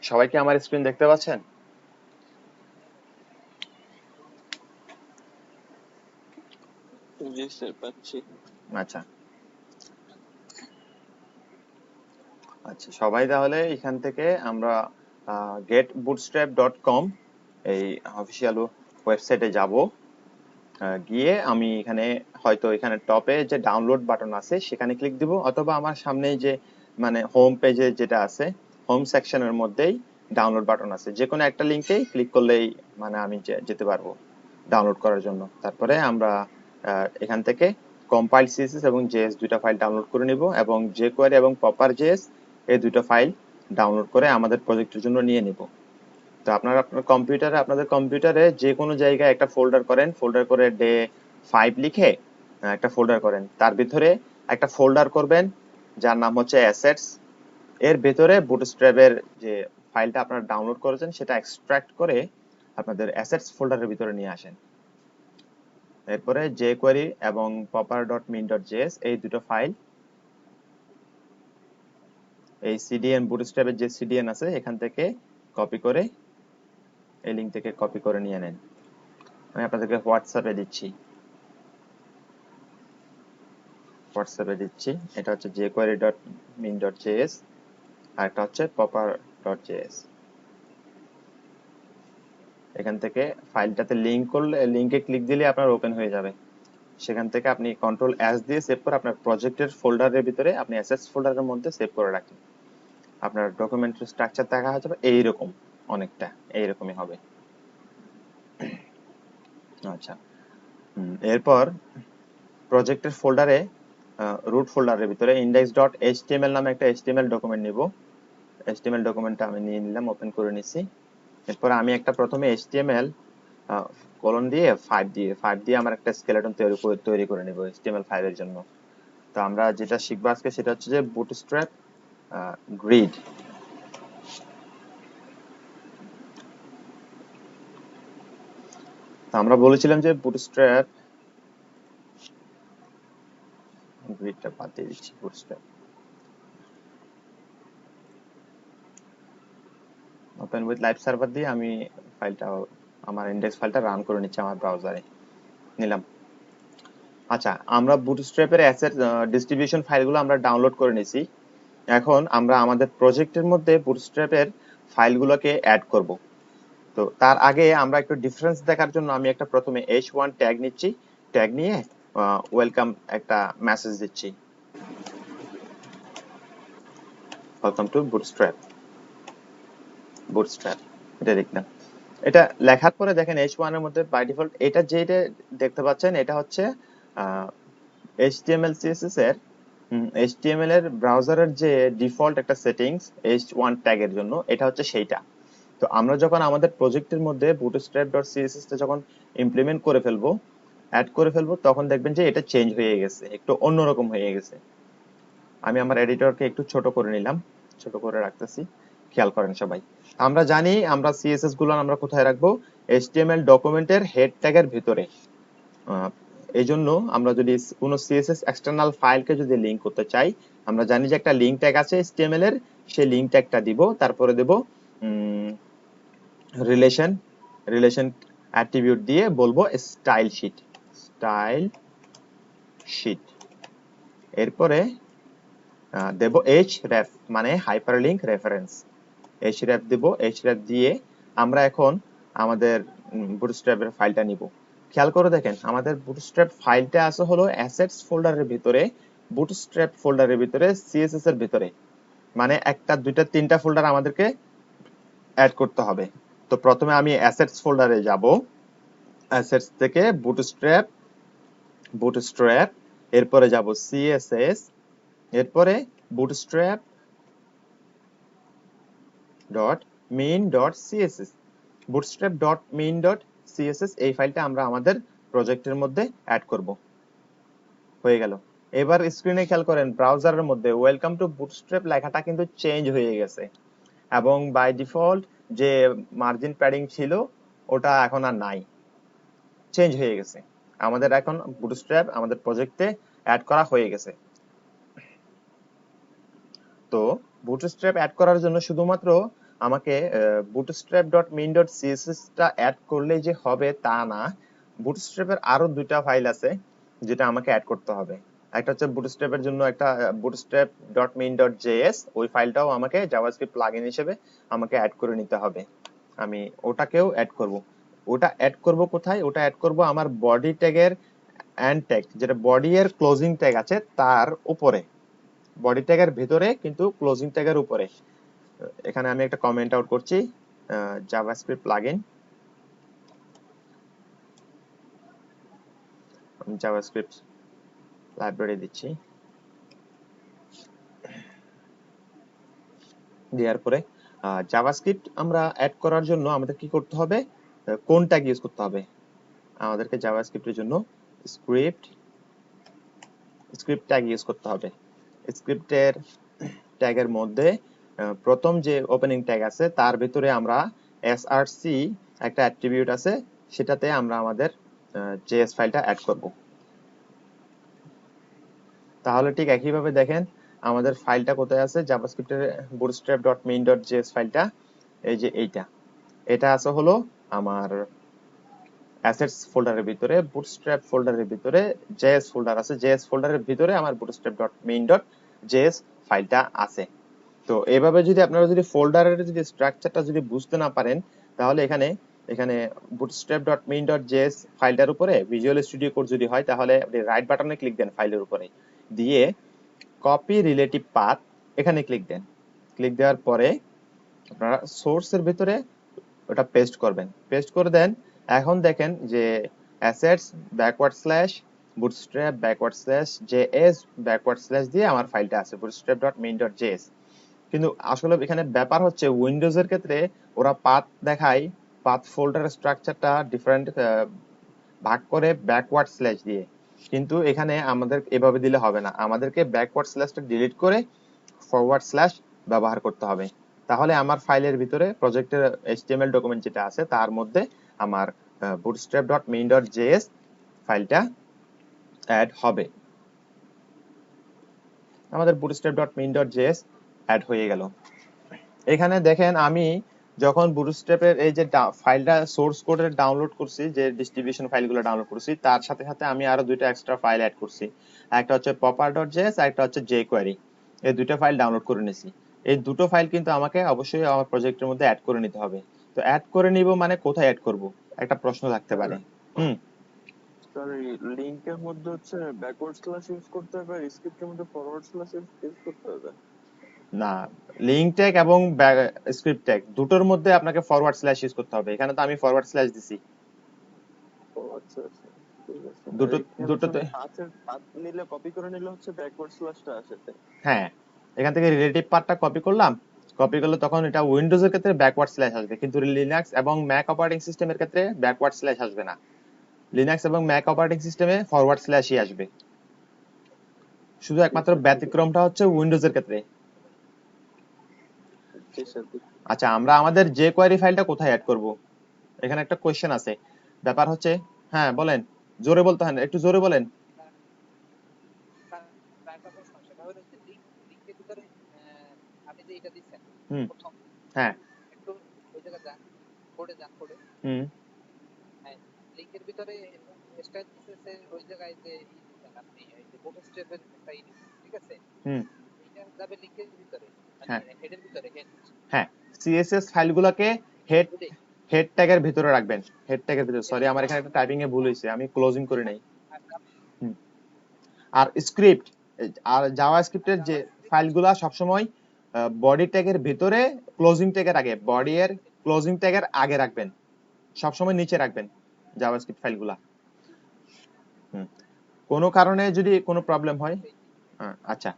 সবাই কি আমার স্ক্রিন দেখতে পাচ্ছেন? জি স্যার, পাচ্ছি। আচ্ছা আচ্ছা, সবাই তাহলে এখান থেকে আমরা getbootstrap.com এই অফিসিয়াল ওয়েবসাইটে যাব। গিয়ে আমি হয়তো এখানে টপে যে ডাউনলোড বাটন আছে সেখানে ক্লিক দিব, অথবা আমার সামনে যে হোম পেজে যেটা আছে, হোম সেকশনের মধ্যেই ডাউনলোড বাটন আছে, যে কোনো একটা লিংকেই ক্লিক করলেই আমি যেতে পারবো ডাউনলোড করার জন্য। তারপরে আমরা এখান থেকে কম্পাইল সিএসএস এবং জেএস দুইটা ফাইল ডাউনলোড করে নিব, এবং jQuery এবং প্রপার জেএস এই দুটো ফাইল ডাউনলোড করে আমাদের প্রজেক্টের জন্য নিয়ে নিব। তো আপনাদের কম্পিউটারে যে কোনো জায়গায় একটা ফোল্ডার করেন, ফোল্ডার করে ডে 5 লিখে একটা ফোল্ডার করেন, তার ভিতরে একটা ফোল্ডার করবেন যার নাম হচ্ছে অ্যাসেটস। এর ভেতরে বুটস্ট্র্যাপের যে ফাইলটা আপনারা ডাউনলোড করেছেন সেটা এক্সট্রাক্ট করে আপনাদের অ্যাসেটস ফোল্ডারের ভিতরে নিয়ে আসেন। এরপরে jQuery এবং proper.min.js এই দুটো ফাইল এই সিডিএন বুটস্ট্র্যাপের যে সিডিএন আছে এখান থেকে কপি করে, এই লিংক থেকে কপি করে নিয়ে নেন। আমি আপনাদেরকে হোয়াটসঅ্যাপে দিচ্ছি। এটা হচ্ছে jQuery.min.js আর একটা হচ্ছে proper.js। এখান থেকে ফাইলটাতে লিংকে ক্লিক দিলে আপনার ওপেন হয়ে যাবে। সেখান থেকে আপনি কন্ট্রোল এস দিয়ে সেভ করে আপনার প্রজেক্টের ফোল্ডারের ভিতরে আপনি অ্যাসেটস ফোল্ডারের মধ্যে সেভ করে রাখেন। আপনার ডকুমেন্টের স্ট্রাকচার দেখা যাবে এইরকম, অনেকটা এইরকমই হবে। আচ্ছা, এরপর প্রজেক্টের ফোল্ডারে রুট ফোল্ডারের ভিতরে index.html নামে একটা html ডকুমেন্ট নিব। html ডকুমেন্টটা আমি নিয়ে নিলাম, ওপেন করে নিছি। এরপর আমি একটা প্রথমে html কোলন দিয়ে 5 দিয়ে আমার একটা স্কেলেটন তৈরি করে নিব html5 এর জন্য। তো আমরা যেটা শিখবো আজকে সেটা হচ্ছে যে বুটস্ট্র্যাপ গ্রিড। তো আমরা বলেছিলাম যে বুটস্ট্র্যাপ গ্রিডটা বাদ দিয়ে দিচ্ছি, bootstrap open with live server দিয়ে আমি আমার ইন্ডেক্স ফাইলটা রান করে নিচ্ছি আমার ব্রাউজারে নিলাম। আচ্ছা, আমরা বুটস্ট্র্যাপের অ্যাসেট ডিস্ট্রিবিউশন ফাইলগুলো আমরা ডাউনলোড করে নিয়েছি। এখন আমরা আমাদের প্রজেক্টের মধ্যে বুটস্ট্র্যাপের ফাইলগুলোকে অ্যাড করব। তো তার আগে আমরা একটু ডিফারেন্স দেখার জন্য আমি একটা প্রথমে h1 ট্যাগ নিচ্ছি। ট্যাগ নিয়ে ওয়েলকাম একটা মেসেজ দিচ্ছি, ওয়েলকাম টু বুটস্ট্র্যাপ এটা লিখলাম। এটা লেখার পরে দেখেন h1 এর মধ্যে বাই ডিফল্ট এটা যেটা দেখতে পাচ্ছেন এটা হচ্ছে HTML CSS এর HTML এর ব্রাউজারের যে ডিফল্ট একটা সেটিংস h1 ট্যাগের জন্য, এটা হচ্ছে সেইটা। তো আমরা যখন আমাদের প্রজেক্টের মধ্যে bootstrap.css টা যখন ইমপ্লিমেন্ট করে ফেলবো, অ্যাড করে ফেলবো, তখন দেখবেন যে এটা চেঞ্জ হয়ে গেছে, একটু অন্যরকম হয়ে গেছে। আমি আমার এডিটরকে একটু ছোট করে নিলাম, ছোট করে রাখতেছি, খেয়াল করেন সবাই। আমরা জানি আমরা সিএসএস গুলো আমরা কোথায় রাখবো, HTML ডকুমেন্টের হেড ট্যাগের ভিতরে। এই জন্য আমরা যদি কোনো সিএসএস এক্সটার্নাল ফাইলকে যদি লিংক করতে চাই, আমরা জানি যে একটা লিংক ট্যাগ আছে HTML এর, সেই লিংক ট্যাগটা দিব, তারপরে দেব রিলেশন অ্যাট্রিবিউট দিয়ে বলবো স্টাইল শিট। এরপরে দেব href মানে হাইপারলিংক রেফারেন্স। href দেব, href দিয়ে আমরা এখন আমাদের বুটস্ট্র্যাপের ফাইলটা নিব। খেয়াল করে দেখেন আমাদের বুটস্ট্র্যাপ ফাইলটা আছে হলো অ্যাসেটস ফোল্ডারের ভিতরে, বুটস্ট্র্যাপ ফোল্ডারের ভিতরে, সিএসএস এর ভিতরে, মানে একটা দুইটা তিনটা ফোল্ডার আমাদেরকে অ্যাড করতে হবে। তো প্রথমে আমি অ্যাসেটস ফোল্ডারে যাব, অ্যাসেটস থেকে বুটস্ট্র্যাপ, এরপরে যাব সিএসএস, এরপরে bootstrap dot main dot CSS. Bootstrap dot main dot CSS এই ফাইলটা আমরা আমাদের প্রজেক্টের মধ্যে অ্যাড করব। হয়ে গেল। এবার স্ক্রিনে খেয়াল করেন ব্রাউজারের মধ্যে ওয়েলকাম টু বুটস্ট্র্যাপ লেখাটা কিন্তু চেঞ্জ হয়ে গেছে, এবং বাই ডিফল্ট যে মার্জিন প্যাডিং ছিল ওটা এখন আর নাই, চেঞ্জ হয়ে গেছে। আমাদের এখন বুটস্ট্র্যাপ আমাদের প্রজেক্টে অ্যাড করা হয়ে গেছে। তো বুটস্ট্র্যাপ অ্যাড করার জন্য শুধুমাত্র আমাকে bootstrap.min.css টা অ্যাড করলে যে হবে তা না, বুটস্ট্র্যাপের আরো দুইটা ফাইল আছে যেটা আমাকে অ্যাড করতে হবে। একটা হচ্ছে বুটস্ট্র্যাপের জন্য একটা bootstrap.min.js, ওই ফাইলটাও আমাকে জাভাস্ক্রিপ্ট প্লাগইন হিসেবে আমাকে অ্যাড করে নিতে হবে। আমি ওটাকেও অ্যাড করব। ওটা অ্যাড করব কোথায়? ওটা অ্যাড করব আমার বডি ট্যাগের এন্ড ট্যাগ, যেটা বডি এর ক্লোজিং ট্যাগ আছে তার উপরে, বডি ট্যাগের ভিতরে কিন্তু ক্লোজিং ট্যাগের উপরে। এখানে আমি একটা কমেন্ট আউট করছি, জাভাস্ক্রিপ্ট প্লাগইন, জাভাস্ক্রিপ্ট লাইব্রেরি দিচ্ছি, দেওয়ার পরে জাভাস্ক্রিপ্ট আমরা অ্যাড করার জন্য আমাদের কি করতে হবে, কোন ট্যাগ ইউজ করতে হবে? আমাদেরকে জাভাস্ক্রিপ্টের জন্য স্ক্রিপ্ট ট্যাগ ইউজ করতে হবে। স্ক্রিপ্টের ট্যাগের মধ্যে প্রথম যে ওপেনিং ট্যাগ আছে তার ভিতরে আমরা src একটা অ্যাট্রিবিউট আছে, সেটাতে আমরা আমাদের জেএস ফাইলটা অ্যাড করব। তাহলে ঠিক একইভাবে দেখেন আমাদের ফাইলটা কোথায় আছে, জাভাস্ক্রিপ্টের bootstrap.min.js ফাইলটা, এই যে এটা আছে হলো আমার অ্যাসেটস ফোল্ডারের ভিতরে, বুটস্ট্র্যাপ ফোল্ডারের ভিতরে জেএস ফোল্ডার আছে, জেএস ফোল্ডারের ভিতরে আমার bootstrap.min.js ফাইলটা আছে। তো এইভাবে যদি আপনারা যদি ফোল্ডারের যদি স্ট্রাকচারটা যদি বুঝতে না পারেন, তাহলে এখানে এখানে bootstrap.min.js ফাইলটার উপরে ভিজুয়াল স্টুডিও কোড যদি হয়, তাহলে আপনি রাইট বাটনে ক্লিক দেন ফাইলের উপরে, দিয়ে কপি রিলেটিভ পাথ এখানে ক্লিক দেন। ক্লিক দেওয়ার পরে আপনারা সোর্সের ভিতরে ওটা পেস্ট করবেন, পেস্ট করে দেন। এখন দেখেন যে assets backward slash bootstrap backward slash JS backward slash দিয়ে আমার ফাইলটা আছে bootstrap.min.js। কিন্তু আসলে এখানে ব্যাপার হচ্ছে উইন্ডোজের ক্ষেত্রে ওরা পাথ দেখায়, পাথ ফোল্ডার স্ট্রাকচারটা ডিফারেন্ট ভাগ করে ব্যাকওয়ার্ড স্ল্যাশ দিয়ে, কিন্তু এখানে আমাদের এভাবে দিলে হবে না, আমাদেরকে ব্যাকওয়ার্ড স্ল্যাশটা ডিলিট করে ফরওয়ার্ড স্ল্যাশ ব্যবহার করতে হবে। তাহলে আমার ফাইলের ভিতরে প্রজেক্টের HTML ডকুমেন্ট যেটা আছে তার মধ্যে আমার bootstrap.min.js ফাইলটা অ্যাড হবে। আমাদের bootstrap.min.js অ্যাড হয়ে গেল। এখানে দেখেন আমি যখন বুটস্ট্র্যাপের এই যে ফাইলটা সোর্স কোডের ডাউনলোড করছি, যে ডিস্ট্রিবিউশন ফাইলগুলো ডাউনলোড করছি, তার সাথে সাথে আমি আরো দুইটা এক্সট্রা ফাইল অ্যাড করছি। একটা হচ্ছে popper.js আর একটা হচ্ছে jQuery। এই দুটো ফাইল ডাউনলোড করে নিয়েছি। এই দুটো ফাইল কিন্তু আমাকে অবশ্যই আমার প্রজেক্টের মধ্যে অ্যাড করে নিতে হবে। তো অ্যাড করে নিব মানে কোথায় অ্যাড করব, একটা প্রশ্ন থাকতে পারে। লিংকের মধ্যে হচ্ছে ব্যাকওয়ার্ড স্ল্যাশ ইউজ করতে হবে আর স্ক্রিপ্টের মধ্যে ফরওয়ার্ড স্ল্যাশ ইউজ করতে হবে না, লিংক ট্যাগ এবং স্ক্রিপ্ট ট্যাগ দুটোর মধ্যে আপনাকে ফরওয়ার্ড স্ল্যাশ ইউজ করতে হবে। এখানে তো আমি ফরওয়ার্ড স্ল্যাশ দিছি। ও আচ্ছা আচ্ছা, ঠিক আছে। দুটোতে পাথ নিলে কপি করে নিলে হচ্ছে ব্যাকওয়ার্ড স্ল্যাশটা আসে। হ্যাঁ, এখান থেকে রিলেটিভ পার্টটা কপি করলাম, কপি করলে তখন এটা উইন্ডোজ এর ক্ষেত্রে ব্যাকওয়ার্ড স্ল্যাশ আসবে, কিন্তু লিনাক্স এবং ম্যাক অপারেটিং সিস্টেমের ক্ষেত্রে ব্যাকওয়ার্ড স্ল্যাশ আসবে না। লিনাক্স এবং ম্যাক অপারেটিং সিস্টেমে ফরওয়ার্ড স্ল্যাশই আসবে। শুধু একমাত্র ব্যতিক্রমটা হচ্ছে উইন্ডোজ এর ক্ষেত্রে। আচ্ছা, আমরা আমাদের jQuery ফাইলটা কোথায় অ্যাড করব? এখানে একটা কোশ্চেন আছে। ব্যাপার হচ্ছে, হ্যাঁ বলেন, জোরে বলতে হয় না, একটু জোরে বলেন। হ্যাঁ, লিংকের ভিতরে স্টাইল দিতেছে ওই জায়গায় যে আপনি এই যে বুটস্ট্র্যাপের একটা ঠিক আছে, এটা যাবে লিংকের ভিতরে, হ্যাঁ হেডের ভিতরে, হ্যাঁ, সিএসএস ফাইলগুলোকে হেড ট্যাগের ভিতরে রাখবেন, হেড ট্যাগের ভিতরে। সরি, আমার এখানে একটা টাইপিং এ ভুল হয়েছে, আমি ক্লোজিং করি নাই। আর স্ক্রিপ্ট আর জাভাস্ক্রিপ্টের যে ফাইলগুলো সবসময় বডি ট্যাগের ভিতরে ক্লোজিং ট্যাগের আগে, বডি এর ক্লোজিং ট্যাগের আগে রাখবেন, সবসময় নিচে রাখবেন জাভাস্ক্রিপ্ট ফাইলগুলা। কোনো কারণে যদি কোনো প্রবলেম হয়, আচ্ছা,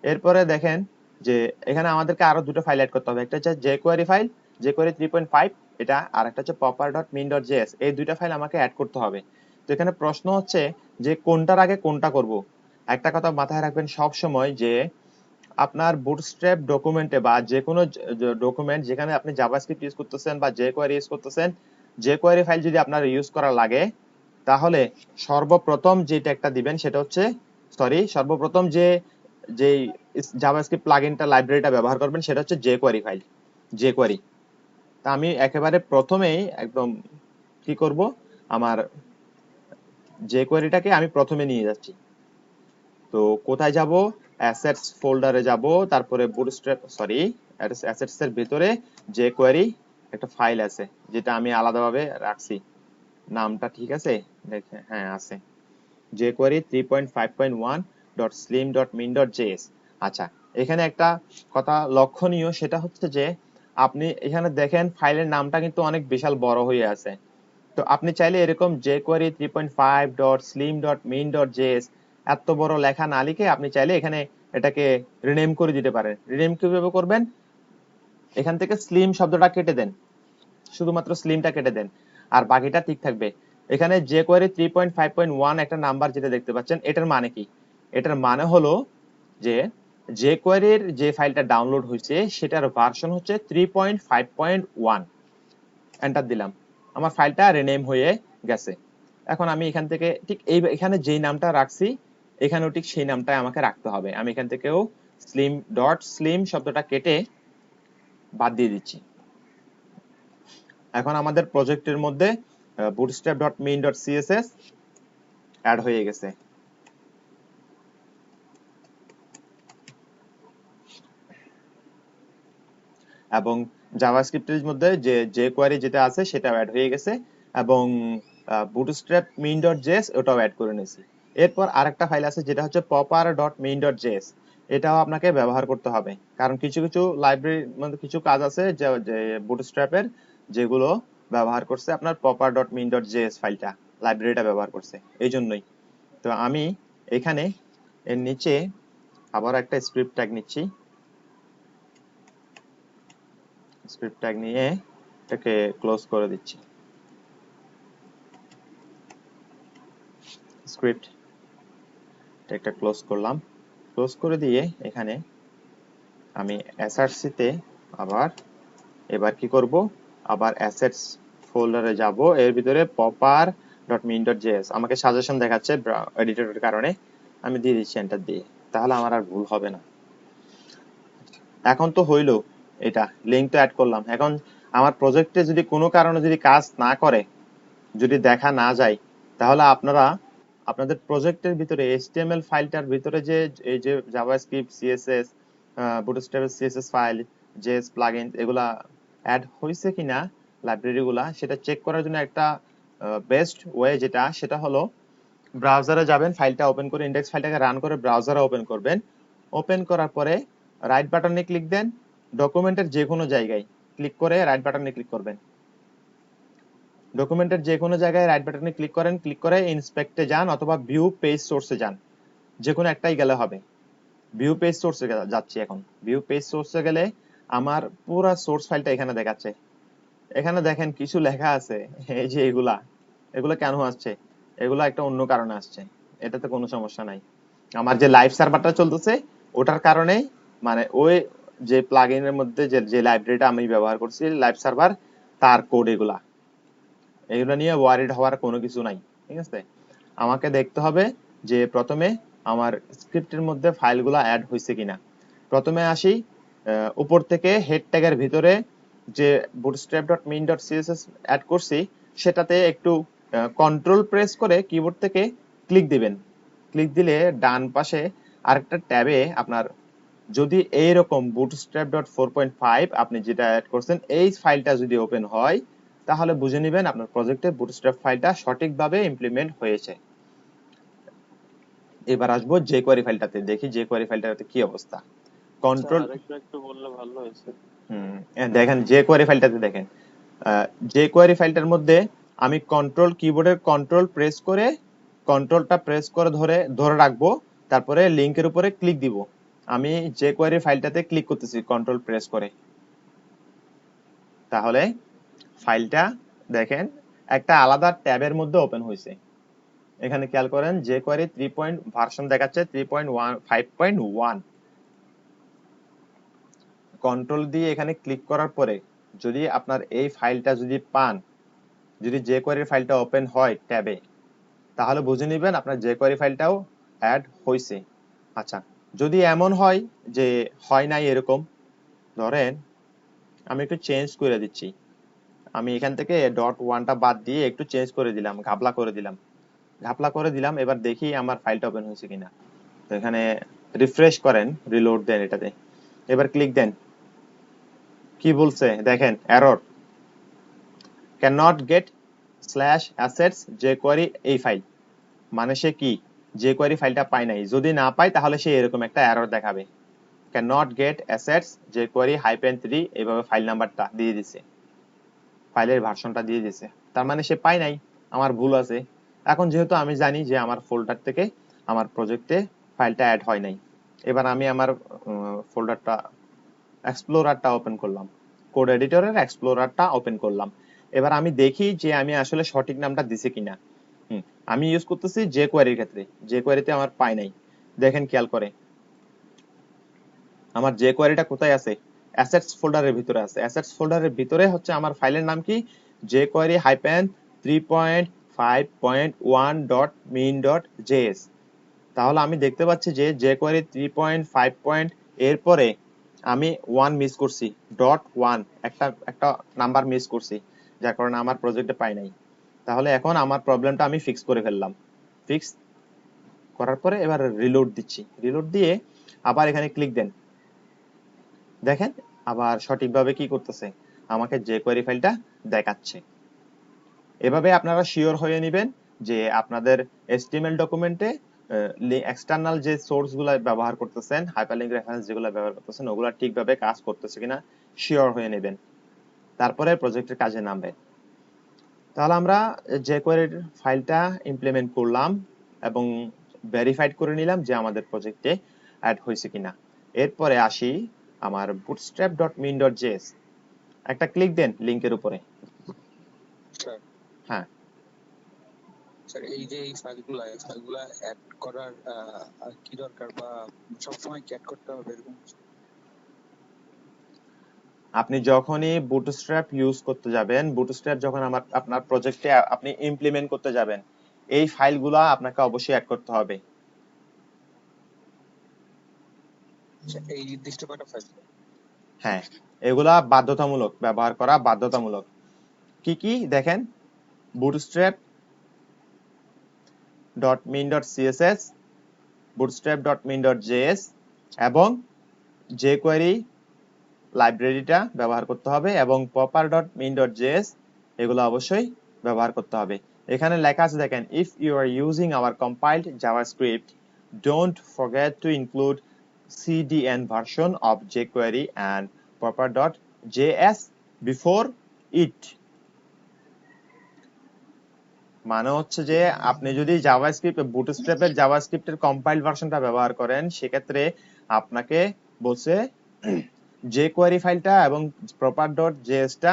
এরপরে দেখেন যে এখানে আমাদেরকে আরো দুটো ফাইল অ্যাড করতে হবে। একটা হচ্ছে jQuery ফাইল, jQuery 3.5 এটা, আর একটা হচ্ছে popper.min.js। এই দুইটা ফাইল আমাকে অ্যাড করতে হবে। তো এখানে প্রশ্ন হচ্ছে যে কোনটার আগে কোনটা করব। একটা কথা মাথায় রাখবেন সব সময়, যে আপনার বুটস্ট্র্যাপ ডকুমেন্টে বা যে কোনো ডকুমেন্ট যেখানে আপনি জাভাস্ক্রিপ্ট ইউজ করতেছেন বা jQuery ইউজ করতেছেন, jQuery ফাইল যদি আপনার ইউজ করা লাগে, তাহলে সর্বপ্রথম যে ট্যাগটা দিবেন সেটা হচ্ছে, সর্বপ্রথম যে জাভাস্ক্রিপ্ট প্লাগইনটা লাইব্রেরিটা ব্যবহার করবেন সেটা হচ্ছে jQuery ফাইল, jQuery। তা আমি একেবারে প্রথমেই একদম কি করব, আমার যে কোয়েরিটাকে আমি প্রথমে নিয়ে যাচ্ছি। তো কোথায় যাব, অ্যাসেটস ফোল্ডারে যাব, তারপরে বুটস্ট্র্যাপ অ্যাসেটস এর ভিতরে যে কোয়েরি একটা ফাইল আছে যেটা আমি আলাদাভাবে রাখছি, নামটা ঠিক আছে, দেখে হ্যাঁ আছে, jQuery 3.5.1.slim.min.js। আচ্ছা, এখানে একটা কথা লক্ষণীয়, সেটা হচ্ছে যে আপনি এখানে দেখেন ফাইলের নামটা কিন্তু অনেক বিশাল বড় হয়ে আছে। তো আপনি চাইলে এরকম jQuery 3.5.slim.min.js এত বড় লেখা না লিখে আপনি চাইলে এখানে এটাকে রিনেম করে দিতে পারেন। রিনেম কিভাবে করবেন, এখান থেকে স্লিম শব্দটা কেটে দেন, শুধুমাত্র স্লিমটা কেটে দেন, আর বাকিটা ঠিক থাকবে। এখানে jQuery 3.5.1 একটা নাম্বার যেটা দেখতে পাচ্ছেন, এটার মানে কি, এটার মানে হলো যে jQuery এর যে ফাইলটা ডাউনলোড হয়েছে সেটার ভার্সন হচ্ছে 3.5.1। এন্টার দিলাম, আমার ফাইলটা রিনেম হয়ে গেছে। এখন আমি এখান থেকে ঠিক এখানে যেই নামটা রাখছি এখানেও ঠিক সেই নামটাই আমাকে রাখতে হবে। আমি এখান থেকেও slim শব্দটা কেটে বাদ দিয়ে দিচ্ছি। এখন আমাদের প্রজেক্টের মধ্যে bootstrap.min.css অ্যাড হয়ে গেছে। এবং জাভাস্ক্রিপ্টের মধ্যে যে কোয়েরি যেটা আছে সেটা অ্যাড হয়ে গেছে, এবং bootstrap.min.js ওটাও অ্যাড করে নিয়েছি। এরপর আরেকটা ফাইল আছে যেটা হচ্ছে popper.min.js, এটাও আপনাকে ব্যবহার করতে হবে, কারণ কিছু কিছু লাইব্রেরির মধ্যে কিছু কাজ আছে যে বুটস্ট্র্যাপের যেগুলো ব্যবহার করছে আপনার popper.min.js ফাইলটা, লাইব্রেরিটা ব্যবহার করছে, এই জন্যই। তো আমি এখানে এর নিচে আবার একটা স্ক্রিপ্ট ট্যাগ নিচ্ছি, স্ক্রিপ্ট ট্যাগ নিয়ে এটাকে ক্লোজ করে দিচ্ছি। স্ক্রিপ্ট ট্যাগটা ক্লোজ করলাম, ক্লোজ করে দিয়ে এখানে আমি এসআরসি তে এবার কি করব, আবার অ্যাসেটস ফোল্ডারে যাব, এর ভিতরে popper.min.js আমাকে সাজেশন দেখাচ্ছে এডিটরের কারণে, আমি দিয়ে দিচ্ছি এন্টার দিয়ে, তাহলে আমার আর ভুল হবে না। এখন তো হইলো, এটা লিংক তো অ্যাড করলাম। এখন আমার প্রজেক্টে যদি কোনো কারণে যদি কাজ না করে, যদি দেখা না যায়, তাহলে আপনারা আপনাদের প্রজেক্টের ভিতরে HTML ফাইলটার ভিতরে যে এই যে JavaScript, CSS, bootstrap CSS file, JS plugin এগুলা অ্যাড হয়েছে কিনা লাইব্রেরি গুলা, সেটা চেক করার জন্য একটা বেস্ট ওয়ে যেটা, সেটা হলো ব্রাউজারে যাবেন, ফাইলটা ওপেন করে ইন্ডেক্স ফাইলটাকে রান করে ব্রাউজারে ওপেন করবেন। ওপেন করার পরে রাইট বাটনে ক্লিক দেন, ডকুমেন্টের যে কোনো জায়গায় ক্লিক করে রাইট বাটনে ক্লিক করবেন। ডকুমেন্টের যে কোনো জায়গায় রাইট বাটনে ক্লিক করেন, ক্লিক করে ইন্সপেক্টে যান অথবা ভিউ পেজ সোর্সে যান, যে কোনো একটাই গেলে হবে। ভিউ পেজ সোর্সে যাচ্ছি এখন। ভিউ পেজ সোর্সে গেলে আমার পুরো সোর্স ফাইলটা এখানে দেখাচ্ছে। এখানে দেখেন কিছু লেখা আছে, এই যে এগুলা কেন আসছে, এগুলা একটা অন্য কারণে আসছে, এটাতে কোনো সমস্যা নাই। আমার যে লাইভ সার্ভারটা চলতেছে ওটার কারণেই, মানে ওই যে প্লাগইনের মধ্যে যে লাইব্রেরিটা আমি ব্যবহার করছি লাইভ সার্ভার, তার কোড এগুলা নিয়ে ওয়ারিড হওয়ার কোনো কিছু নাই, ঠিক আছে। আমাকে দেখতে হবে যে প্রথমে আমার স্ক্রিপ্টের মধ্যে ফাইলগুলো অ্যাড হয়েছে কিনা। প্রথমে আসি উপর থেকে হেড ট্যাগের ভিতরে যে bootstrap.min.css অ্যাড করছি সেটাতে একটু কন্ট্রোল প্রেস করে কিবোর্ড থেকে ক্লিক দিবেন। ক্লিক দিলে ডান পাশে আরেকটা ট্যাবে আপনার যদি এইরকম bootstrap.4.5 আপনি যেটা অ্যাড করছেন এই ফাইলটা যদি ওপেন হয়, তাহলে বুঝে নেবেন আপনার প্রজেক্টে বুটস্ট্র্যাপ ফাইলটা সঠিকভাবে ইমপ্লিমেন্ট হয়েছে। এবার আসবো jQuery ফাইলটাতে, দেখি jQuery ফাইলটাতে কি অবস্থা। কন্ট্রোল একটু বললে ভালো হয়েছে। দেখেন jQuery ফাইলটাতে দেখেন, jQuery ফাইলটার মধ্যে আমি কিবোর্ডের কন্ট্রোল প্রেস করে কন্ট্রোলটা প্রেস করে ধরে রাখবো, তারপরে লিংকের উপরে ক্লিক দিব। আমি jQuery ফাইলটাতে ক্লিক করতেছি কন্ট্রোল প্রেস করে, তাহলে ফাইলটা দেখেন একটা আলাদা ট্যাবের মধ্যে ওপেন হয়েছে। এখানে খেয়াল করেন jQuery 3. ভার্সন দেখাচ্ছে 3.5.1। কন্ট্রোল দিয়ে এখানে ক্লিক করার পরে যদি আপনার এই ফাইলটা যদি পান, যদি jQuery ফাইলটা ওপেন হয় ট্যাবে, তাহলে বুঝে নেবেন আপনার jQuery ফাইলটাও অ্যাড হয়েছে। আচ্ছা, যদি এমন হয় যে হয় নাই এরকম, ধরেন আমি একটু চেঞ্জ করে দিচ্ছি, আমি এখান থেকে ডট ওয়ানটা বাদ দিয়ে একটু চেঞ্জ করে দিলাম, ঘাপলা করে দিলাম। এবার দেখি আমার ফাইলটা ওপেন হয়েছে কিনা। তো এখানে রিফ্রেশ করেন, রিলোড দেন এটাতে, এবার ক্লিক দেন। কি বলছে দেখেন, error, can not get slash assets jQuery এই ফাইল। মানে সে কি jQuery ফাইলটা পায় নাই, যদি না পায় তাহলে সে এরকম একটা এরর দেখাবে, can not get assets jQuery -3 এইভাবে ফাইল নাম্বারটা দিয়ে দিছে, ফাইলের ভার্সনটা দিয়ে দিছে। তার মানে সে পায় নাই, আমার ভুল আছে। এখন যেহেতু আমি জানি যে আমার ফোল্ডার থেকে আমার প্রজেক্টে ফাইলটা অ্যাড হয় নাই, এবার আমি আমার ফোল্ডারটা এক্সপ্লোরারটা ওপেন করলাম, কোড এডিটরের এক্সপ্লোরারটা ওপেন করলাম। এবার আমি দেখি যে আমি আসলে সঠিক নামটা দিছি কিনা। আমি ইউজ করতেছি jQuery-র ক্ষেত্রে, jQuery-তে আমার পাই নাই। দেখেন খেয়াল করে আমার jQuery-টা কোথায় আছে, অ্যাসেটস ফোল্ডারের ভিতরে আছে। অ্যাসেটস ফোল্ডারের ভিতরে হচ্ছে আমার ফাইলের নাম কি, jQuery -3.5.1.min.js। তাহলে আমি দেখতে পাচ্ছি যে jQuery 3.5. এরপরে আমি 1 মিস করছি, .1 একটা নাম্বার মিস করছি, যার কারণে আমার প্রজেক্টে পাই নাই। তাহলে এখন আমার প্রবলেমটা আমি ফিক্স করে ফেললাম। ফিক্স করার পরে এবার রিলোড দিচ্ছি, রিলোড দিয়ে আবার এখানে ক্লিক দেন। দেখেন আবার সঠিকভাবে কি করতেছে, আমাকে jQuery ফাইলটা দেখাচ্ছে। এভাবে আপনারা শিওর হয়ে নেবেন যে আপনাদের HTML ডকুমেন্টে এক্সটার্নাল যে সোর্স গুলা ব্যবহার করতেছেন, হাইপারলিংক রেফারেন্স যেগুলো ব্যবহার করতেছেন, ওগুলা ঠিকভাবে কাজ করতেছে কিনা শিওর হয়ে নেবেন, তারপরে প্রজেক্টের কাজে নামবেন। তাহলে আমরা jQuery ফাইলটা ইমপ্লিমেন্ট করলাম এবং ভেরিফাইড করে নিলাম যে আমাদের প্রজেক্টে অ্যাড হয়েছে কিনা। এরপরে আসি আমার bootstrap.min.js, একটা ক্লিক দেন লিংকের উপরে। স্যার হ্যাঁ স্যার এই যে এই ফাইলগুলা অ্যাড করার কি দরকার, বা সবসময় কি অ্যাড করতে হবে এরকম কিছু? আপনি যখনই বুটস্ট্র্যাপ ইউজ করতে যাবেন, বুটস্ট্র্যাপ যখন আপনার প্রজেক্টে আপনি ইমপ্লিমেন্ট করতে যাবেন, এই ফাইলগুলো আপনাকে অবশ্যই অ্যাড করতে হবে। এই নির্দিষ্ট কয়টা ফাইল? হ্যাঁ, এগুলা বাধ্যতামূলক, ব্যবহার করা বাধ্যতামূলক। কি কি দেখেন, bootstrap.min.css, bootstrap.min.js এবং jQuery লাইব্রেরিটা ব্যবহার করতে হবে, এবং popper.min.js এগুলো অবশ্যই ব্যবহার করতে হবে। এখানে লেখা আছে দেখেন, if you are using our compiled javascript, don't forget to include CDN version of jQuery and popper.js before it। মানে হচ্ছে যে আপনি যদি বুটস্ট্র্যাপের জাভাস্ক্রিপ্টের কম্পাইলড ভার্সনটা ব্যবহার করেন, সেক্ষেত্রে আপনাকে বলছে jQuery ফাইলটা এবং proper.js টা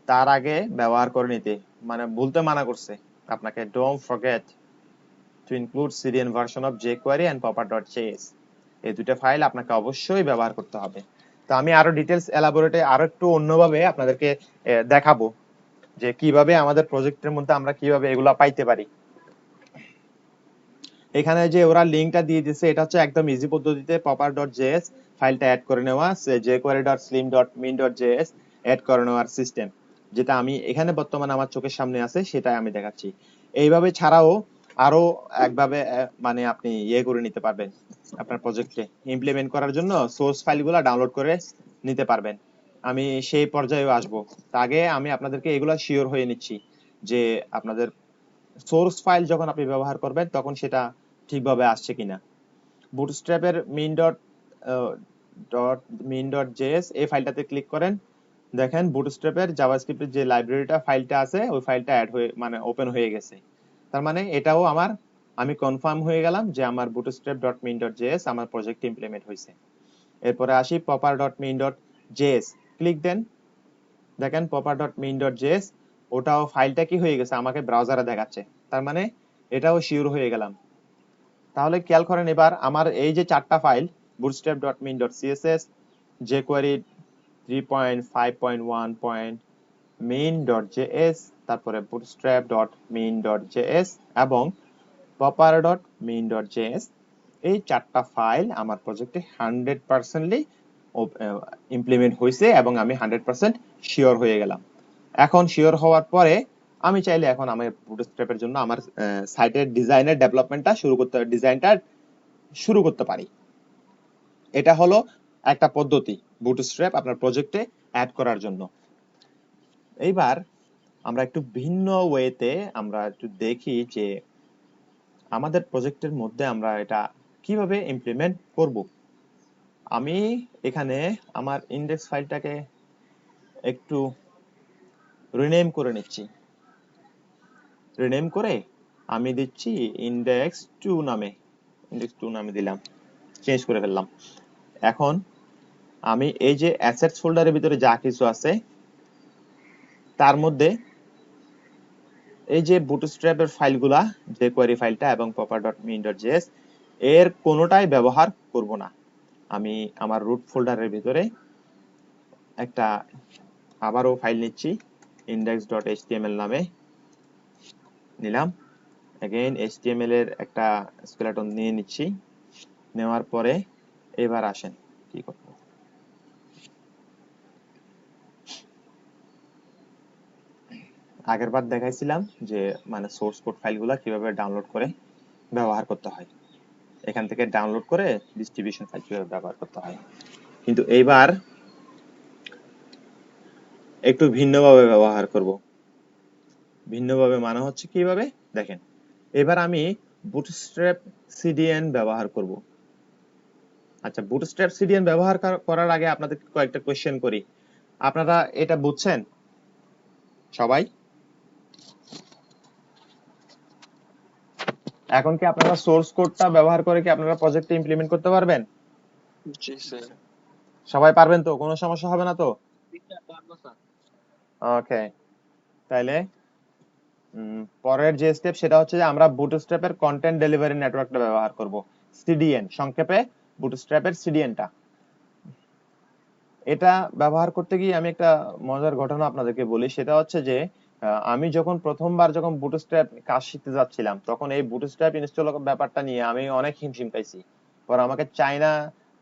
তার আগে ব্যবহার করে নিতে, মানে ভুলতে মানা করছে আপনাকে। don't forget to include CDN version of jQuery and popper.js, এই দুটো ফাইল আপনাকে অবশ্যই ব্যবহার করতে হবে। তো আমি আরো ডিটেইলস এলাবোরেটে আরো একটু অন্যভাবে আপনাদেরকে দেখাবো যে কিভাবে আমাদের প্রজেক্টের মধ্যে আমরা কিভাবে এগুলা পাইতে পারি। এখানে যে ওরা লিংকটা দিয়ে দিয়েছে, এটা হচ্ছে একদম ইজি পদ্ধতিতে popper.js ফাইলটা অ্যাড করে নেওয়া, jQuery.slim.min.js অ্যাড করে নেওয়ার সিস্টেম, যেটা আমি এখানে বর্তমানে আমার চোখের সামনে আছে সেটাই আমি দেখাচ্ছি। এইভাবে ছাড়াও আরো একভাবে মানে আপনি করে নিতে পারবেন, আপনার প্রজেক্টে ইমপ্লিমেন্ট করার জন্য সোর্স ফাইলগুলো ডাউনলোড করে নিতে পারবেন। আমি সেই পর্যায়েও আসবো, তার আগে আমি আপনাদেরকে এগুলা শিওর হয়ে নিচ্ছি যে আপনাদের সোর্স ফাইল যখন আপনি ব্যবহার করবেন তখন সেটা ঠিকভাবে আসছে কিনা। বুটস্ট্র্যাপের min.js এই ফাইলটাতে ক্লিক করেন, দেখেন বুটস্ট্র্যাপের জাভাস্ক্রিপ্টের যে লাইব্রেরিটা ফাইলটা আছে ওই ফাইলটা অ্যাড হয়ে মানে ওপেন হয়ে গেছে। তার মানে এটাও আমি কনফার্ম হয়ে গেলাম যে আমার bootstrap.min.js আমার প্রজেক্টে ইমপ্লিমেন্ট হয়েছে। এরপরে আসি popper.min.js, ক্লিক দেন, দেখেন popper.min.js ওটাও ফাইলটা কি হয়ে গেছে আমাকে ব্রাউজারে দেখাচ্ছে, তার মানে এটাও শিওর হয়ে গেলাম। তাহলে খেয়াল করেন এবার আমার এই যে চারটা ফাইল, bootstrap.min.css, jQuery 3.5.1.min.js, তারপরে bootstrap.min.js এবং popper.min.js, এই চারটা ফাইল আমার প্রজেক্টে 100% ইমপ্লিমেন্ট হয়েছে এবং আমি 100% শিওর হয়ে গেলাম। এখন শিওর হওয়ার পরে আমি চাইলে এখন আমার বুটস্ট্র্যাপের জন্য আমার সাইটের ডিজাইনের ডেভেলপমেন্টটা ডিজাইনটা শুরু করতে পারি। এটা হলো একটা পদ্ধতি বুটস্ট্র্যাপ আপনার প্রজেক্টে অ্যাড করার জন্য। এইবার আমরা একটু ভিন্ন ওয়েতে আমরা একটু দেখি যে আমাদের প্রজেক্টের মধ্যে আমরা এটা কিভাবে ইমপ্লিমেন্ট করব। আমি এখানে আমার ইন্ডেক্স ফাইলটাকে একটু রিনেম করে নিচ্ছি। রিনেম করে আমি দিচ্ছি index2 নামে দিলাম, চেঞ্জ করে ফেললাম। এখন আমি এই যে অ্যাসেটস ফোল্ডারের ভিতরে যা কিছু আছে তার মধ্যে এই যে বুটস্ট্র্যাপের ফাইলগুলা, যে কোয়েরি ফাইলটা এবং popper.min.js এর কোনোটাই ব্যবহার করব না। আমি আমার রুট ফোল্ডারের ভিতরে একটা আবারও ফাইল নিচ্ছি, index.html নামে নিলাম। এগেইন HTML এর একটা স্কেলেটন নিয়ে নিচ্ছি। নেওয়ার পরে এবার আসেন কি করব। আগের বার দেখাইছিলাম যে মানে সোর্স কোড ফাইলগুলা কিভাবে ডাউনলোড করে ব্যবহার করতে হয়, এখান থেকে ডাউনলোড করে ডিস্ট্রিবিউশন ফাইল কিভাবে ব্যবহার করতে হয়। কিন্তু এইবার একটু ভিন্নভাবে ব্যবহার করব। ভিন্নভাবে মানে হচ্ছে কিভাবে দেখেন, এবার আমি বুটস্ট্র্যাপ সিডিএন ব্যবহার করব। আচ্ছা, বুটস্ট্র্যাপ সিডিএন ব্যবহার করার আগে আপনাদের কয়েকটা কোশ্চেন করি। আপনারা এটা বুঝছেন সবাই? এখন কি আপনারা সোর্স কোডটা ব্যবহার করে কি আপনারা প্রজেক্টে ইমপ্লিমেন্ট করতে পারবেন? জি স্যার। সবাই পারবেন তো? কোনো সমস্যা হবে না তো? পারবো স্যার। ওকে, তাইলে পরের যে স্টেপ সেটা হচ্ছে যে আমরা বুটস্ট্র্যাপের কন্টেন্ট ডেলিভারি নেটওয়ার্কটা ব্যবহার করব, সিডিএন, সংক্ষেপে বুটস্ট্র্যাপের সিডিএনটা। এটা ব্যবহার করতে গিয়ে আমি একটা মজার ঘটনা আপনাদেরকে বলি। সেটা হচ্ছে যে আমি যখন প্রথমবার বুটস্ট্র্যাপ কাজ শিখতে যাচ্ছিলাম, তখন এই বুটস্ট্র্যাপ ইনস্টল ব্যাপারটা নিয়ে আমি অনেক হিমশিম খাইছি। পরে আমাকে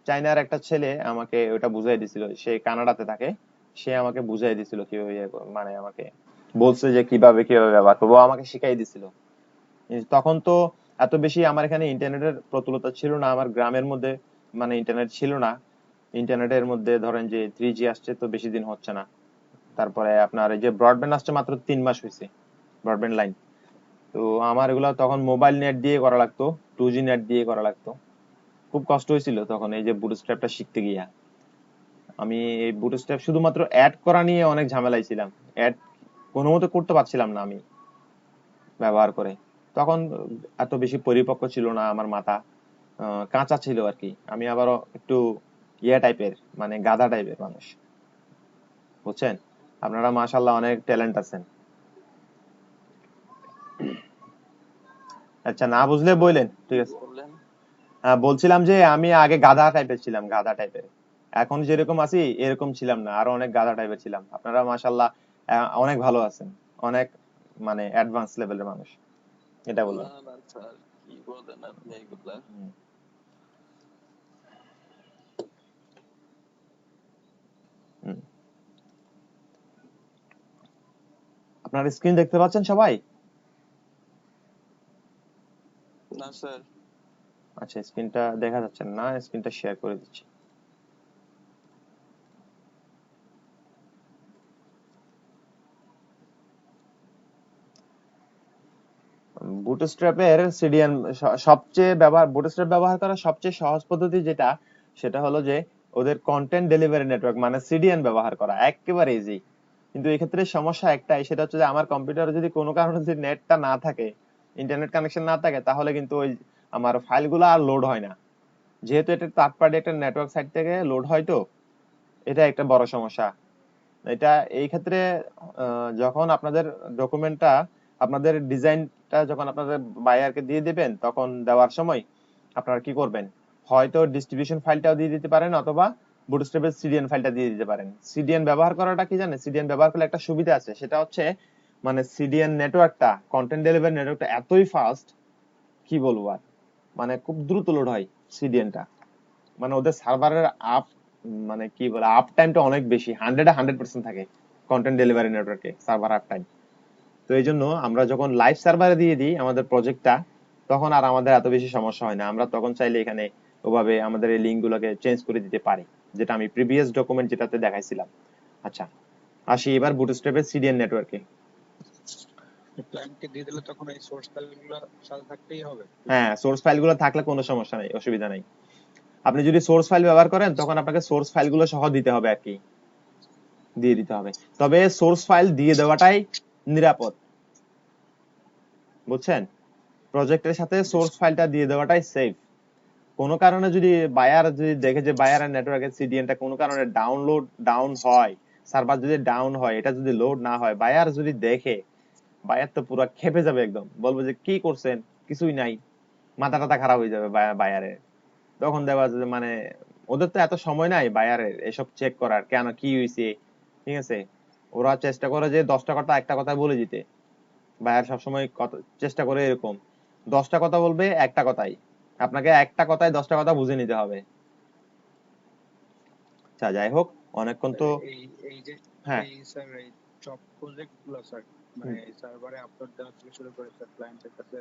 চায়নার একটা ছেলে আমাকে ওটা বুঝাই দিছিল, সে কানাডাতে থাকে। সে আমাকে বুঝাই দিছিল কিভাবে মানে আমাকে বলছে যে কিভাবে কিভাবে ব্যবহার করবো, আমাকে শিখাই দিছিল। তখন তো এত বেশি আমার এখানে ইন্টারনেটের প্রতুলতা ছিল না, আমার গ্রামের মধ্যে মানে ইন্টারনেট ছিল না। ইন্টারনেটের মধ্যে ধরেন যে 3G আসছে তো বেশি দিন হচ্ছে না। তারপরে আপনার এই যে ব্রডব্যান্ড আসছে মাত্র 3 মাস হয়েছে, ব্রডব্যান্ড লাইন। তো আমার এগুলো তখন মোবাইল নেট দিয়ে করা লাগতো, 2G নেট দিয়ে করা লাগতো। খুব কষ্ট হয়েছিল তখন এই যে বুটস্ট্র্যাপটা শিখতে গিয়া। আমি এই বুটস্ট্র্যাপ শুধুমাত্র অ্যাড করা নিয়ে অনেক ঝামেলায় ছিলাম। অ্যাড কোনো মতে করতে পারছিলাম না আমি ব্যবহার করে। তখন এত বেশি পরিপক্ক ছিল না আমার মাথা, কাঁচা ছিল আর কি। আমি আবারও একটু ইয়া টাইপের, মানে গাধা টাইপের মানুষ, বুঝছেন? আপনারা মাশাআল্লাহ অনেক ট্যালেন্ট আছেন। আচ্ছা, না বুঝলে বললেন, ঠিক আছে। বললেন। বলছিলাম যে আমি আগে গাধা টাইপের ছিলাম, গাধা টাইপের। এখন যেরকম আছি এরকম ছিলাম না, আরো অনেক গাধা টাইপের ছিলাম। আপনারা মাশাআল্লাহ অনেক ভালো আছেন, অনেক মানে অ্যাডভান্স লেভেলের মানুষ, এটা বললাম। না না স্যার, কি বলেন আপনি এগুলা? হুম, হুম। আপনার স্ক্রিন দেখতে পাচ্ছেন সবাই? না স্যার। আচ্ছা, স্ক্রিনটা দেখা যাচ্ছে না, স্ক্রিনটা শেয়ার করে দিচ্ছি। বুটস্ট্র্যাপের সিডিএন বুটস্ট্র্যাপ ব্যবহার করার সবচেয়ে সহজ পদ্ধতি যেটা, সেটা হলো যে ওদের কন্টেন্ট ডেলিভারি নেটওয়ার্ক মানে সিডিএন ব্যবহার করা, একেবারে ইজি। কিন্তু এক্ষেত্রে সমস্যা একটাই, সেটা হচ্ছে যে আমার কম্পিউটারে যদি কোনো কারণে যদি নেটটা না থাকে, ইন্টারনেট কানেকশন না থাকে, তাহলে কিন্তু ওই আমার ফাইলগুলো আর লোড হয় না। যেহেতু এটা থার্ড পার্টি একটা নেটওয়ার্ক সাইট থেকে লোড হয়, তো এটা একটা বড় সমস্যা। এটা এই ক্ষেত্রে যখন আপনাদের ডকুমেন্টটা, আপনাদের ডিজাইনটা যখন আপনাদের বায়ারকে দিয়ে দিবেন, তখন দেওয়ার সময় আপনারা কি করবেন, হয়তো ডিস্ট্রিবিউশন ফাইলটাও দিয়ে দিতে পারেন, অথবা বুটস্ট্র্যাপের সিডিএন ফাইলটা দিয়ে দিতে পারেন। সিডিএন ব্যবহার করাটা কি জানেন, সিডিএন ব্যবহার করলে একটা সুবিধা আছে, সেটা হচ্ছে মানে সিডিএন নেটওয়ার্কটা, কন্টেন্ট ডেলিভারি নেটওয়ার্কটা এতই ফাস্ট, কি বলবো আর, মানে খুব দ্রুত লোড হয় সিডিএনটা। মানে ওদের সার্ভারের আপ, মানে কি বলে, আপ টাইমটা অনেক বেশি, 100-100% থাকে। কন্টেন্ট ডেলিভারি নেটওয়ার্কে সার্ভার আপ টাইম। তো এই জন্য আমরা যখন লাইভ সার্ভারে দিয়ে দিই আমাদের প্রজেক্টটা, তখন আর আমাদের এত বেশি সমস্যা হয় না। আমরা তখন চাইলে এখানে ওভাবে আমাদের এই লিঙ্ক গুলোকে চেঞ্জ করে দিতে পারি, যেটা আমি প্রিভিয়াস ডকুমেন্ট যেটাতে দেখাইছিলাম। আচ্ছা, আসি এবার বুটস্ট্র্যাপের সিডিএন নেটওয়ার্কে। ক্লায়েন্টকে দিয়ে দিলে তখন এই সোর্স ফাইলগুলো সাথে থাকতেই হবে। হ্যাঁ, সোর্স ফাইলগুলো থাকলে কোনো সমস্যা নাই, অসুবিধা নাই। আপনি যদি সোর্স ফাইল ব্যবহার করেন তখন আপনাকে সোর্স ফাইলগুলো সহ দিতে হবে আর কি, দিয়ে দিতে হবে। তবে সোর্স ফাইল দিয়ে দেওয়াটাই নিরাপদ, বুঝছেন? প্রজেক্টের সাথে সোর্স ফাইলটা দিয়ে দেওয়াটাই সেফ। কোনো কারণে যদি বায়ার যদি দেখে যে বায়ার নেটওয়ার্কের সিডিএনটা কোনো কারণে ডাউন হয়, সার্ভার যদি ডাউন হয়, এটা যদি লোড না হয়, বায়ার যদি দেখে, বায়ার তো পুরো খেপে যাবে, একদম বলবো যে কি করছেন, কিছুই নাই, মাথা টাথা খারাপ হয়ে যাবে বায়ারের। তখন দেওয়া যাবে মানে ওদের তো এত সময় নাই বায়ারের এসব চেক করার, কেন কি হয়েছে, ঠিক আছে? ওরা চেষ্টা করে যে 10টা কথা একটা কথা বলে দিতে। বায়ার সবসময় চেষ্টা করে এরকম 10টা কথা বলবে একটা কথাই, আপনাকে একটা কথায় 10টা কথা বুঝে নিতে হবে। আচ্ছা, যাই হোক, অনেকক্ষণ তো। এই এই যে হ্যাঁ, এই স্যার এই জব প্রজেক্ট গুলো স্যার মানে সার্ভারে আপলোড দেওয়া থেকে শুরু করে স্যার ক্লায়েন্টের কাছে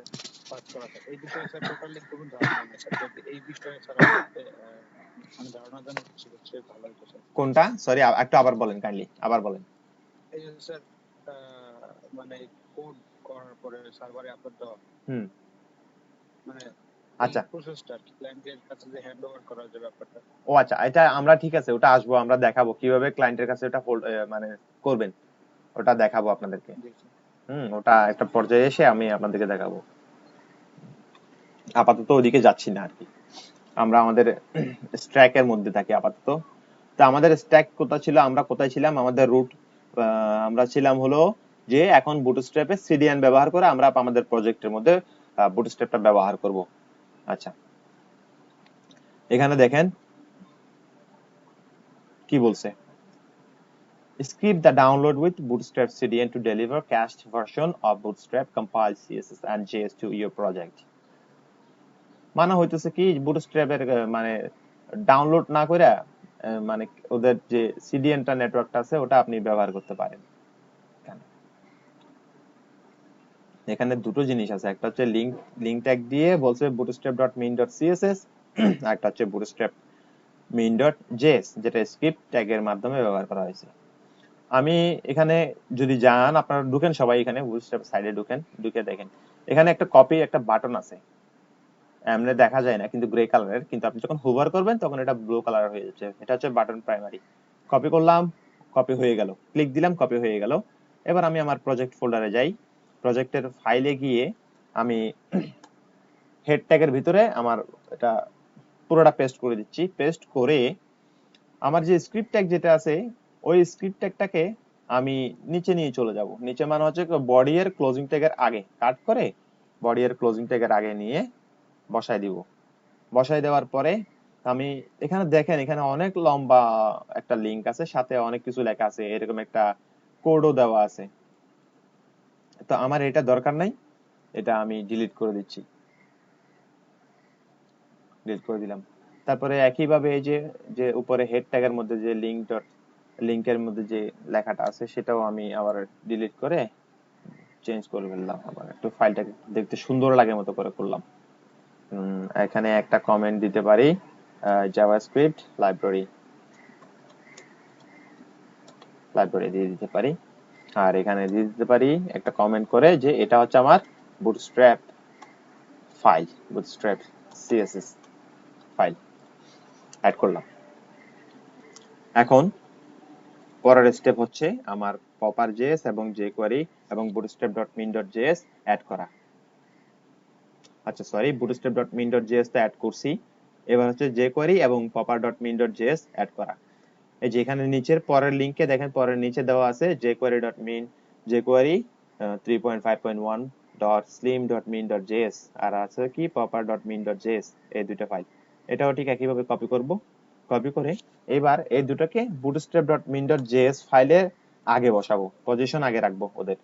পাস করা স্যার এই বিষয়ে স্যার টোটালি কোনো ধারণা নেই স্যার। যদি এই বিষয়ে স্যার আমাকে মানে ধারণা দেন সেক্ষেত্রে ভালো হতো স্যার। কোনটা? সরি, একটু আবার বলেন, কাইন্ডলি আবার বলেন। এই যে স্যার মানে কোড করার পরে সার্ভারে আপলোড দেওয়া, হুম, মানে এই আচ্ছা। প্রসেসটা আর কি, ক্লায়েন্টের কাছে যে হ্যান্ড ওভার করার যে ব্যাপারটা। ও আচ্ছা, এটা আমরা ঠিক আছে, ওটা আসবো, আমরা দেখাবো কিভাবে ক্লায়েন্টের কাছে ওটা মানে করবেন, ওটা দেখাবো আপনাদেরকে। জি স্যার। ওটা একটা পর্যায়ে এসে আমি আপনাদেরকে দেখাবো। আপাতত ওদিকে যাচ্ছি না আর কি, আমরা আমাদের স্ট্র্যাকের মধ্যে থাকি আপাতত। তো আমাদের স্ট্যাক কোথায় ছিল, আমরা কোথায় ছিলাম, আমাদের রুট আমরা ছিলাম হলো যে এখন বুটস্ট্র্যাপে সিডিএন ব্যবহার করে আমরা আমাদের প্রজেক্টের মধ্যে বুটস্ট্র্যাপটা ব্যবহার করব। আচ্ছা, এখানে দেখেন কি বলছে, skip the download with bootstrap cdn to deliver cached version of bootstrap compiled css and js to your project। মানে হইতেছে কি, বুটস্ট্র্যাপের মানে ডাউনলোড না করে মানে ওদের যে সিডিএনটা নেটওয়ার্কটা আছে ওটা আপনি ব্যবহার করতে পারেন। এখানে দুটো জিনিস আছে, একটা হচ্ছে লিংক ট্যাগ দিয়ে বলছে bootstrap.min.css, আর একটা হচ্ছে bootstrap.min.js, যেটা স্ক্রিপ্ট ট্যাগের মাধ্যমে ব্যবহার করা হয়েছে। আমি এখানে যদি যান, আপনারা ঢুকেন সবাই, এখানে বুটস্ট্র্যাপ সাইডে ঢুকেন, ঢুকে দেখেন এখানে একটা কপি একটা বাটন আছে, এমনি দেখা যায় না কিন্তু গ্রে কালারের, কিন্তু আপনি যখন হুভার করবেন তখন এটা ব্লু কালার হয়ে যাচ্ছে, এটা হচ্ছে বাটন প্রাইমারি। কপি করলাম, কপি হয়ে গেল, ক্লিক দিলাম, কপি হয়ে গেল। এবার আমি আমার প্রজেক্ট ফোল্ডারে যাই, প্রজেক্টের ফাইলে গিয়ে আমি হেড ট্যাগের ভিতরে আমার এটা পুরোটা পেস্ট করে দিচ্ছি। পেস্ট করে আমার যে স্ক্রিপ্ট ট্যাগ যেটা আছে ওই স্ক্রিপ্ট ট্যাগটাকে আমি নিচে নিয়ে চলে যাব। নিচে মানে হচ্ছে বডি এর ক্লোজিং ট্যাগের আগে, কাট করে বডি এর ক্লোজিং ট্যাগের আগে নিয়ে বসায় দিব। বসায় দেওয়ার পরে আমি এখানে দেখেন, এখানে অনেক লম্বা একটা লিংক আছে, সাথে অনেক কিছু লেখা আছে, এরকম একটা কোডও দেওয়া আছে। তো আমার এটা দরকার নাই, এটা আমি ডিলিট করে দিচ্ছি, ডিলিট করে দিলাম। তারপরে একইভাবে এই যে যে উপরে হেড ট্যাগের মধ্যে যে লিংকের মধ্যে যে লেখাটা আছে সেটাও আমি আবার ডিলিট করে চেঞ্জ করে ফেললাম, আবার একটু ফাইলটাকে দেখতে সুন্দর লাগে মতো করে করলাম। এখানে একটা কমেন্ট দিতে পারি, জাভাস্ক্রিপ্ট লাইব্রেরি দিয়ে দিতে পারি, আর এখানে দিয়ে দিতে পারি একটা কমেন্ট করে যে এটা হচ্ছে আমার bootstrap file, bootstrap CSS file add করলাম। এখন পরের স্টেপ হচ্ছে আমার পপার জেএস এবং jQuery এবং bootstrap.min.js অ্যাড করা। আচ্ছা সরি, bootstrap.min.js তো অ্যাড করছি, এবার হচ্ছে jQuery এবং popper.min.js অ্যাড করা। এই যে এখানে নিচের পরের লিংকে দেখেন, পরের নিচে দেওয়া আছে jQuery 3.5.1.slim.min.js আর আছে কি popper.min.js, এই দুটো ফাইল। এটাও ঠিক একইভাবে কপি করব, কপি করে এবার এই দুটোকে bootstrap.min.js ফাইলের আগে বসাবো, পজিশন আগে রাখবো ওদের,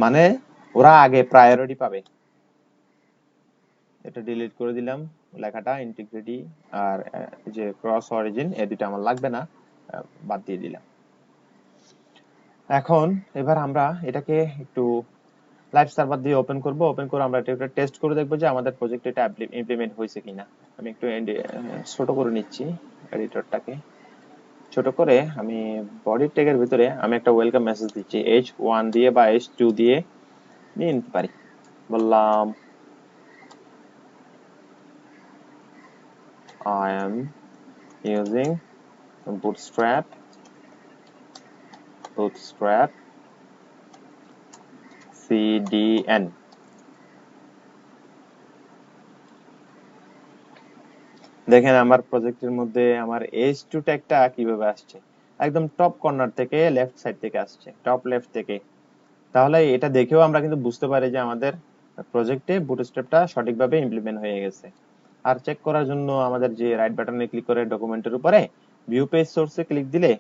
মানে ওরা আগে প্রায়োরিটি পাবে। এটা ডিলিট করে দিলাম লেখাটা, ইন্টিগ্রিটি আর যে ক্রস অরিজিন, এই দুটো আমার লাগবে না, বাদ দিয়ে দিলাম। এখন এবার আমরা এটাকে একটু লাইভ সার্ভার দিয়ে ওপেন করব। ওপেন করে আমরা এটা টেস্ট করে দেখবো যে আমাদের প্রজেক্টে এটা ইমপ্লিমেন্ট হয়েছে কিনা। আমি একটু ছোট করে নিচ্ছি এডিটরটাকে। ছোট করে আমি বডি ট্যাগের ভিতরে আমি একটা ওয়েলকাম মেসেজ দিচ্ছি, H1 দিয়ে বা H2 দিয়ে নিয়ে নিতে পারি। বললাম I am using bootstrap CDN। দেখেন আমার প্রজেক্টের মধ্যে আমার H2 ট্যাগটা কিভাবে আসছে, একদম টপ কর্নার থেকে লেফট সাইড থেকে আসছে, টপ লেফট থেকে। তাহলে এটা দেখেও আমরা কিন্তু বুঝতে পারি যে আমাদের প্রজেক্টে বুটস্ট্র্যাপটা সঠিকভাবে ইমপ্লিমেন্ট হয়ে গেছে। আর চেক করার জন্য আমাদের যে রাইট বাটনে ক্লিক করে ডকুমেন্টের উপরে ভিউ পেজ সোর্সে ক্লিক দিলে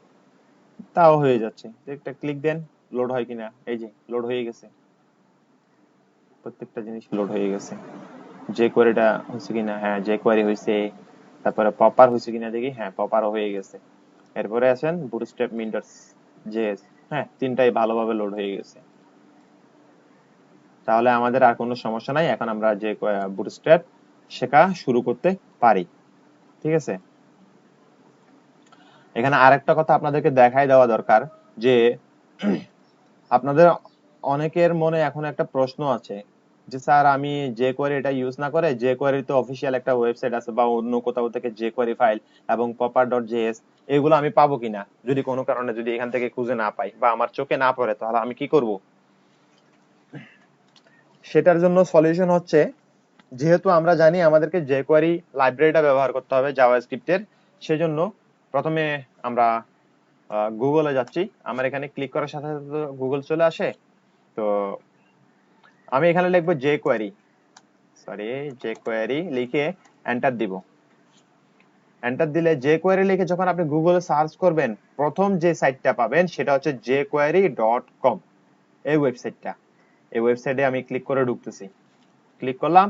তাও হয়ে যাচ্ছে। একটা ক্লিক দেন, লোড হয় কিনা। এই যে লোড হয়ে গেছে, প্রত্যেকটা জিনিস লোড হয়ে গেছে। যে কোয়ারিটা হয়েছে কিনা, হ্যাঁ যে কোয়ারি হয়েছে। তারপরে পপার হয়েছে কিনা দেখি, হ্যাঁ পপারও হয়ে গেছে। এরপরে আছেন বুটস্ট্র্যাপ মিন্টার্স জেএস, হ্যাঁ তিনটাই ভালোভাবে লোড হয়ে গেছে। তাহলে আমাদের আর কোনো সমস্যা নাই, এখন আমরা যে বুটস্ট্র্যাপ শেখা শুরু করতে পারি। ঠিক আছে, এখানে আরেকটা কথা আপনাদেরকে দেখাই দেওয়া দরকার যে আপনাদের অনেকের মনে এখন একটা প্রশ্ন আছে যে স্যার আমি যে কোয়ারি এটা ইউজ না করে যে কোয়ারি তো অফিসিয়াল একটা ওয়েবসাইট আছে বা অন্য কোথাও থেকে যে কোয়ারি ফাইল এবং popper.js এগুলো আমি পাবো কিনা, যদি কোনো কারণে যদি এখান থেকে খুঁজে না পাই বা আমার চোখে না পড়ে তাহলে আমি কি করব। সেটার জন্য সলিউশন হচ্ছে, যেহেতু আমরা জানি আমাদেরকে jQuery লাইব্রেরিটা ব্যবহার করতে হবে জাভাস্ক্রিপ্টের, সেজন্য প্রথমে আমরা গুগলে যাচ্ছি। আমার এখানে ক্লিক করার সাথে সাথে গুগল চলে আসে। তো আমি এখানে লিখবো jQuery লিখে এন্টার দিব। এন্টার দিলে jQuery লিখে যখন আপনি গুগলে সার্চ করবেন প্রথম যে সাইটটা পাবেন সেটা হচ্ছে jQuery.com। এই ওয়েবসাইটটা, এই ওয়েবসাইটে আমি ক্লিক করে ঢুকতেছি। ক্লিক করলাম,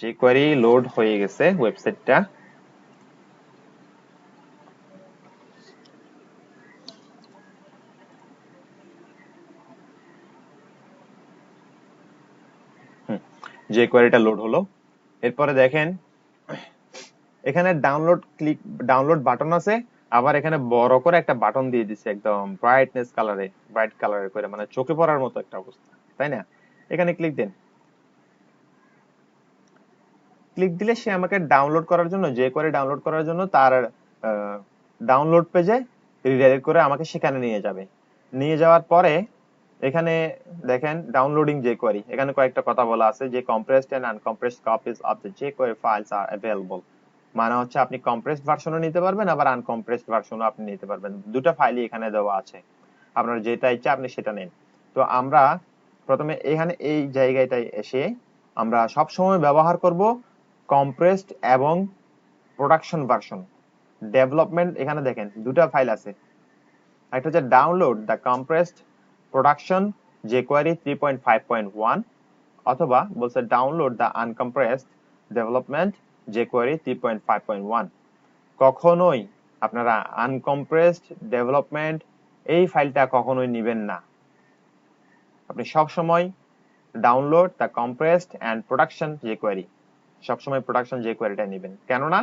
jQuery লোড হয়ে গেছে ওয়েবসাইটটা। jQueryটা লোড হলো। এরপরে দেখেন এখানে ডাউনলোড বাটন আছে, আবার এখানে বড় করে একটা বাটন দিয়ে দিছে একদম ব্রাইট কালারে করে, মানে চোখে পড়ার মতো একটা অবস্থা, তাই না? এখানে ক্লিক দেন। ক্লিক দিলে সে আমাকে ডাউনলোড করার জন্য jQuery ডাউনলোড করার জন্য তার ডাউনলোড পেজে রিডাইরেক্ট করে আমাকে সেখানে নিয়ে যাবে। নিয়ে যাওয়ার পরে এখানে দেখেন ডাউনলোডিং jQuery, এখানে কয়েকটা কথা বলা আছে যে compressed and uncompressed copies of the jQuery files are available। মানে হচ্ছে আপনি কম্প্রেসড ভার্সনও নিতে পারবেন আবার আনকম্প্রেসড ভার্সনও আপনি নিতে পারবেন, দুটো ফাইলই এখানে দেওয়া আছে, আপনার যেটা ইচ্ছা আপনি সেটা নেন। তো আমরা প্রথমে এখানে এই জায়গাটায় এসে আমরা সব সময় ব্যবহার করব কম্প্রেসড এবং প্রোডাকশন ভার্সন। ডেভেলপমেন্ট এখানে দেখেন দুটো ফাইল আছে, একটা হচ্ছে download the compressed production jQuery 3.5.1 অথবা বলছে ডাউনলোড দ্য আনকম্প্রেসড ডেভেলপমেন্ট jQuery 3.5.1। কখনোই আপনারা আনকম্প্রেসড ডেভেলপমেন্ট এই ফাইলটা কখনোই নেবেন না। আপনি সব সময় download the compressed and production jQuery, সবসময় প্রোডাকশন jQueryটা নেবেন, কেননা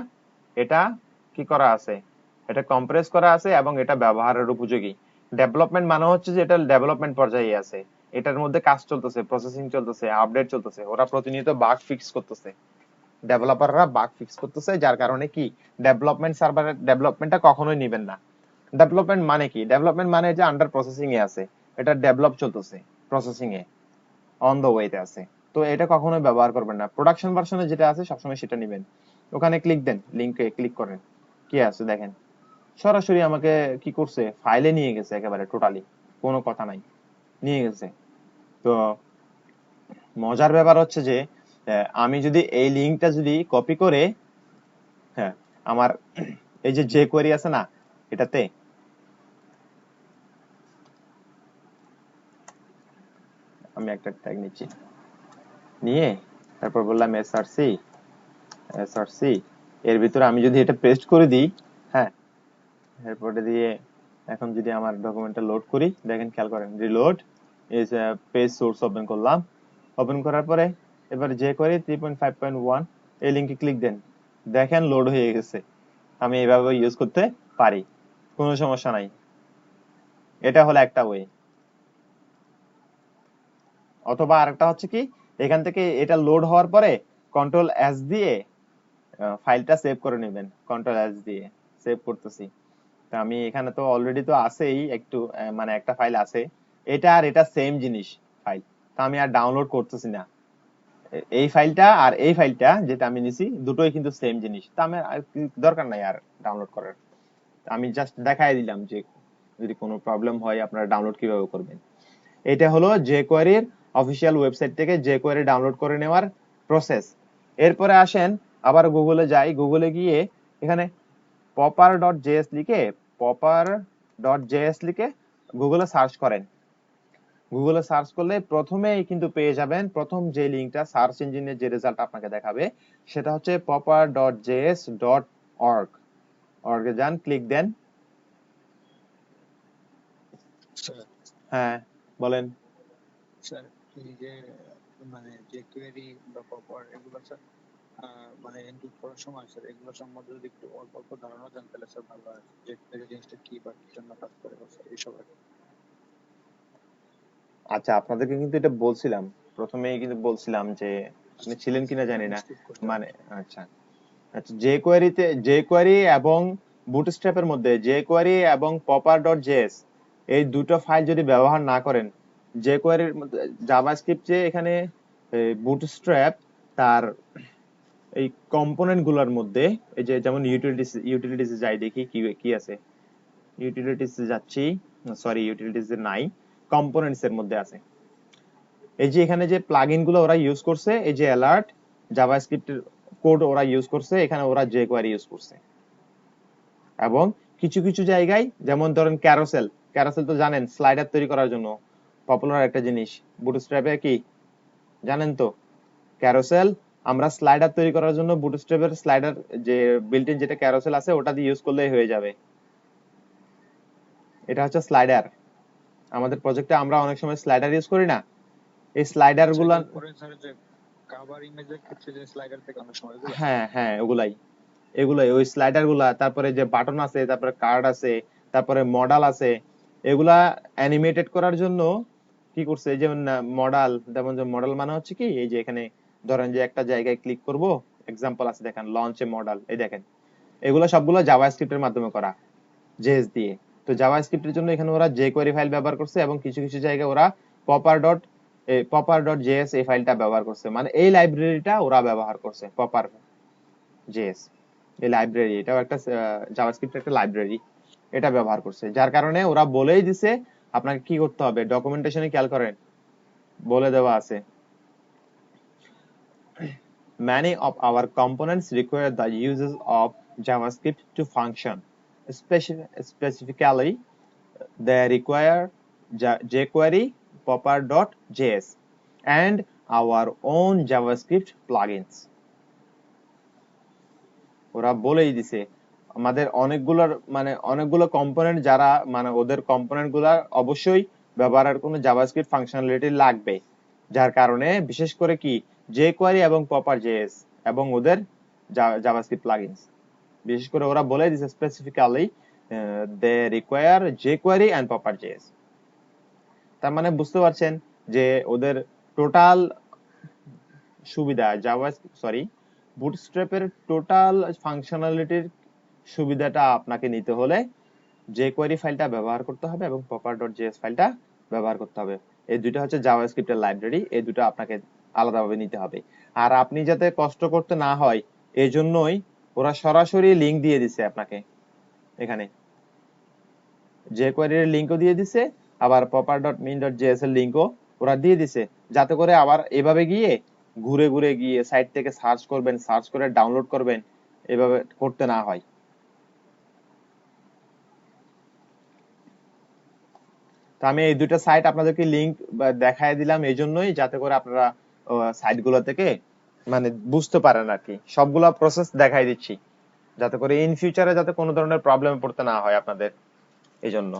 এটা কি করা আছে, এটা কম্প্রেস করা আছে এবং এটা ব্যবহারের উপযোগী। ডেভেলপমেন্ট মানে হচ্ছে যে এটা ডেভেলপমেন্ট পর্যায়ে আছে, এটার মধ্যে কাজ চলতেছে, প্রসেসিং চলতেছে, আপডেট চলতেছে, ওরা প্রতিনিয়ত বাগ ফিক্স করতেছে, ডেভেলপাররা বাগ ফিক্স করতেছে, যার কারণে কি ডেভেলপমেন্ট সার্ভারের ডেভেলপমেন্টটা কখনোই নেবেন না। ডেভেলপমেন্ট মানে কি, ডেভেলপমেন্ট মানে যে আন্ডার প্রসেসিং এ আছে, এটা ডেভেলপ চলতেছে, প্রসেসিং এ অন দ্য ওয়েতে আছে, তো এটা কখনোই ব্যবহার করবেন না। প্রোডাকশন ভার্সনে যেটা আছে সবসময় সেটা নেবেন। ওখানে ক্লিক দেন, লিংকে ক্লিক করেন, কি আছে দেখেন সরাসরি আমাকে কি করছে, ফাইলে নিয়ে গেছে, একেবারে টোটালি কোনো কথা নাই, নিয়ে গেছে। তো মজার ব্যাপার হচ্ছে যে আমি যদি এই লিংকটা যদি কপি করে, হ্যাঁ আমার এই যে jQuery আছে না, এটাতে আমি একটা ট্যাগ নিচ্ছি, নিয়ে তারপর বললাম src, এর ভিতরে আমি যদি এটা পেস্ট করে দিই, হ্যাঁ এরপরে দিয়ে এখন যদি আমার ডকুমেন্টটা লোড করি, দেখেন খেয়াল করেন, reload is page source open করলাম। ওপেন করার পরে এবার jQuery 3.5.1 এই লিংকে ক্লিক দেন, দেখেন লোড হয়ে গেছে। আমি এইভাবে ইউজ করতে পারি, কোনো সমস্যা নাই। এটা হলো একটা ওয়ে। অথবা আরেকটা হচ্ছে কি, এখান থেকে এটা লোড হওয়ার পরে কন্ট্রোল এস দিয়ে ফাইলটা সেভ করে নেবেন। কন্ট্রোল এস দিয়ে সেভ করতেছি। তা আমি এখানে তো অলরেডি তো আছেই একটু, মানে একটা ফাইল আছে, এটা আর এটা সেম জিনিস ফাইল, তো আমি আর ডাউনলোড করতেছি না। এই ফাইলটা আর এই ফাইলটা যেটা আমি নিছি দুটোই কিন্তু সেম জিনিস, তো আমার আর দরকার নাই আর ডাউনলোড করার। আমি জাস্ট দেখাই দিলাম যে যদি কোনো প্রবলেম হয় আপনারা ডাউনলোড কিভাবে করবেন। এটা হলো jQuery এর অফিসিয়াল ওয়েবসাইট থেকে jQuery ডাউনলোড করে নেওয়ার প্রসেস। এরপরে আসেন আবার গুগলে যাই, গুগলে গিয়ে এখানে popper.js লিখে গুগলে সার্চ করেন। গুগলে সার্চ করলে প্রথমেই কিন্তু পেয়ে যাবেন, প্রথম যে লিংকটা সার্চ ইঞ্জিনের যে রেজাল্ট আপনাকে দেখাবে সেটা হচ্ছে popper.js.org। org এ যান, ক্লিক দেন। স্যার হ্যাঁ বলেন। স্যার এই যে মানে jQuery বা পপার এগুলো স্যার মানে এনক্রিপ্ট করার সময় স্যার এগুলো সম্বন্ধে যদি একটু অল্প অল্প ধারণা জানতে তাহলে স্যার ভালো হয়। jQuery জিনিসটা কি বা কি জন্য কাজ করে স্যার এইসব আর কি। আচ্ছা, আপনাদেরকে কিন্তু এটা বলছিলাম, প্রথমেই কিন্তু বলছিলাম যে আপনি ছিলেন কিনা জানি না, স্কিপ করতে মানে আচ্ছা আচ্ছা jQuery এবং বুটস্ট্র্যাপ এর মধ্যে jQuery এবং popper.js এই দুটো ফাইল যদি ব্যবহার না করেন, jQuery এর মধ্যে জাভাস্ক্রিপ্ট যে এখানে বুটস্ট্র্যাপ তার এই কম্পোনেন্ট গুলোর মধ্যে, এই যে যেমন ইউটিলিটিস যাই দেখি কি কি আছে, ইউটিলিটিস যাচ্ছি, সরি ইউটিলিটিস নাই, কম্পোনেন্টস এর মধ্যে আছে। এই যে এখানে যে প্লাগইন গুলো ওরা ইউজ করছে, এই যে অ্যালার্ট জাভাস্ক্রিপ্টের কোড ওরা ইউজ করছে, এখানে ওরা jQuery ইউজ করছে। এবং কিছু কিছু জায়গায় যেমন ধরেন ক্যারোসেল তো জানেন স্লাইডার তৈরি করার জন্য পপুলার একটা জিনিস বুটস্ট্র্যাপে, কি জানেন তো ক্যারোসেল, আমরা স্লাইডার তৈরি করার জন্য বুটস্ট্র্যাপের স্লাইডার যে বিল্ট ইন যেটা ক্যারোসেল আছে ওটা দিয়ে ইউজ করলেই হয়ে যাবে। এটা হচ্ছে স্লাইডার। আমাদের প্রজেক্টে আমরা অনেক সময় স্লাইডার ইউজ করি না, এই স্লাইডার গুলা, পরে স্যার যে কভার ইমেজের ক্ষেত্রে যে স্লাইডার থেকে অনেক সময় এগুলো হ্যাঁ হ্যাঁ এগুলাই ওই স্লাইডার গুলা, তারপরে যে বাটন আছে, তারপরে কার্ড আছে, তারপরে মডেল আছে, এগুলা অ্যানিমেটেড করার জন্য কি করছে, যেমন মডেল, যেমন যে মডেল মানে হচ্ছে কি, এই যে এখানে ধরেন যে একটা জায়গায় ক্লিক করব, এক্সাম্পল আছে দেখেন লঞ্চে মডেল, এই দেখেন এগুলো সবগুলো জাভাস্ক্রিপ্টের মাধ্যমে করা, জেএস দিয়ে। তো জাভাস্ক্রিপ্টের জন্য এখানে ওরা jQuery ফাইল ব্যবহার করছে এবং কিছু কিছু জায়গায় ওরা popper.js এই ফাইলটা ব্যবহার করছে, মানে এই লাইব্রেরিটা ওরা ব্যবহার করছে, popper.js এই লাইব্রেরি, এটাও একটা জাভাস্ক্রিপ্টের একটা লাইব্রেরি, এটা ব্যবহার করছে। যার কারণে ওরা বলেই দিছে আপনাকে কি করতে হবে, ডকুমেন্টেশনে খেয়াল করেন বলে দেওয়া আছে, many of our components require the uses of JavaScript to function. Specifically, they require jQuery, popper.js, and our own JavaScript plugins. ওরা বলেই দিছে আমাদের অনেকগুলো কম্পোনেন্ট, যারা মানে ওদের কম্পোনেন্ট গুলা অবশ্যই ব্যবহারের কোনো জাভাস্ক্রিপ্ট ফাংশনালিটি লাগবে, যার কারণে বিশেষ করে কি jQuery এবং popper.js এবং ওদের জাভাস্ক্রিপ্ট প্লাগইনস, বিশেষ করে ওরা বলে দিছে specifically they require jQuery and popper.js। তার মানে বুঝতে পারছেন যে ওদের টোটাল সুবিধা বুটস্ট্র্যাপের টোটাল ফাংশনালিটির সুবিধাটা আপনাকে নিতে হলে jQuery ফাইলটা ব্যবহার করতে হবে এবং popper.js ফাইলটা ব্যবহার করতে হবে। এই দুটো হচ্ছে জাভাস্ক্রিপ্টের লাইব্রেরি, এই দুটো আপনাকে আলাদাভাবে নিতে হবে। আর আপনি যাতে কষ্ট করতে না হয় এজন্যই ওরা সরাসরি লিংক দিয়ে দিছে আপনাকে, এখানে jQuery এর লিংকও দিয়ে দিছে, আবার popper.min.js এর লিংকও ওরা দিয়ে দিছে, যাতে করে আবার এভাবে গিয়ে ঘুরে ঘুরে গিয়ে সাইট থেকে সার্চ করবেন, সার্চ করে ডাউনলোড করবেন, এভাবে করতে না হয়। তো আমি এই দুটো সাইট আপনাদেরকে লিংক দেখায় দিলাম এই জন্যই, যাতে করে আপনারা সাইটগুলো থেকে মানে বুঝতে পারেন আর কি, সবগুলা প্রসেস দেখাই দিচ্ছি যাতে করে ইন ফিউচারে যাতে কোনো ধরনের প্রবলেমে পড়তে না হয় আপনাদের। এই জন্য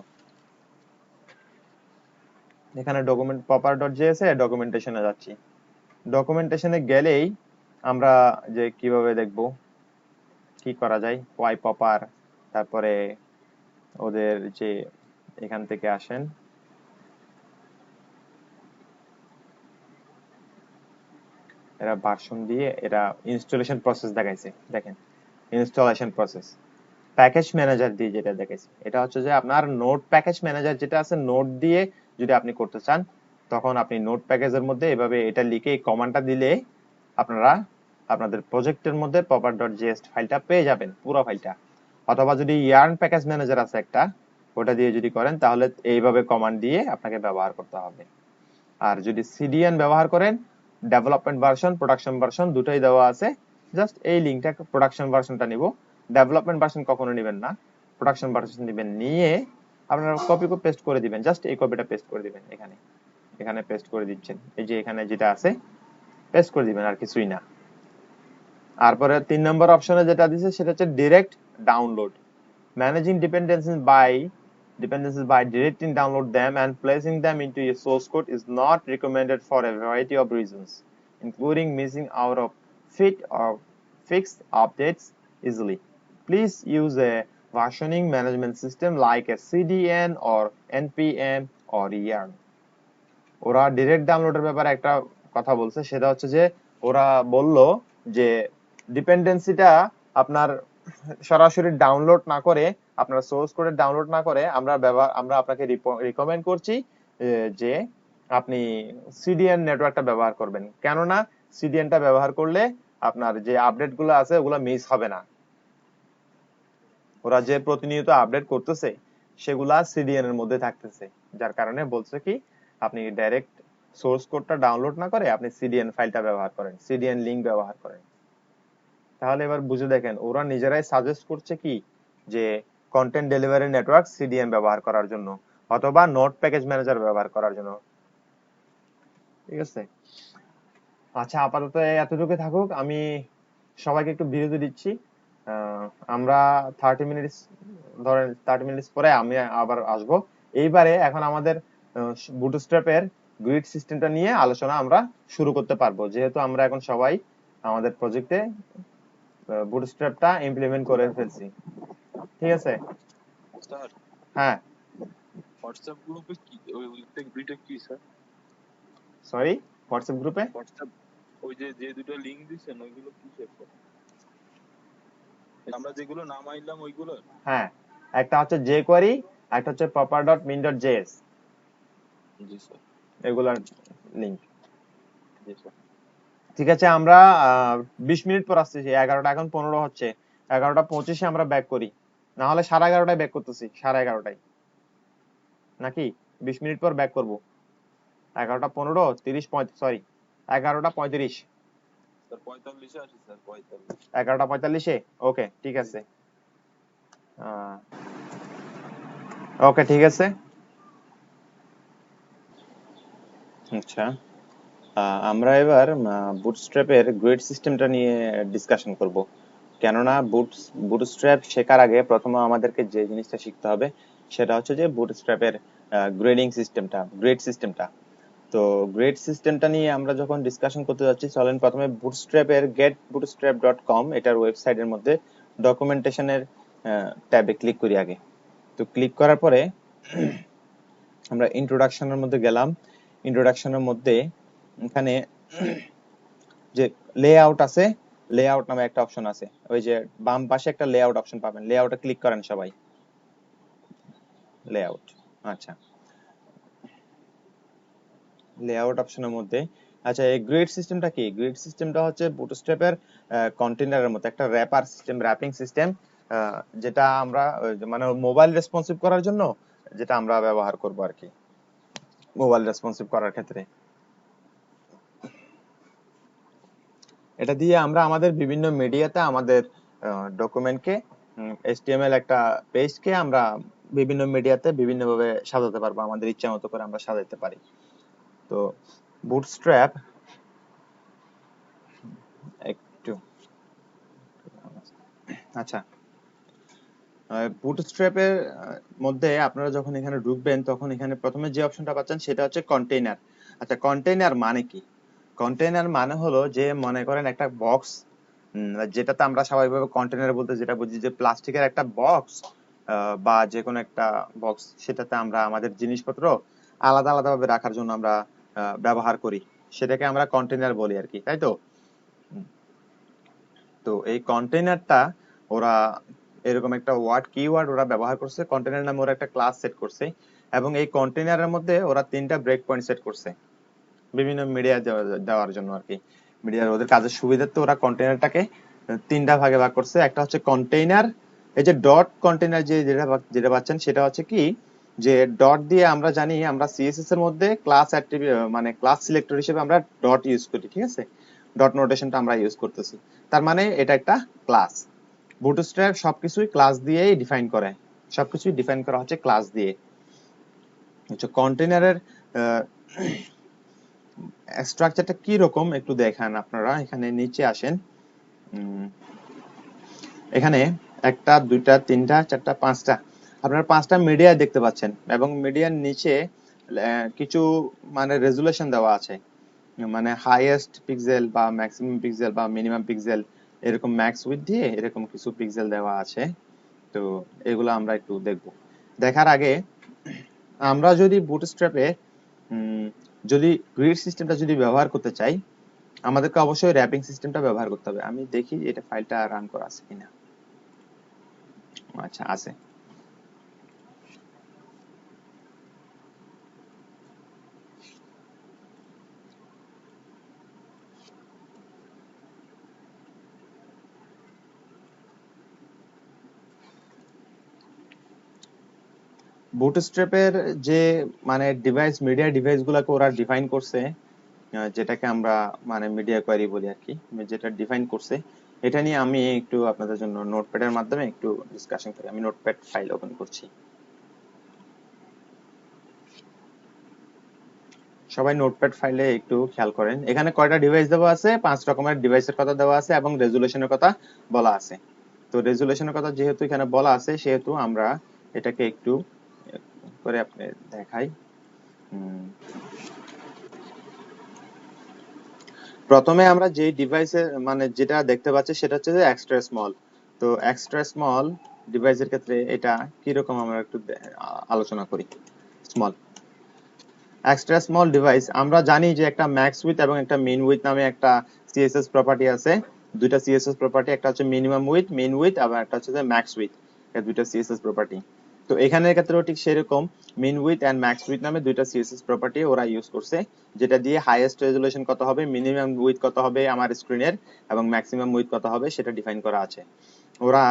এখানে ডকুমেন্ট popper.js এ ডকুমেন্টেশনে যাচ্ছি। ডকুমেন্টেশনে গেলেই আমরা যে কিভাবে দেখব কি করা যায় why popper, তারপরে ওদের যে এখান থেকে আসেন এরা ভার্সন দিয়ে এরা ইনস্টলেশন প্রসেস দেখাইছে। দেখেন ইনস্টলেশন প্রসেস প্যাকেজ ম্যানেজার দিয়ে যেটা দেখাইছে এটা হচ্ছে যে আপনার নোট প্যাকেজ ম্যানেজার যেটা আছে নোট দিয়ে যদি আপনি করতে চান তখন আপনি নোট প্যাকেজের মধ্যে এভাবে এটা লিখে এই কমান্ডটা দিলে আপনারা আপনাদের প্রজেক্টের মধ্যে popper.js ফাইলটা পেয়ে যাবেন পুরো ফাইলটা। অথবা যদি ইয়ার্ন প্যাকেজ ম্যানেজার আছে একটা ওটা দিয়ে যদি করেন তাহলে এইভাবে কমান্ড দিয়ে আপনাকে ব্যবহার করতে হবে। আর যদি সিডিএন ব্যবহার করেন ডেভেলপমেন্ট ভার্সন প্রোডাকশন ভার্সন দুটোই দেওয়া আছে, জাস্ট এই লিংকটা প্রোডাকশন ভার্সনটা নিব, ডেভেলপমেন্ট ভার্সন কখনো নেবেন না, প্রোডাকশন ভার্সন নেবেন, নিয়ে আপনারা কপি পেস্ট করে দিবেন, জাস্ট এই কপিটা পেস্ট করে দিবেন এখানে, এখানে পেস্ট করে দিচ্ছেন, এই যে এখানে যেটা আছে পেস্ট করে দিবেন আর কিছুই না। তারপরে 3 নম্বর অপশনে যেটা দিছে সেটা হচ্ছে direct download, managing dependencies by directing download them and placing them into a source code is not recommended for a variety of reasons, including missing out of fit or fixed updates easily. Please use a versioning management system like a CDN or NPM or YARN. ওরা direct ডাউনলোডের ব্যাপারে একটা কথা বলছে, সেটা হচ্ছে যে ওরা বলল যে ডিপেন্ডেন্সিটা আপনার সরাসরি ডাউনলোড না করে আপনার সোর্স কোডে ডাউনলোড না করে আমরা আপনাকে রিকমেন্ড করছি যে আপনি সিডিএন নেটওয়ার্কটা ব্যবহার করবেন, কেননা সিডিএনটা ব্যবহার করলে আপনার যে আপডেটগুলো আছে ওগুলো মিস হবে না। ওরা যে প্রতিনিয়ত আপডেট করতেছে সেগুলা সিডিএন এর মধ্যে থাকতেছে, যার কারণে বলছে কি আপনি ডাইরেক্ট সোর্স কোডটা ডাউনলোড না করে আপনি সিডিএন ফাইলটা ব্যবহার করেন, সিডিএন লিংক ব্যবহার করেন। তাহলে এবার বুঝে দেখেন ওরা নিজেরাই সাজেস্ট করছে কি যে কন্টেন্ট ডেলিভারি নেটওয়ার্ক সিডিএন ব্যবহার করার জন্য অথবা নোট প্যাকেজ ম্যানেজার ব্যবহার করার জন্য। ঠিক আছে, আচ্ছা আপাতত এতটুকু থাকুক, আমি সবাইকে একটু বিরতি দিচ্ছি। আমরা 30 মিনিট ধরেন 30 মিনিট পরে আমি আবার আসবো। এইবারে এখন আমাদের বুটস্ট্র্যাপের গ্রিড সিস্টেমটা নিয়ে আলোচনা আমরা শুরু করতে পারবো, যেহেতু আমরা এখন সবাই আমাদের প্রজেক্টে বুটস্ট্র্যাপটা ইমপ্লিমেন্ট করে ফেলছি। ঠিক আছে স্যার হ্যাঁ হোয়াটসঅ্যাপ গ্রুপে কি ওই গ্রিডে কি স্যার? সরি হোয়াটসঅ্যাপ গ্রুপে হোয়াটসঅ্যাপ ওই যে দুটো লিংক দিছেন ওইগুলো কি স্যার? আমরা যেগুলো নামাইলাম ওইগুলো? হ্যাঁ, একটা হচ্ছে jQuery, একটা হচ্ছে popper.min.js, জি স্যার। এগুলার লিংক। জি স্যার। ঠিক আছে, আমরা 20 মিনিট পর আসতেছি, 11টা এখন 15 হচ্ছে, 11টা 25-এ আমরা ব্যাক করি, না হলে 11:30টায় ব্যাক করতেছি, 11:30টায় নাকি 20 মিনিট পর ব্যাক করব। 11টা 15 30 সরি 11টা 35 স্যার 45-এ আসি স্যার, 45। 11টা 45-এ ওকে ঠিক আছে, ওকে ঠিক আছে। আচ্ছা আমরা এবার বুটস্ট্র্যাপের গ্রিড সিস্টেমটা নিয়ে ডিসকাশন করব, কেননা বুটস্ট্র্যাপ শেখার আগে প্রথমে আমাদেরকে যে জিনিসটা শিখতে হবে সেটা হচ্ছে যে বুটস্ট্র্যাপের গ্রেডিং সিস্টেমটা, গ্রেড সিস্টেমটা। তো গ্রেড সিস্টেমটা নিয়ে আমরা যখন ডিসকাশন করতে যাচ্ছি চলেন প্রথমে বুটস্ট্র্যাপের getbootstrap.com এটার ওয়েবসাইটের মধ্যে ডকুমেন্টেশনের ট্যাবে ক্লিক করি আগে। তো ক্লিক করার পরে আমরা ইন্ট্রোডাকশনের মধ্যে গেলাম, ইন্ট্রোডাকশনের মধ্যে এখানে যে লেআউট আছে, লেআউট নামে একটা অপশন আছে, ওই যে বাম পাশে একটা লেআউট অপশন পাবেন, লেআউটে ক্লিক করেন সবাই, লেআউট। আচ্ছা লেআউট অপশনের মধ্যে আচ্ছা এই গ্রিড সিস্টেমটা কি? গ্রিড সিস্টেমটা হচ্ছে বুটস্ট্র্যাপের কন্টেইনারের মতো একটা র্যাপার সিস্টেম, র্যাপিং সিস্টেম, যেটা আমরা মানে মোবাইল রেসপন্সিভ করার জন্য যেটা আমরা ব্যবহার করব আর কি, মোবাইল রেসপন্সিভ করার ক্ষেত্রে। এটা দিয়ে আমরা আমাদের বিভিন্ন মিডিয়াতে আমাদের ডকুমেন্টকে HTML একটা পেজকে আমরা বিভিন্ন মিডিয়াতে বিভিন্নভাবে সাজাতে পারবো, আমাদের ইচ্ছা মতো করে আমরা সাজাতে পারি। তো বুটস্ট্র্যাপ একটু আচ্ছা বুটস্ট্র্যাপের মধ্যে আপনারা যখন এখানে ঢুকবেন তখন এখানে প্রথমে যে অপশনটা পাচ্ছেন সেটা হচ্ছে কন্টেইনার। আচ্ছা, কন্টেইনার মানে কি? কন্টেইনার মানে হলো যে মনে করেন একটা বক্স, যেটাতে আমরা স্বাভাবিকভাবে কন্টেইনার বলতে যেটা বুঝি যে প্লাস্টিকের একটা বক্স বা যে কোনো একটা বক্স, সেটাতে আমরা আমাদের জিনিসপত্র আলাদা আলাদা ভাবে রাখার জন্য আমরা ব্যবহার করি, সেটাকে আমরা কন্টেইনার বলি আর কি, তাই তো? তো এই কন্টেইনারটা ওরা এরকম একটা কিওয়ার্ড ওরা ব্যবহার করছে, কন্টেইনার নামে ওরা একটা ক্লাস সেট করছে, এবং এই কন্টেইনারের মধ্যে ওরা 3টা ব্রেক পয়েন্ট সেট করছে বিভিন্ন মিডিয়া দেওয়ার জন্য আর কি। মিডিয়ার ওদের কাজের সুবিধার্থে ওরা কন্টেইনারটাকে 3টা ভাগে ভাগ করছে। একটা হচ্ছে কন্টেইনার, এই যে ডট কন্টেইনার যেটা পাচ্ছেন সেটা হচ্ছে কি, যে ডট দিয়ে আমরা জানি আমরা সিএসএস এর মধ্যে ক্লাস মানে ক্লাস সিলেক্টর হিসেবে আমরা ডট ইউজ করি, ঠিক আছে? ডট নোটেশনটা আমরা ইউজ করতেছি, তার মানে এটা একটা ক্লাস। বুটস্ট্র্যাপ সবকিছুই ক্লাস দিয়েই ডিফাইন করে, সবকিছুই ডিফাইন করা হচ্ছে ক্লাস দিয়ে। কন্টেইনারের স্ট্রাকচারটা কি রকম একটু দেখান আপনারা, এখানে নিচে আসেন। এখানে 1টা 2টা 3টা 4টা 5টা আপনারা 5টা মিডিয়া দেখতে পাচ্ছেন, এবং মিডিয়ার নিচে কিছু মানে রেজুলেশন দেওয়া আছে, মানে হাইয়েস্ট পিক্সেল বা ম্যাক্সিমাম পিক্সেল বা মিনিমাম পিক্সেল, এরকম ম্যাক্স উইথ দিয়ে এরকম কিছু পিক্সেল দেওয়া আছে। তো এগুলো আমরা একটু দেখব। দেখার আগে আমরা যদি বুটস্ট্র্যাপে যদি গ্রিড সিস্টেমটা যদি ব্যবহার করতে চাই, আমাদেরকে অবশ্যই র্যাপিং সিস্টেমটা ব্যবহার করতে হবে। আমি দেখি এটা ফাইলটা রান করা আছে কিনা। আচ্ছা, আছে। বুটস্ট্র্যাপের যে মানে ডিভাইস, মিডিয়া ডিভাইস গুলাকে ওরা ডিফাইন করছে, যেটাকে আমরা মানে মিডিয়া কোয়ারি বলি আর কি, যেটা ডিফাইন করছে, এটা নিয়ে আমি একটু আপনাদের জন্য নোটপ্যাডের মাধ্যমে একটু ডিসকাশন করি। আমি নোটপ্যাড ফাইল ওপেন করছি। সবাই নোটপ্যাড ফাইলে একটু খেয়াল করেন, এখানে কয়টা ডিভাইস দেওয়া আছে, 5 রকমের ডিভাইসের কথা দেওয়া আছে এবং রেজুলেশনের কথা বলা আছে। তো রেজুলেশনের কথা যেহেতু এখানে বলা আছে, সেহেতু আমরা এটাকে একটু করে আপনি দেখাই। প্রথমে আমরা যে ডিভাইসে মানে যেটা দেখতে পাচ্ছি সেটা হচ্ছে যে এক্সট্রা স্মল। তো এক্সট্রা স্মল ডিভাইসের ক্ষেত্রে এটা কি রকম আমরা একটু আলোচনা করি। স্মল এক্সট্রা স্মল ডিভাইস, আমরা জানি যে একটা ম্যাক্স উইথ এবং একটা মিন উইথ নামে একটা সিএসএস প্রপার্টি আছে। দুইটা সিএসএস প্রপার্টি, একটা হচ্ছে মিনিমাম উইথ, মিন উইথ, আবার একটা হচ্ছে যে ম্যাক্স উইথ, এই দুইটা সিএসএস প্রপার্টি। তো এখানের ক্ষেত্রেও ঠিক সেরকম min width and max width নামে দুইটা সিএসএস প্রপার্টি ওরা ইউজ করছে, যেটা দিয়ে হাইয়েস্ট রেজুলেশন কত হবে, মিনিমাম উইথ কত হবে আমার স্ক্রিনের, এবং ম্যাক্সিমাম উইথ কত হবে সেটা ডিফাইন করা আছে। ওরা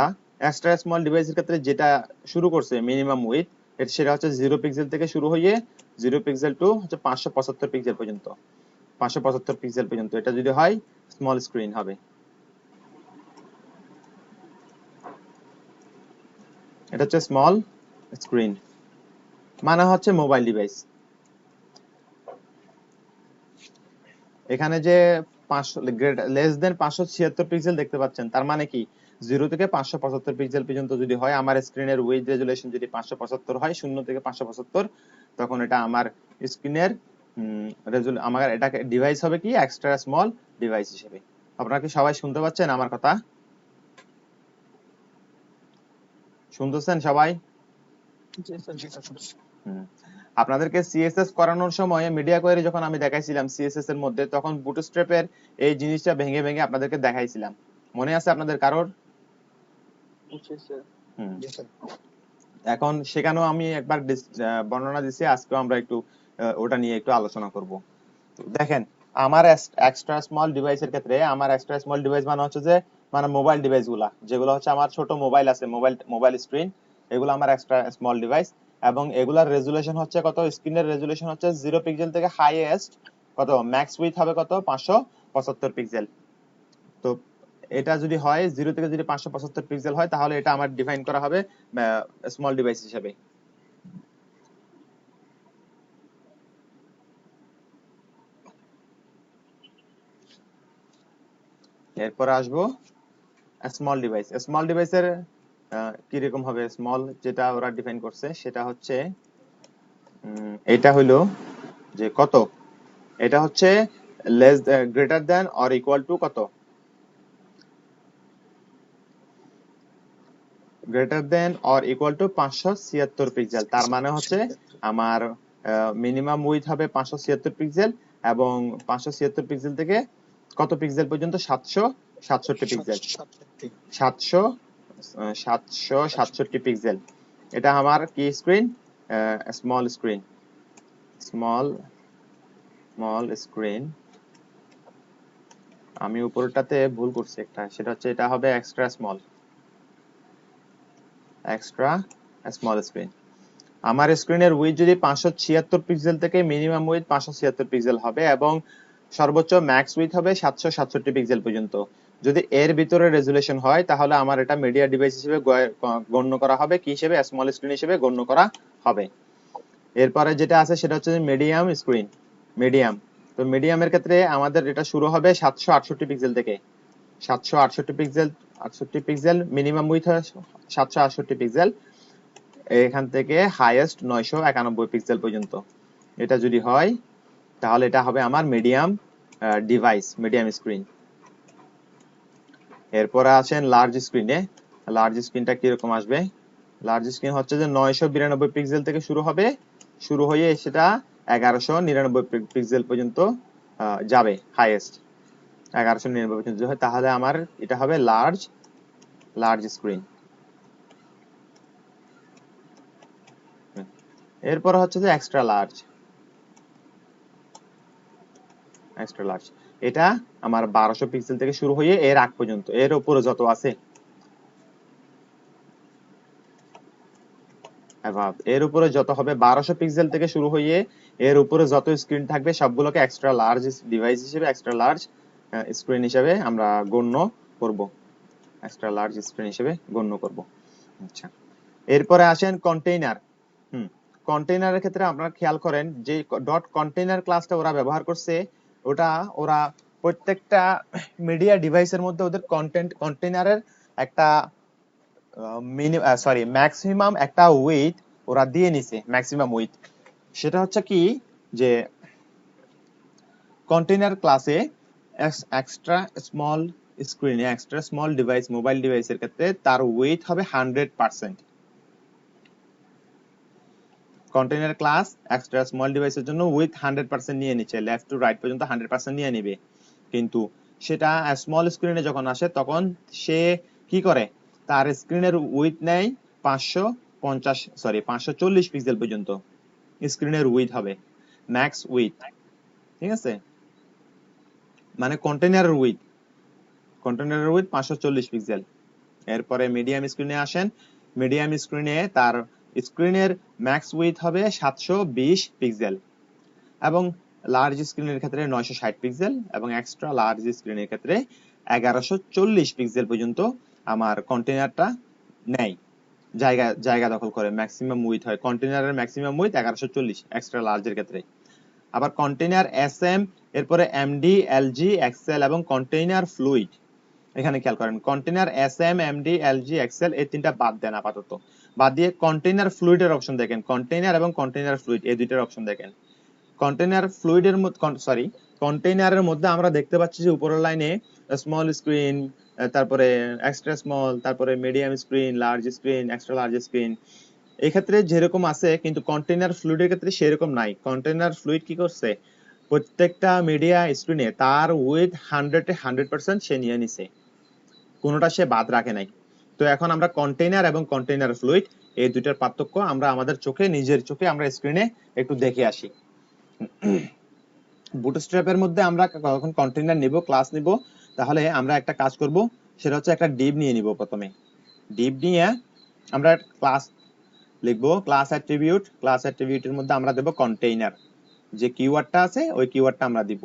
এক্সট্রা স্মল ডিভাইসের ক্ষেত্রে যেটা শুরু করছে মিনিমাম উইথ, সেটা হচ্ছে 0 পিক্সেল থেকে শুরু হয়ে 0 পিক্সেল টু হচ্ছে 575 পিক্সেল পর্যন্ত, 575 পিক্সেল পর্যন্ত এটা যদি হয় স্মল স্ক্রিন হবে। এটা হচ্ছে স্মল স্ক্রিন, মানে হচ্ছে মোবাইল ডিভাইস। এখানে যে 500 লেস দেন 576 পিক্সেল দেখতে পাচ্ছেন, তার মানে কি 0 থেকে 575 পিক্সেল পর্যন্ত যদি হয়, আমার স্ক্রিনের উইথ রেজুলেশন যদি 575 হয়, 0 থেকে 575, তখন এটা আমার স্ক্রিনের আমার এটাকে ডিভাইস হবে কি এক্সট্রা স্মল ডিভাইস হিসেবে। আপনারা কি সবাই শুনতে পাচ্ছেন আমার কথা? শুনতেছেন সবাই? আপনাদেরকে সিএসএস করানোর সময় মিডিয়া কোয়েরি যখন আমি দেখাইছিলাম সিএসএস এর মধ্যে, তখন বুটস্ট্র্যাপের এই জিনিসটা ভেঙে ভেঙে আপনাদেরকে দেখাইছিলাম, মনে আছে আপনাদের কারোর? এখন সেখানেও আমি একবার বর্ণনা দিছি, আজকেও আমরা একটু ওটা নিয়ে একটু আলোচনা করব। দেখেন, আমার এক্সট্রা স্মল ডিভাইসের ক্ষেত্রে, আমার এক্সট্রা স্মল ডিভাইস মানে হচ্ছে যে মানে মোবাইল ডিভাইস গুলা, যেগুলো হচ্ছে আমার ছোট মোবাইল আছে, মোবাইল স্ক্রিন, এগুলো আমার এক্সট্রা স্মল ডিভাইস। এবং এগুলার রেজুলেশন হচ্ছে কত, স্ক্রিনের রেজুলেশন হচ্ছে 0 পিক্সেল থেকে হাইয়েস্ট কত ম্যাক্স উইথ হবে কত 575 পিক্সেল। তো এটা যদি হয় 0 থেকে যদি 575 পিক্সেল হয়, তাহলে এটা আমার ডিফাইন করা হবে স্মল ডিভাইস হিসেবে। এরপর আসবো স্মল ডিভাইস। স্মল ডিভাইসের কিরকম হবে স্মল, যেটা ওরা ডিফাইন করছে সেটা হচ্ছে এটা হলো যে কত, এটা হচ্ছে less greater than or equal to কত, greater than or equal to 576 pixel. তার মানে হচ্ছে আমার মিনিমাম উইথ হবে 576 পিক্সেল, এবং 576 পিক্সেল থেকে কত পিক্সেল পর্যন্ত, 767 পিক্সেল, 767 পিক্সেল। এটা আমার কি screen, small screen, small screen. আমি উপরটাতে ভুল করছি একটা, সেটা হচ্ছে এটা হবে এক্সট্রা স্মল স্ক্রিন। আমার স্ক্রিনের উইথ যদি 576 পিক্সেল থেকে মিনিমাম উইথ 576 পিক্সেল হবে, এবং সর্বোচ্চ ম্যাক্স উইথ হবে 767 পিক্সেল পর্যন্ত। যদি এর ভিতরে রেজুলেশন হয় তাহলে আমার এটা মিডিয়া ডিভাইস হিসেবে গণ্য করা হবে, কি হিসেবে, স্মল স্ক্রিন হিসেবে গণ্য করা হবে। এরপরে যেটা আছে সেটা হচ্ছে মিডিয়াম স্ক্রিন, মিডিয়াম। তো মিডিয়ামের ক্ষেত্রে আমাদের এটা শুরু হবে 768 পিক্সেল থেকে, 768 পিক্সেল মিনিমাম উইথ 768 পিক্সেল, এখান থেকে হাইয়েস্ট 991 পিক্সেল পর্যন্ত। এটা যদি হয় তাহলে এটা হবে আমার মিডিয়াম ডিভাইস, মিডিয়াম স্ক্রিন। এরপরে আছেন লার্জ স্ক্রিনে। লার্জ স্ক্রিনটা কিরকম আসবে, লার্জ স্ক্রিন হচ্ছে যে 992 পিক্সেল থেকে শুরু হবে, শুরু হয়ে সেটা 1199 পিক্সেল পর্যন্ত যাবে, হাইয়েস্ট 1199 পর্যন্ত হয়, তাহলে আমার এটা হবে লার্জ স্ক্রিন। এরপর হচ্ছে যে এক্সট্রা লার্জ, এটা আমার 1200 পিক্সেল থেকে শুরু হয়ে এর আগ পর্যন্ত, এর উপরে যত আছে, এর উপরে যত হবে 1200 পিক্সেল থেকে শুরু হয়ে এর উপরে যত স্ক্রিন থাকবে সবগুলোকে এক্সট্রা লার্জ ডিভাইস হিসেবে, এক্সট্রা লার্জ স্ক্রিন হিসেবে আমরা গণ্য করব, এক্সট্রা লার্জ স্ক্রিন হিসেবে গণ্য করব। আচ্ছা, এরপরে আসেন কন্টেইনার। কন্টেইনারের ক্ষেত্রে আপনারা খেয়াল করেন যে ডট কন্টেইনার ক্লাসটা ওরা ব্যবহার করছে, ওরা প্রত্যেকটা মিডিয়া ডিভাইসের মধ্যে ওদের কন্টেইনারের একটা ম্যাক্সিমাম একটা উইথ ওরা দিয়ে নিছে, ম্যাক্সিমাম উইথ। সেটা হচ্ছে কি যে কন্টেইনার ক্লাসে এক্সট্রা স্মল স্ক্রিনে, এক্সট্রা স্মল ডিভাইস, মোবাইল ডিভাইসের ক্ষেত্রে তার উইথ হবে 100%। কন্টেইনার ক্লাস এক্সট্রা স্মল ডিভাইসের জন্য উইথ 100% নিয়ে নিচ্ছে, লেফট টু রাইট পর্যন্ত 100% নিয়ে নিবে। কিন্তু সেটা স্মল স্ক্রিনে যখন আসে তখন সে কি করে, তার স্ক্রিনের উইথ নেয় 540 পিক্সেল পর্যন্ত স্ক্রিনের উইথ হবে, ম্যাক্স উইথ, ঠিক আছে, মানে কন্টেইনারের উইথ 540 পিক্সেল। এরপরে মিডিয়াম স্ক্রিনে আসেন, মিডিয়াম স্ক্রিনে তার স্ক্রিনের ম্যাক্স উইথ হবে 720 পিক্সেল, এবং লার্জ স্ক্রিনের ক্ষেত্রে 960 পিক্সেল, এবং এক্সট্রা লার্জ স্ক্রিনের ক্ষেত্রে 1140 পিক্সেল পর্যন্ত আমার কন্টেইনারটা নেয়, জায়গা দখল করে, ম্যাক্সিমাম উইথ হয়, কন্টেইনারের ম্যাক্সিমাম উইথ 1140 এক্সট্রা লার্জের ক্ষেত্রে। আবার কন্টেইনার এসএম, এরপরে এমডি, এলজি, এক্সএল এবং কন্টেইনার ফ্লুইড। এখানে খেয়াল করেন container SM, MD, LG, XL এই তিনটা বাদ দেন, আপাতত বাদ দিয়ে কন্টেইনার ফ্লুইডের অপশন দেখেন, কন্টেইনার এবং কন্টেইনার ফ্লুইড এই দুইটার অপশন দেখেন। কন্টেইনার ফ্লুইডের কন্টেইনারের মধ্যে আমরা দেখতে পাচ্ছি যে উপরের লাইনে স্মল স্ক্রিন, তারপরে এক্সট্রা স্মল, তারপরে medium screen, large screen, extra large screen, এই ক্ষেত্রে যেরকম আছে, কিন্তু কন্টেইনার ফ্লুইডের ক্ষেত্রে সেরকম নাই। কন্টেইনার ফ্লুইড কি করছে, প্রত্যেকটা মিডিয়া স্ক্রিনে তার উইথ 100% সে নিয়ে নিছে, কোনোটা সে বাদ রাখে নাই। তো এখন আমরা কন্টেইনার এবং কন্টেইনার ফ্লুইড এই দুইটার পার্থক্য আমরা আমাদের চোখে, নিজের চোখে আমরা স্ক্রিনে একটু দেখে আসি। বুটস্ট্র্যাপের মধ্যে আমরা যখন কন্টেইনার নিব, ক্লাস নিব, তাহলে আমরা একটা কাজ করব, সেটা হচ্ছে একটা ডিভ নিয়ে নিব। প্রথমে ডিভ নিয়ে আমরা ক্লাস লিখবো, ক্লাস অ্যাট্রিবিউটের মধ্যে আমরা দেব কন্টেইনার, যে কিওয়ার্ডটা আছে ওই কিওয়ার্ডটা আমরা দিব।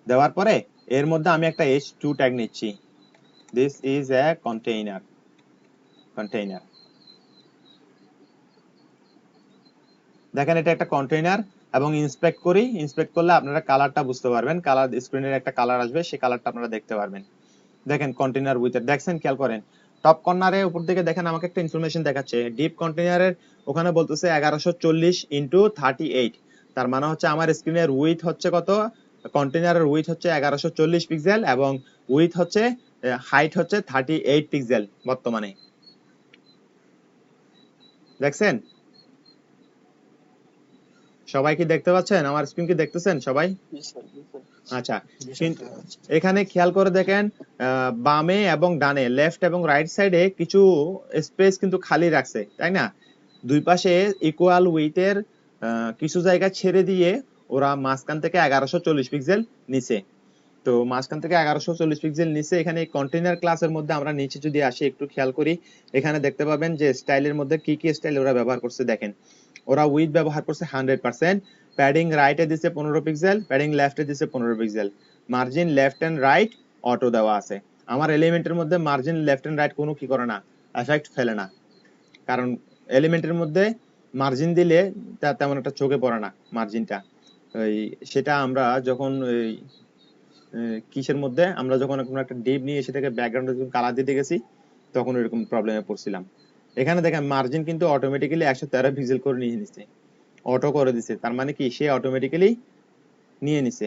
দেওয়ার পরে এর মধ্যে আমি একটা h2 ট্যাগ নিচ্ছি, দিস ইজ এ কন্টেইনার। দেখেন এটা একটা কন্টেইনার, এবং ইন্সপেক্ট করি, ইন্সপেক্ট করলে আপনারা কালারটা বুঝতে পারবেন, কালার স্ক্রিনের একটা কালার আসবে, সেই কালারটা আপনারা দেখতে পারবেন। দেখেন কন্টেইনার উইথ, দেখছেন, খেয়াল করেন টপ কর্নারে উপর দিকে দেখেন আমাকে একটা ইনফরমেশন দেখাচ্ছে ডিপ কন্টেইনারের ওখানে বলতেছে 1140x38, তার মানে হচ্ছে আমার স্ক্রিনের উইথ হচ্ছে কত, কন্টেইনারের উইথ হচ্ছে 1140 পিক্সেল এবং উইথ হচ্ছে হাইট হচ্ছে 38 পিক্সেল বর্তমানে। দেখছেন সবাই কি দেখতে পাচ্ছেন, আমার স্ক্রিন কি দেখতেছেন সবাই? আচ্ছা, কিন্তু এখানে খেয়াল করে দেখেন বামে এবং ডানে, লেফট এবং রাইট সাইডে কিছু স্পেস কিন্তু খালি রাখছে, তাই না? দুই পাশে ইকুয়াল উইথের কিছু জায়গা ছেড়ে দিয়ে ওরা মাঝখান থেকে 1140 পিক্সেল নিচে। তো মাঝখান থেকে 1140 পিক্সেল নিচে এখানে কন্টেইনার ক্লাসের মধ্যে আমরা নিচে যদি আসি একটু খেয়াল করি, এখানে দেখতে পাবেন যে স্টাইলের মধ্যে কি কি স্টাইল ওরা ব্যবহার করছে। দেখেন ওরা উইথ ব্যবহার করছে 100%, প্যাডিং রাইটে দিছে 15 পিক্সেল, প্যাডিং লেফটে দিছে 15 pixel, margin left and right auto দেওয়া আছে। আমার এলিমেন্টের মধ্যে মার্জিন লেফট এন্ড রাইট কোনো কি করে না, এফেক্ট ফেলে না, কারণ এলিমেন্টের মধ্যে মার্জিন দিলে তা তেমন একটা চোখে পড়ে না মার্জিনটা। ওই সেটা আমরা যখন ওই কিসের মধ্যে আমরা যখন কোনো একটা ডিপ নিয়ে সেটাকে ব্যাকগ্রাউন্ডে যখন কালার দিতে গেছি তখন এরকম প্রবলেমে পড়ছিলাম। এখানে দেখেন মার্জিন কিন্তু অটোমেটিক্যালি 113 পিক্সেল করে নিয়ে নিছে, অটো করে দিছে, তার মানে কি সে অটোমেটিক্যালি নিয়ে নিছে।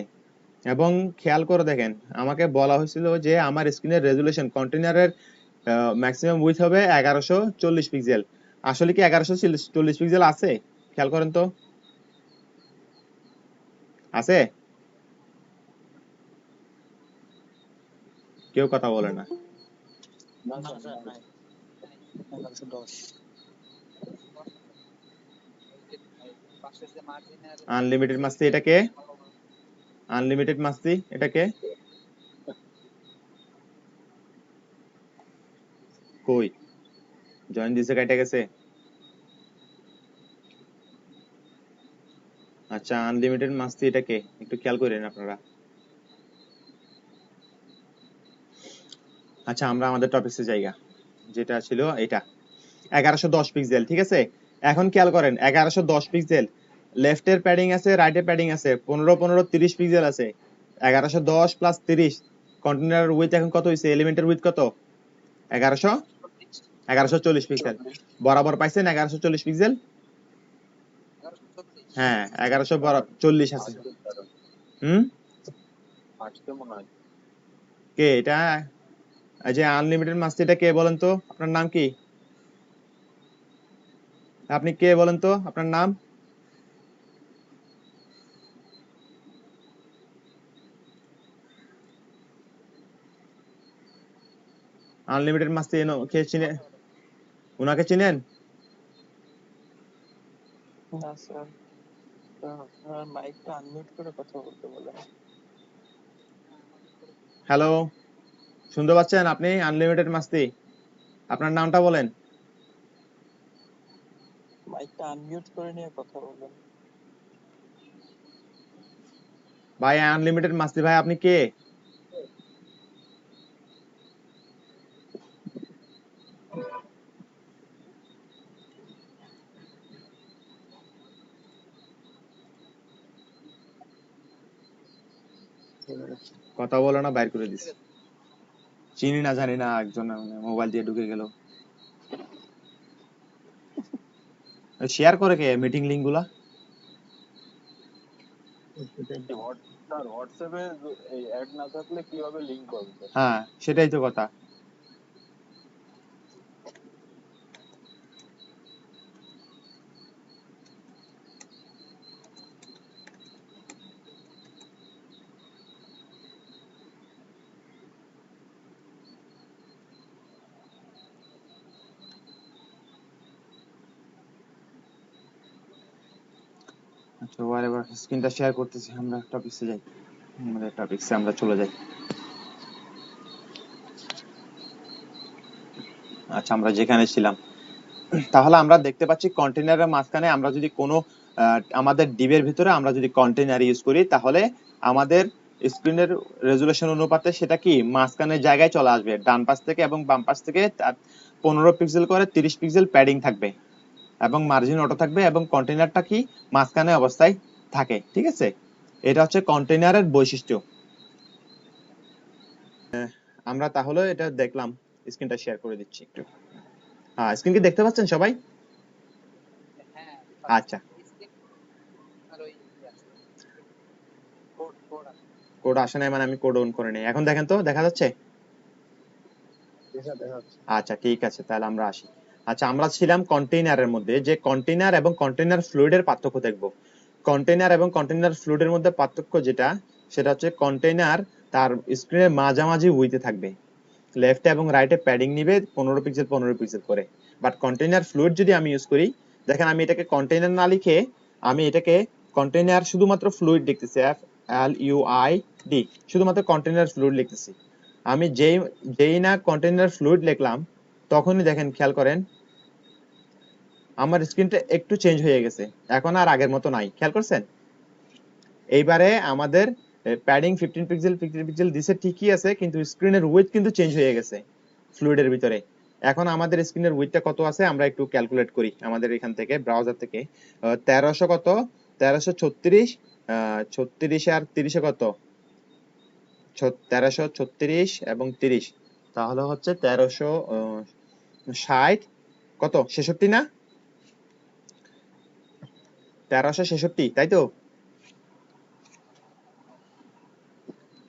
এবং খেয়াল করে দেখেন আমাকে বলা হয়েছিল যে আমার স্ক্রিনের রেজুলেশন কন্টেইনারের ম্যাক্সিমাম উইথ হবে 1140 পিক্সেল। আসলে কি 1140 পিক্সেল আছে? খেয়াল করেন তো, আছে? কেউ কথা বলে না। আনলিমিটেড মাস্তি এটা কে? আনলিমিটেড মাস্তি এটা কে? কই জয়েন দিছে, কাটা গেছে? আচ্ছা, আনলিমিটেড মাস্তি এটা কে একটু খেয়াল করেন আপনারা। আচ্ছা, আমরা আমাদের টপিকসে জায়গা যেটা ছিল এটা 1110 পিক্সেল, ঠিক আছে? এখন খেয়াল করেন 1110 পিক্সেল, লেফটের প্যাডিং আছে, রাইটের প্যাডিং আছে, 15 15 30 পিক্সেল আছে। 1110 প্লাস 30, কন্টেইনারের উইথ এখন কত হইছে, এলিমেন্টের উইথ কত? 1140 পিক্সেল। বরাবর পাইছেন 1140 পিক্সেল? হ্যাঁ 1140 আছে। কে এটা? এই যে আনলিমিটেড মাস্তি এটা কে বলেন তো, আপনার নাম কি? আপনি কে বলেন তো আপনার নাম? আনলিমিটেড মাস্তি কে চিনে? উনাকে চিনেন? না স্যার, আপনার মাইকটা আনমিউট করে কথা বলতে বলেন। হ্যালো, শুনতে পাচ্ছেন আপনি? আনলিমিটেড মাস্তি, আপনার নামটা বলেন। মাইকটা আনমিউট করে নিয়ে কথা বলেন। ভাই আনলিমিটেড মাস্তি ভাই, আপনি কে? কথা বলে না, বাইর করে দিছে। চিনি না জানি না, একজন মোবাইল দিয়ে ঢুকে গেল। শেয়ার করে কে মিটিং লিংক গুলা? হোয়াটসঅ্যাপে অ্যাড না থাকলে কিভাবে লিংক পাবে? হ্যাঁ সেটাই তো কথা। আচ্ছা এবার স্ক্রিনটা শেয়ার করতেছি, আমরা টপিকসে যাই, আমাদের টপিকসে আমরা চলে যাই। আচ্ছা, আমরা যেখানে ছিলাম, তাহলে আমরা দেখতে পাচ্ছি কন্টেইনারের মাঝখানে আমরা যদি কোনো আমাদের ডিবের ভিতরে আমরা যদি কন্টেইনার ইউজ করি তাহলে আমাদের স্ক্রিনের রেজুলেশন অনুপাতে সেটা কি মাঝখানের জায়গায় চলে আসবে, ডান পাশ থেকে এবং বাম পাশ থেকে 15 পিক্সেল করে 30 পিক্সেল প্যাডিং থাকবে এবং মার্জিন অটো থাকবে এবং কন্টেইনারটা কি মাঝখানে অবস্থায় থাকে, ঠিক আছে? এটা হচ্ছে কন্টেইনারের বৈশিষ্ট্য। আমরা তাহলে এটা দেখলাম স্ক্রিনটা শেয়ার করে দিচ্ছি একটু। হ্যাঁ, স্ক্রিন কি দেখতে পাচ্ছেন সবাই? হ্যাঁ আচ্ছা, স্ক্রিন আর ওই কোড কোড আছে। কোড আসে নাই মানে আমি কোড অন করে নেই। এখন দেখেন তো দেখা যাচ্ছে? দেখা যাচ্ছে। আচ্ছা ঠিক আছে, তাহলে আমরা আসি। আচ্ছা, আমরা ছিলাম কন্টেইনারের মধ্যে, যে কন্টেইনার এবং কন্টেইনার ফ্লুইডের পার্থক্য দেখব। কন্টেইনার এবং কন্টেইনার ফ্লুইডের মধ্যে পার্থক্য যেটা, সেটা হচ্ছে কন্টেইনার তার স্ক্রিনের মাঝামাঝি উইতে থাকবে, লেফটে এবং রাইটে প্যাডিং নিবে 15 পিক্সেল 15 পিক্সেল করে। বাট কন্টেইনার ফ্লুইড যদি আমি ইউজ করি, দেখেন আমি এটাকে কন্টেইনার না লিখে আমি এটাকে কন্টেইনার শুধুমাত্র ফ্লুইড লিখতেছি, FLUID, শুধুমাত্র কন্টেইনার ফ্লুইড লিখতেছি। আমি যেই না কন্টেইনার ফ্লুইড লিখলাম, তখনই দেখেন, খেয়াল করেন আমার স্ক্রিনটা একটু চেঞ্জ হয়ে গেছে, এখন আর আগের মতো নাই, খেয়াল করছেন? এইবারে আমাদের প্যাডিং 15 পিক্সেল 15 পিক্সেল দিছে ঠিকই আছে, কিন্তু স্ক্রিনের উইডথ কিন্তু চেঞ্জ হয়ে গেছে ফ্লুইডের ভিতরে। এখন আমাদের স্ক্রিনের উইডথটা কত আছে আমরা একটু ক্যালকুলেট করি আমাদের এখান থেকে ব্রাউজার থেকে। 1300 কত, 1336, 36 আর 30 কত, 1336 এবং 30, তাহলে হচ্ছে 1360 কত 66 না, 1366, তাই তো?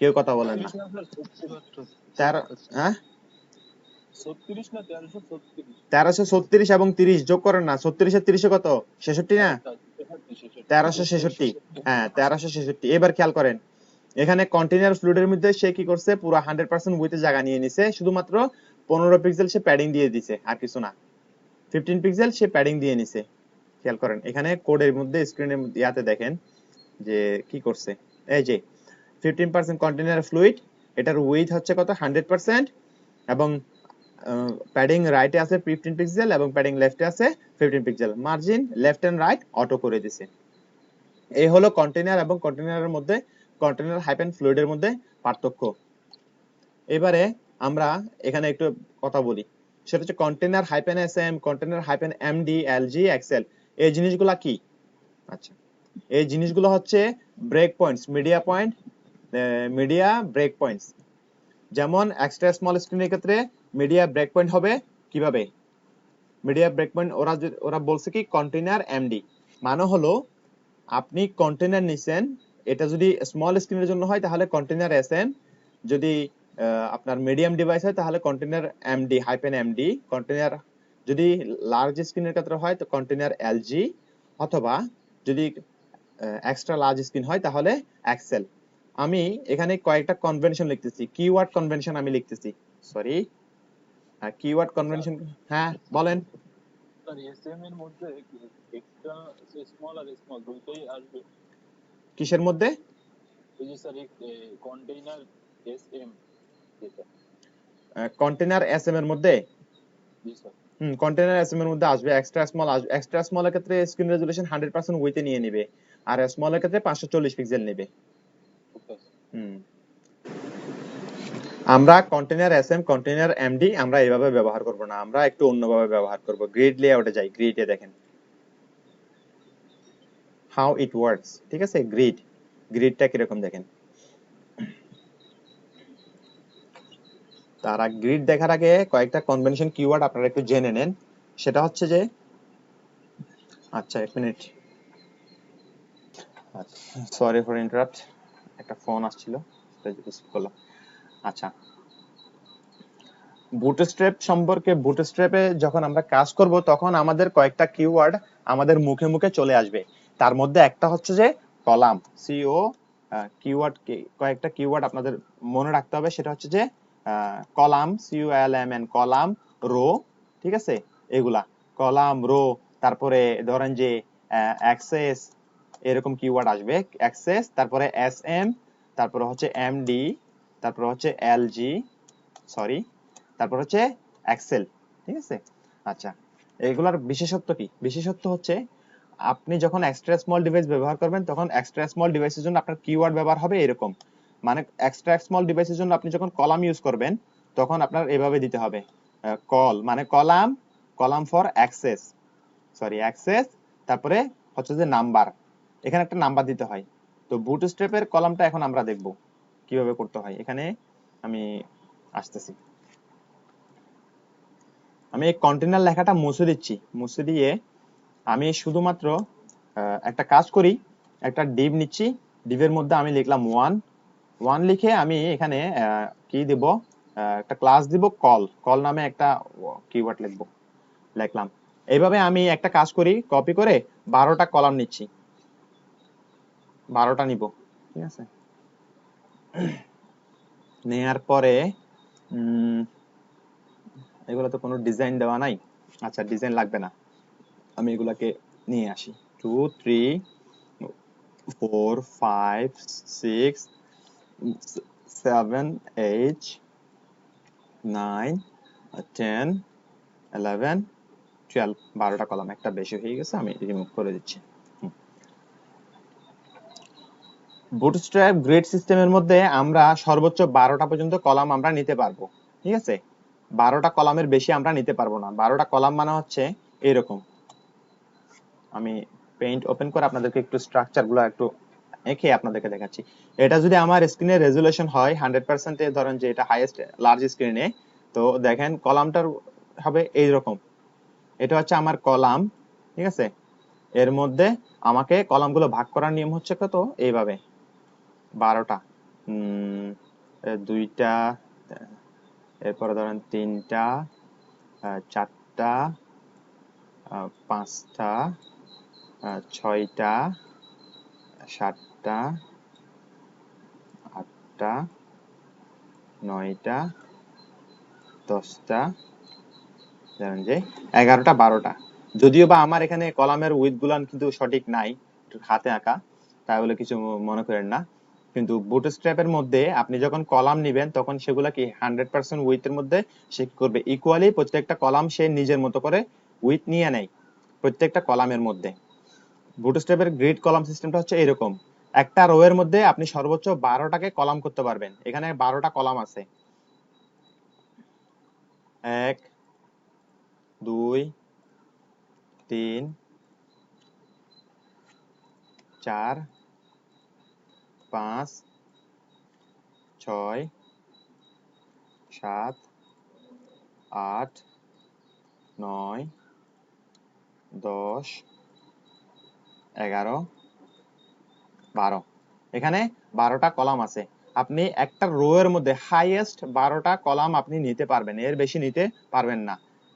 কেউ কথা বলেন না। 13, হ্যাঁ 36 না 1336? 1336 এবং 30 যোগ করেন না, 36 আর 30 কত 66 না, 1366। হ্যাঁ 1366। এবার খেয়াল করেন, এখানে কন্টেইনার ফ্লুইডের মধ্যে সে কি করছে, পুরো 100% উইথে জায়গা নিয়ে নিছে, শুধুমাত্র 15 পিক্সেল সে প্যাডিং দিয়ে দিছে, আর কিছু না। 15 পিক্সেল সে প্যাডিং দিয়ে নিছে। খেয়াল করেন এখানে কোডের মধ্যে, স্ক্রিনের ইয়াতে দেখেন যে কি করছে। এই যে 15% কন্টেইনার ফ্লুইড, এটার উইথ হচ্ছে কত 100%, এবং প্যাডিং রাইটে আছে 15 পিক্সেল এবং প্যাডিং লেফটে আছে 15 pixel. Margin left and right auto করে দিছে। এই হলো কন্টেইনার এবং কন্টেইনারের মধ্যে, কন্টেইনার হাইপেন ফ্লুইডের মধ্যে পার্থক্য। এবারে আমরা এখানে একটু কথা বলি, সেটা হচ্ছে container hyphen SM, container hyphen MD, LG, XL, এই জিনিসগুলা কি? আচ্ছা, এই জিনিসগুলো হচ্ছে break points, media break points. যেমন এক্সট্রা স্মল স্ক্রিনের ক্ষেত্রে মিডিয়া ব্রেক পয়েন্ট হবে কিভাবে? মিডিয়া ব্রেক পয়েন্ট ওরা বলছে কি কন্টেইনার এমডি, মানে হলো আপনি কন্টেইনার নিছেন, এটা যদি স্মল স্ক্রিনের জন্য হয় তাহলে কন্টেইনার এসএম, যদি আপনার মিডিয়াম ডিভাইস হয় তাহলে container MD hyphen MD, container যদি লার্জ স্ক্রিনের ক্ষেত্রে হয় তো কন্টেইনার এলজি, অথবা যদি এক্সট্রা লার্জ স্ক্রিন হয় তাহলে এক্সেল। আমি এখানে কয়েকটা কনভেনশন লিখতেছি, কিওয়ার্ড কনভেনশন আমি লিখতেছি, সরি কিওয়ার্ড কনভেনশন। হ্যাঁ বলেন। স্যার এসএম এর মধ্যে এক্সট্রা স্মল আর স্মল দুটোই আসবে? কিসের মধ্যে? ওই যে স্যার কন্টেইনার এসএম যেটা। কন্টেইনার এসএম এর মধ্যে? জি স্যার। কন্টেইনার এসএম এর মধ্যে আসবে এক্সট্রা স্মল আসবে। এক্সট্রা স্মল এর ক্ষেত্রে স্ক্রিন রেজোলিউশন 100% উইথে নিয়ে নেবে, আর স্মল এর ক্ষেত্রে 540 পিক্সেল নেবে। আমরা কন্টেইনার এসএম, কন্টেইনার এমডি আমরা এইভাবে ব্যবহার করব না, আমরা একটু অন্যভাবে ব্যবহার করব। গ্রিড লেআউটে যাই, গ্রিডে দেখেন হাউ ইট ওয়ার্কস, ঠিক আছে? গ্রিডটা কিরকম দেখেন। তার আগে গ্রিড দেখার আগে কয়েকটা কনভেনশন কিওয়ার্ড আপনারা একটু জেনে নেন। সেটা হচ্ছে যে, আচ্ছা এক মিনিট, সরি ফর ইন্টারাপ্ট, একটা ফোন আসছিল সেটা রিসিভ করলাম। আচ্ছা, বুটস্ট্র্যাপ সম্পর্কে, বুটস্ট্র্যাপে যখন আমরা কাজ করব তখন আমাদের কয়েকটা কিওয়ার্ড আমাদের মুখে মুখে চলে আসবে। তার মধ্যে একটা হচ্ছে যে কলাম, সিও কিওয়ার্ড, কয়েকটা কিওয়ার্ড আপনাদের মনে রাখতে হবে। সেটা হচ্ছে যে কলাম, COLMN, কলাম, রো, ঠিক আছে? এগুলা কলাম, রো, তারপরে ধরেন যে অ্যাক্সেস, এরকম কিওয়ার্ড আসবে। অ্যাক্সেস, তারপরে SM, তারপরে হচ্ছে MD, তারপরে হচ্ছে LG, সরি, তারপর হচ্ছে এক্সেল, ঠিক আছে? আচ্ছা, এগুলার বিশেষত্ব কি? বিশেষত্ব হচ্ছে আপনি যখন এক্সট্রা স্মল ডিভাইস ব্যবহার করবেন তখন এক্সট্রা স্মল ডিভাইসের জন্য আপনার কিওয়ার্ড ব্যবহার হবে এরকম। মানে এক্সট্রা স্মল ডিভাইসের জন্য আপনি যখন কলাম ইউজ করবেন তখন আপনার এভাবে দিতে হবে, কল মানে column, column for access, sorry access, তারপরে হচ্ছে যে নাম্বার, এখানে একটা নাম্বার দিতে হয়। তো বুটস্ট্র্যাপের কলামটা এখন আমরা দেখব কিভাবে করতে হয়। এখানে আমি আসতেছি। আমি এই কন্টেনার লেখাটা মুছে দিচ্ছি, মুছে দিয়ে আমি শুধুমাত্র একটা কাজ করি, একটা ডিভ নিচ্ছি, ডিভের মধ্যে আমি লিখলাম ওয়ান লিখে আমি এখানে কি দিব, একটা ক্লাস দিব কল, কল নামে একটা কিওয়ার্ড লিখলাম। এইভাবে আমি একটা কাজ করি, কপি করে 12টা কলাম নিচ্ছি, 12টা নিব, ঠিক আছে। নেয়ার পরে এগুলো তো কোনো ডিজাইন দেওয়া নাই, আচ্ছা ডিজাইন লাগবে না, আমি এগুলাকে নিয়ে আসি 2 3 4 5 6 7 8 9 10 11 12, 12টা কলাম, একটা বেশি হয়ে গেছে, আমি রিমুভ করে দিচ্ছি। বুটস্ট্র্যাপ গ্রিড সিস্টেমের মধ্যে আমরা সর্বোচ্চ 12টা পর্যন্ত কলাম আমরা নিতে পারবো, ঠিক আছে। 12টা কলামের বেশি আমরা নিতে পারবো না। 12টা কলাম মানে হচ্ছে এরকম, আমি পেইন্ট ওপেন করে আপনাদেরকে একটু স্ট্রাকচার গুলো একটু এঁকে আপনাদেরকে দেখাচ্ছি। এটা যদি আমার স্ক্রিনের রেজুলেশন হয় 100% এ, ধরেন যে এটা হাইয়েস্ট লার্জ স্ক্রিনে, তো দেখেন কলামটার হবে এইরকম, এটা হচ্ছে আমার কলাম, ঠিক আছে। এর মধ্যে আমাকে কলামগুলো ভাগ করার নিয়ম হচ্ছে কত, এইভাবে 12টা, 2টা, এরপরে ধরেন 3টা, 4টা, 5টা, 6টা, 7টা, 8টা, 9টা, 10টা, ধরেন যে 11টা, 12টা। যদিও বা আমার এখানে কলামের উইথ গুলান কিন্তু সঠিক নাই, একটু হাতে আঁকা, তাই বলে কিছু মনে করেন না। কিন্তু বুটস্ট্র্যাপের মধ্যে আপনি যখন কলাম নিবেন তখন সেগুলা কি 100% উইথের মধ্যে সে কি করবে, ইকুয়ালি প্রত্যেকটা কলাম সে নিজের মতো করে উইথ নিয়ে নেয় প্রত্যেকটা কলামের মধ্যে। বুটস্ট্র্যাপের গ্রিড কলাম সিস্টেমটা হচ্ছে এরকম, একটা রো এর মধ্যে আপনি সর্বোচ্চ 12টাকে কলাম করতে পারবেন। এখানে 12টা কলাম আছে, 1 2 3 4 5 6 7 8 9 10 11 12, এখানে 12টা কলাম আছে। আপনি একটা রো এর মধ্যে হাইয়েস্ট 12টা কলাম আপনি নিতে পারবেন, এর বেশি নিতে পারবেন না।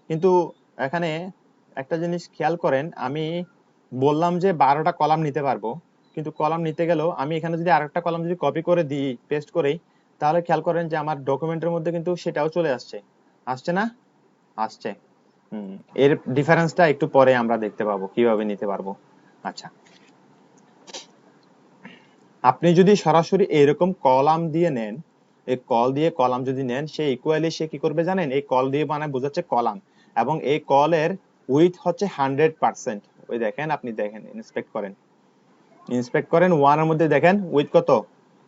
কিন্তু এখানে একটা জিনিস খেয়াল করেন, আমি বললাম যে 12টা কলাম নিতে পারবো, কিন্তু কলাম নিতে গেলেও আমি এখানে যদি আরেকটা কলাম যদি কপি করে দিই, পেস্ট করি, তাহলে খেয়াল করেন যে আমার ডকুমেন্টের মধ্যে কিন্তু সেটাও চলে আসছে, আসছে না, আসছে। এর ডিফারেন্সটা একটু পরে আমরা দেখতে পাবো কিভাবে নিতে পারবো। আচ্ছা, আপনি যদি সরাসরি এরকম কলাম দিয়ে নেন, এই কল দিয়ে কলাম যদি নেন, সে ইকুয়ালি সে কি করবে জানেন, এই কল দিয়ে মানে বোঝাচ্ছে কলাম, এবং এই কলের উইথ হচ্ছে 100%। ওই দেখেন, আপনি দেখেন, ইন্সপেক্ট করেন ওয়ানের মধ্যে দেখেন উইথ কত,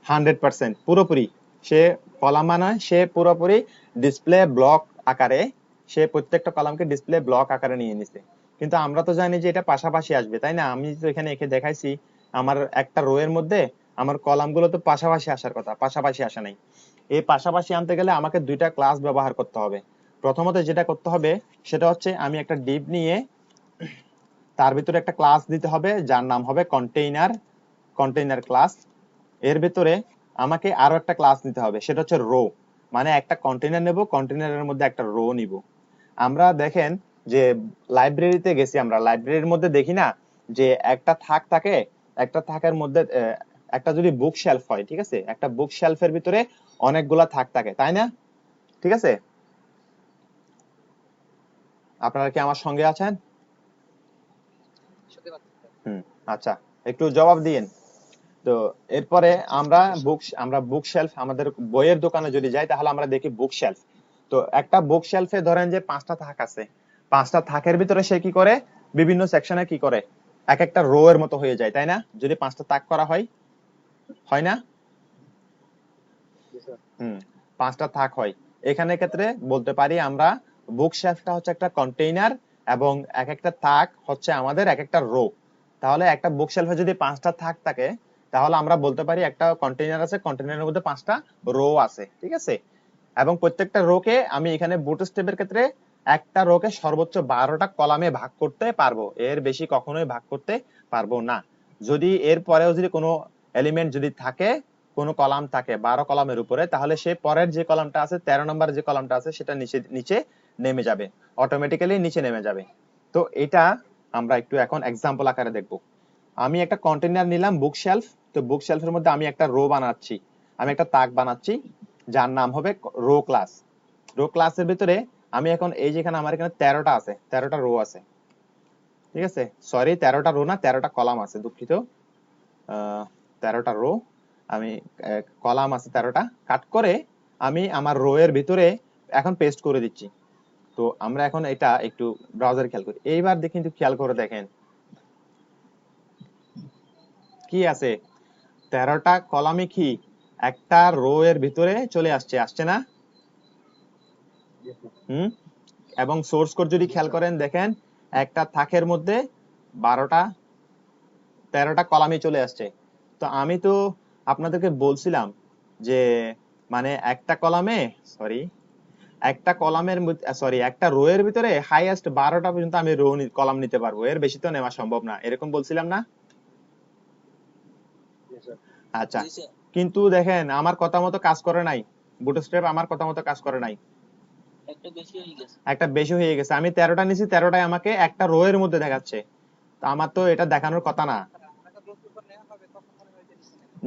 100%, পুরোপুরি। সে কলাম মানে সে পুরোপুরি ডিসপ্লে ব্লক আকারে, সে প্রত্যেকটা কলামকে ডিসপ্লে ব্লক আকারে নিয়ে নিছে। কিন্তু আমরা তো জানি যে এটা পাশাপাশি আসবে, তাই না। আমি তো এখানে এঁকে দেখাইছি, আমার একটা রো এর মধ্যে আমার কলামগুলো তো পাশাপাশি আসার কথা, পাশাপাশি আসা নাই। এই পাশাপাশি আনতে গেলে আমাকে দুইটা ক্লাস ব্যবহার করতে হবে। প্রথমত যেটা করতে হবে সেটা হচ্ছে আমি একটা ডিভ নিয়ে তার ভিতরে একটা ক্লাস দিতে হবে যার নাম হবে কন্টেইনার ক্লাস। এর ভিতরে আমাকে আরো একটা ক্লাস নিতে হবে, সেটা হচ্ছে রো, মানে একটা কন্টেইনার নেব, কন্টেইনারের মধ্যে একটা রো নিব। আমরা দেখেন যে লাইব্রেরিতে গেছি, আমরা লাইব্রেরির মধ্যে দেখি না যে একটা থাক থাকে, একটা থাকের মধ্যে একটা যদি বুক শেলফ হয়, ঠিক আছে, একটা বুক শেলফের ভিতরে অনেকগুলা থাক থাকে, তাই না, ঠিক আছে। আপনারা কি আমার সঙ্গে আছেন? শুনতে পাচ্ছেন? আচ্ছা, একটু জবাব দিন। তো এরপরে আমরা বুক শেলফ, আমাদের বইয়ের দোকানে যদি যাই তাহলে আমরা দেখি বুক শেলফ। তো একটা বুক শেলফে ধরেন যে 5টা থাক আছে, 5টা থাকের ভিতরে সে কি করে, বিভিন্ন সেকশনে কি করে, এক একটা রো এর মতো হয়ে যায়, তাই না, যদি 5টা তাক করা হয়, হয় না। হুম, 5টা থাক হয়। এখানে ক্ষেত্রে বলতে পারি আমরা বুক শেলফটা হচ্ছে একটা কন্টেইনার, এবং এক একটা থাক হচ্ছে আমাদের এক একটা রো। তাহলে একটা বুক শেলফে যদি 5টা থাক থাকে, তাহলে আমরা বলতে পারি একটা কন্টেইনার আছে, কন্টেইনারের মধ্যে 5টা রো আছে, ঠিক আছে। এবং প্রত্যেকটা রো কে আমি এখানে বুটস্ট্র্যাপের ক্ষেত্রে একটা রোকে সর্বোচ্চ 12টা কলামে ভাগ করতে পারবো, এর বেশি কখনোই ভাগ করতে পারবো না। যদি এর পরেও যদি কোনো এলিমেন্ট যদি থাকে, কোনো কলাম থাকে 12 কলামের উপরে, তাহলে সে পরের যে কলামটা আছে 13 নম্বর যে কলামটা আছে সেটা নিচে নিচে নেমে যাবে, অটোমেটিক্যালি নিচে নেমে যাবে। তো এটা আমরা একটু এখন এক্সাম্পল আকারে দেখব। আমি একটা কন্টেইনার নিলাম বুক শেলফ, তো বুক শেলফের মধ্যে আমি একটা রো বানাচ্ছি, আমি একটা তাক বানাচ্ছি যার নাম হবে রো ক্লাস। রো ক্লাসের ভিতরে আমি এখন এই যেখানে আমার এখানে 13টা আছে, 13টা রো আছে, ঠিক আছে, সরি 13টা রো না 13টা কলাম আছে, দুঃখিত, 13টা রো, আমি কলাম আছে 13টা, কাট করে আমি আমার রো এর ভিতরে এখন পেস্ট করে দিচ্ছি। তো আমরা এখন এটা একটু ব্রাউজার খেয়াল করি, এইবার দেখি, কিন্তু খেয়াল করে দেখেন কি আছে, 13টা কলামে কি একটা রো এর ভিতরে চলে আসছে, আসছে না? হুম। এবং সোর্স কোড যদি খেয়াল করেন দেখেন একটা থাকের মধ্যে 13টা কলামে চলে আসছে। তো আমি তো আপনাদেরকে বলছিলাম যে মানে একটা রো এর ভিতরে হাইয়েস্ট 12টা পর্যন্ত আমি রো কলাম নিতে পারবো, এর বেশি তো নেওয়া সম্ভব না, এরকম বলছিলাম না? আচ্ছা, কিন্তু দেখেন আমার কথা মতো কাজ করে নাই, বুটস্ট্র্যাপ আমার কথা মতো কাজ করে নাই, একটা বেশি হয়ে গেছে। আমি 13টা নিছি, 13টাই আমাকে একটা রো এর মধ্যে দেখাচ্ছে, তো আমার তো এটা দেখানোর কথা না।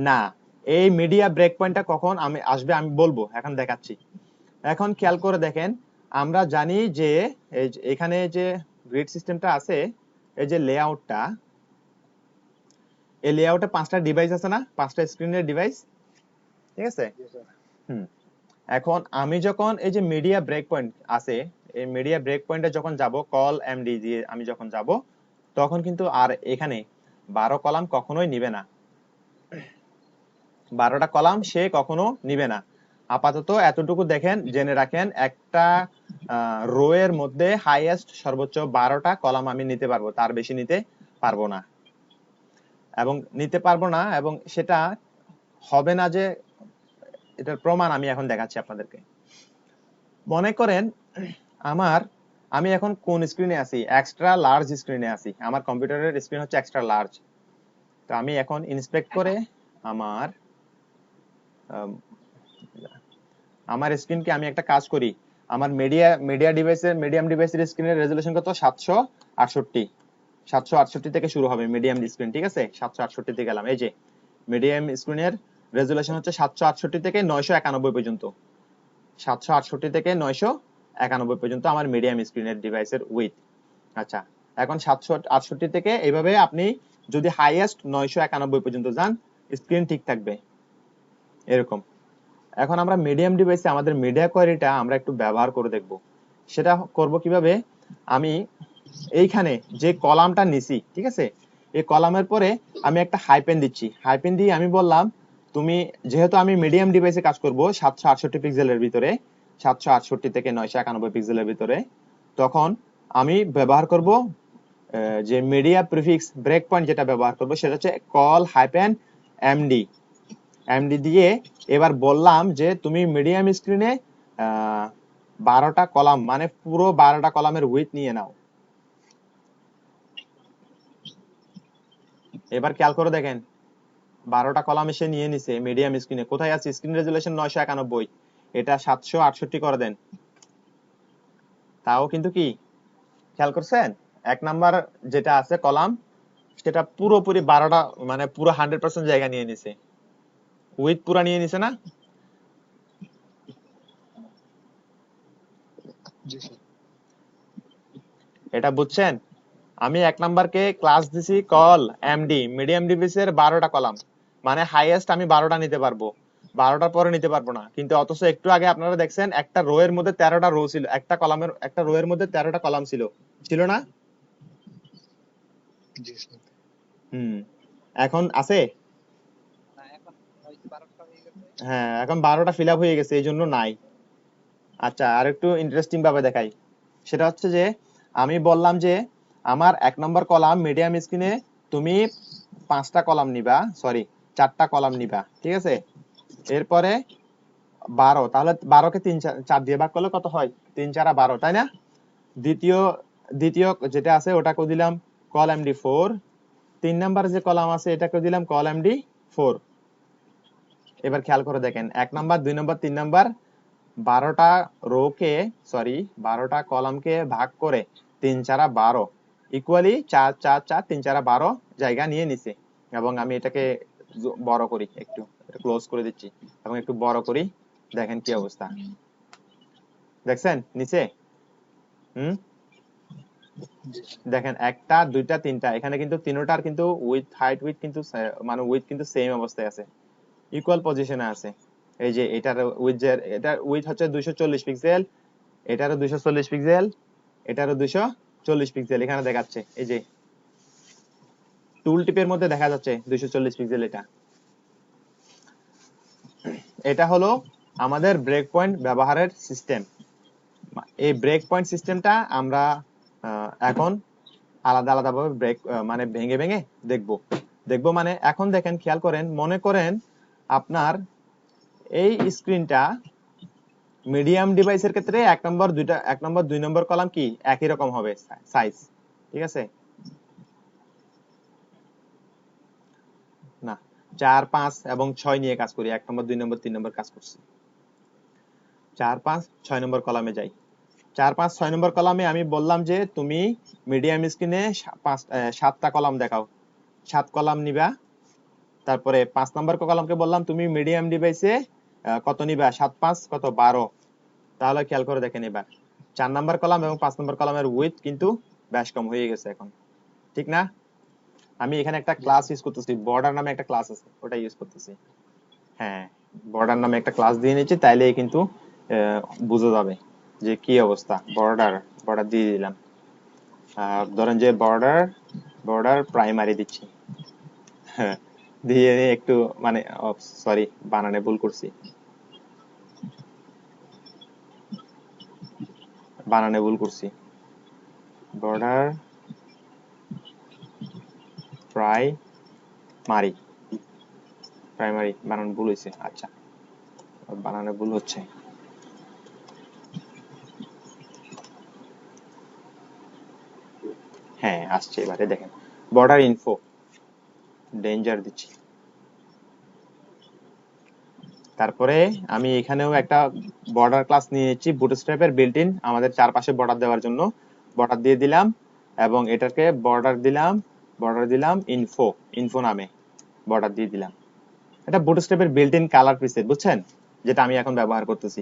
না, এই মিডিয়া ব্রেক পয়েন্টটা কখন আমি আসবে আমি বলবো, এখন দেখাচ্ছি। এখন খেয়াল করে দেখেন, আমরা জানি যে এখানে যে গ্রিড সিস্টেমটা আছে, এই যে লেআউটটা, এই লেআউটে 5টা ডিভাইস আছে না, 5টা স্ক্রিনের ডিভাইস, ঠিক আছে। এখন আমি যখন এই যে মিডিয়া ব্রেক পয়েন্ট আছে, এই মিডিয়া ব্রেক পয়েন্টে যখন যাব, কল এমডি দিয়ে আমি যখন যাব, তখন কিন্তু আর এখানে 12 কলাম কখনোই নিবে না, 12টা কলাম সে কখনো নিবে না। আপাতত এতটুকু দেখেন, জেনে রাখেন, একটা রো এর মধ্যে হাইয়েস্ট সর্বোচ্চ 12টা কলাম আমি নিতে পারবো, তার বেশি নিতে পারবো না, এবং সেটা হবে না যে এটার প্রমাণ আমি এখন দেখাচ্ছি আপনাদেরকে। মনে করেন আমি এখন কোন স্ক্রিনে আছি, এক্সট্রা লার্জ স্ক্রিনে আছি, আমার কম্পিউটারের স্ক্রিন হচ্ছে এক্সট্রা লার্জ। তো আমি এখন ইন্সপেক্ট করে আমার স্ক্রিনকে আমি একটা কাজ করি, আমার মিডিয়াম ডিভাইসের স্ক্রিনের রেজোলিউশন কত, 768 থেকে শুরু হবে মিডিয়াম স্ক্রিন, ঠিক আছে, 768 তে গেলাম, এই যে মিডিয়াম স্ক্রিনের রেজোলিউশন হচ্ছে 768 থেকে 991 পর্যন্ত, 768 থেকে 991 পর্যন্ত আমার মিডিয়াম স্ক্রিনের ডিভাইসের উইথ। আচ্ছা, এখন 768 থেকে এইভাবে আপনি যদি হাইয়েস্ট 991 পর্যন্ত যান, স্ক্রিন ঠিক থাকবে এরকম। এখন আমরা মিডিয়াম ডিভাইসে আমাদের মিডিয়া কোয়ারিটা আমরা একটু ব্যবহার করে দেখব। সেটা করব কিভাবে, আমি এইখানে যে কলামটা নিছি, ঠিক আছে, এই কলামের পরে আমি একটা হাইপেন দিচ্ছি, হাইপেন দিয়ে আমি বললাম তুমি, যেহেতু আমি মিডিয়াম ডিভাইসে কাজ করব 768 পিক্সেলের ভিতরে, 768 থেকে 991 পিক্সেলের ভিতরে, তখন আমি ব্যবহার করব যে মিডিয়া প্রিফিক্স ব্রেক পয়েন্ট, যেটা ব্যবহার করব সেটা হচ্ছে কল হাইপেন এমডি দিয়ে এবার বললাম যে তুমি মিডিয়াম স্ক্রিনে 12টা কলাম, মানে পুরো 12টা কলামের উইথ নিয়ে নাও। এবার খেয়াল করে দেখেন 12টা কলাম এসে নিয়ে নিছে মিডিয়াম স্ক্রিনে, কোথায় আছে, স্ক্রিন রেজুলেশন 991, এটা 768 করে দেন, তাও কিন্তু কি খেয়াল করছেন, এক নাম্বার যেটা আছে কলাম সেটা পুরোপুরি 12টা, মানে পুরো 100% জায়গা নিয়ে নিছে, উইথ পুরা নিয়ে নিছে না? এটা বুঝছেন? আমি এক নাম্বারকে ক্লাস দিছি কল এমডি, মিডিয়াম ডিভাইসের 12টা কলাম, মানে হাইয়েস্ট আমি 12টা নিতে পারবো, 12টার পরে নিতে পারবো না। কিন্তু অথচ একটু আগে আপনারা দেখছেন একটা রো এর মধ্যে 13টা রো ছিল, একটা রো এর মধ্যে 13টা কলাম ছিল না? এখন আছে? হ্যাঁ, এখন 12টা ফিল আপ হয়ে গেছে, এই জন্য নাই। আচ্ছা, আর একটু ইন্টারেস্টিং ভাবে দেখাই, সেটা হচ্ছে যে আমি বললাম যে আমার 1 নম্বর কলাম মিডিয়াম স্ক্রিনে তুমি 4টা কলাম নিবা, ঠিক আছে, এরপরে 12, তাহলে 12 কে 4 দিয়ে ভাগ করলে কত হয়, 3 4 12, তাই না? দ্বিতীয় দ্বিতীয় যেটা আছে ওটাকে দিলাম কল MD4, 3 নাম্বার যে কলাম আছে এটাকে দিলাম কল MD4। এবার খেয়াল করে দেখেন 1 নাম্বার 2 নাম্বার 3 নাম্বার 12টা রোকে সরি 12টা কলামকে ভাগ করে 3 4 12 ইকুয়ালি 4 4 4 3 4 12 জায়গা নিয়ে নিছে। এবং আমি এটাকে বড় করি, একটু এটা ক্লোজ করে দিচ্ছি এবং একটু বড় করি, দেখেন কি অবস্থা, দেখছেন নিচে? দেখেন একটা দুইটা তিনটা, এখানে কিন্তু তিনটার কিন্তু উইথ হাইট উইথ কিন্তু মানে উইথ কিন্তু সেম অবস্থায় আছে, ইকুয়াল পজিশনে আছে। এই যে এটার উইথ এটার উইথ হচ্ছে 240 পিক্সেল, এটারও 240 পিক্সেল, এটারও 240 পিক্সেল, এখানে দেখাচ্ছে এই যে টুল টিপের মধ্যে দেখা যাচ্ছে 240 পিক্সেল। এটা হলো আমাদের ব্রেক পয়েন্ট ব্যবহারের সিস্টেম। এই ব্রেক পয়েন্ট সিস্টেমটা আমরা এখন আলাদা আলাদা ভাবে ব্রেক মানে ভেঙে ভেঙে দেখবো মানে এখন দেখেন খেয়াল করেন, মনে করেন আপনার এই স্ক্রিনটা মিডিয়াম ডিভাইসের ক্ষেত্রে 1 নম্বর 2 নম্বর কলাম কি একই রকম হবে সাইজ, ঠিক আছে? না, 4 5 এবং 6 নিয়ে কাজ করি, 1 নম্বর 2 নম্বর 3 নম্বর কাজ করছি। 4 5 6 নম্বর কলামে যাই। 4 5 6 নম্বর কলামে আমি বললাম যে তুমি মিডিয়াম স্ক্রিনে 7টা কলাম দেখাও, 7 কলাম নিবা। তারপরে 5 নম্বর কলামকে বললাম তুমি মিডিয়াম ডিভাইসে কত নিবা, 7 5 কত 12। তাহলে খেয়াল করে দেখেন এবার 4 নম্বর কলাম এবং 5 নম্বর কলামের উইথ কিন্তু বেশ কম হয়ে গেছে এখন, ঠিক না? আমি এখানে একটা ক্লাস ইউজ করতেছি, বর্ডার নামে একটা ক্লাস আছে, ওটা ইউজ করতেছি। হ্যাঁ, বর্ডার নামে একটা ক্লাস দিয়ে নিচ্ছি, তাইলে কিন্তু বোঝা যাবে যে কি অবস্থা। বর্ডার দিয়ে দিলাম, ধরেন যে বর্ডার প্রাইমারি দিচ্ছি। হ্যাঁ, দিয়ে একটু মানে সরি বানানে ভুল করছি, বর্ডার প্রাইমারি বানান ভুল হয়েছে। আচ্ছা, বানানে ভুল হচ্ছে। হ্যাঁ আসছে, এবারে দেখেন বর্ডার ইনফো ডেঞ্জার দিচ্ছি। তারপরে আমি এখানেও একটা বর্ডার ক্লাস নিয়েছি বুটস্ট্র্যাপের বিল্ট ইন, আমাদের চারপাশে বর্ডার দেওয়ার জন্য বর্ডার দিয়ে দিলাম এবং এটাকে বর্ডার দিলাম ইনফো নামে বর্ডার দিয়ে দিলাম। এটা বুটস্ট্র্যাপের বিল্ট ইন কালার প্রিসেট, বুঝছেন, যেটা আমি এখন ব্যবহার করতেছি।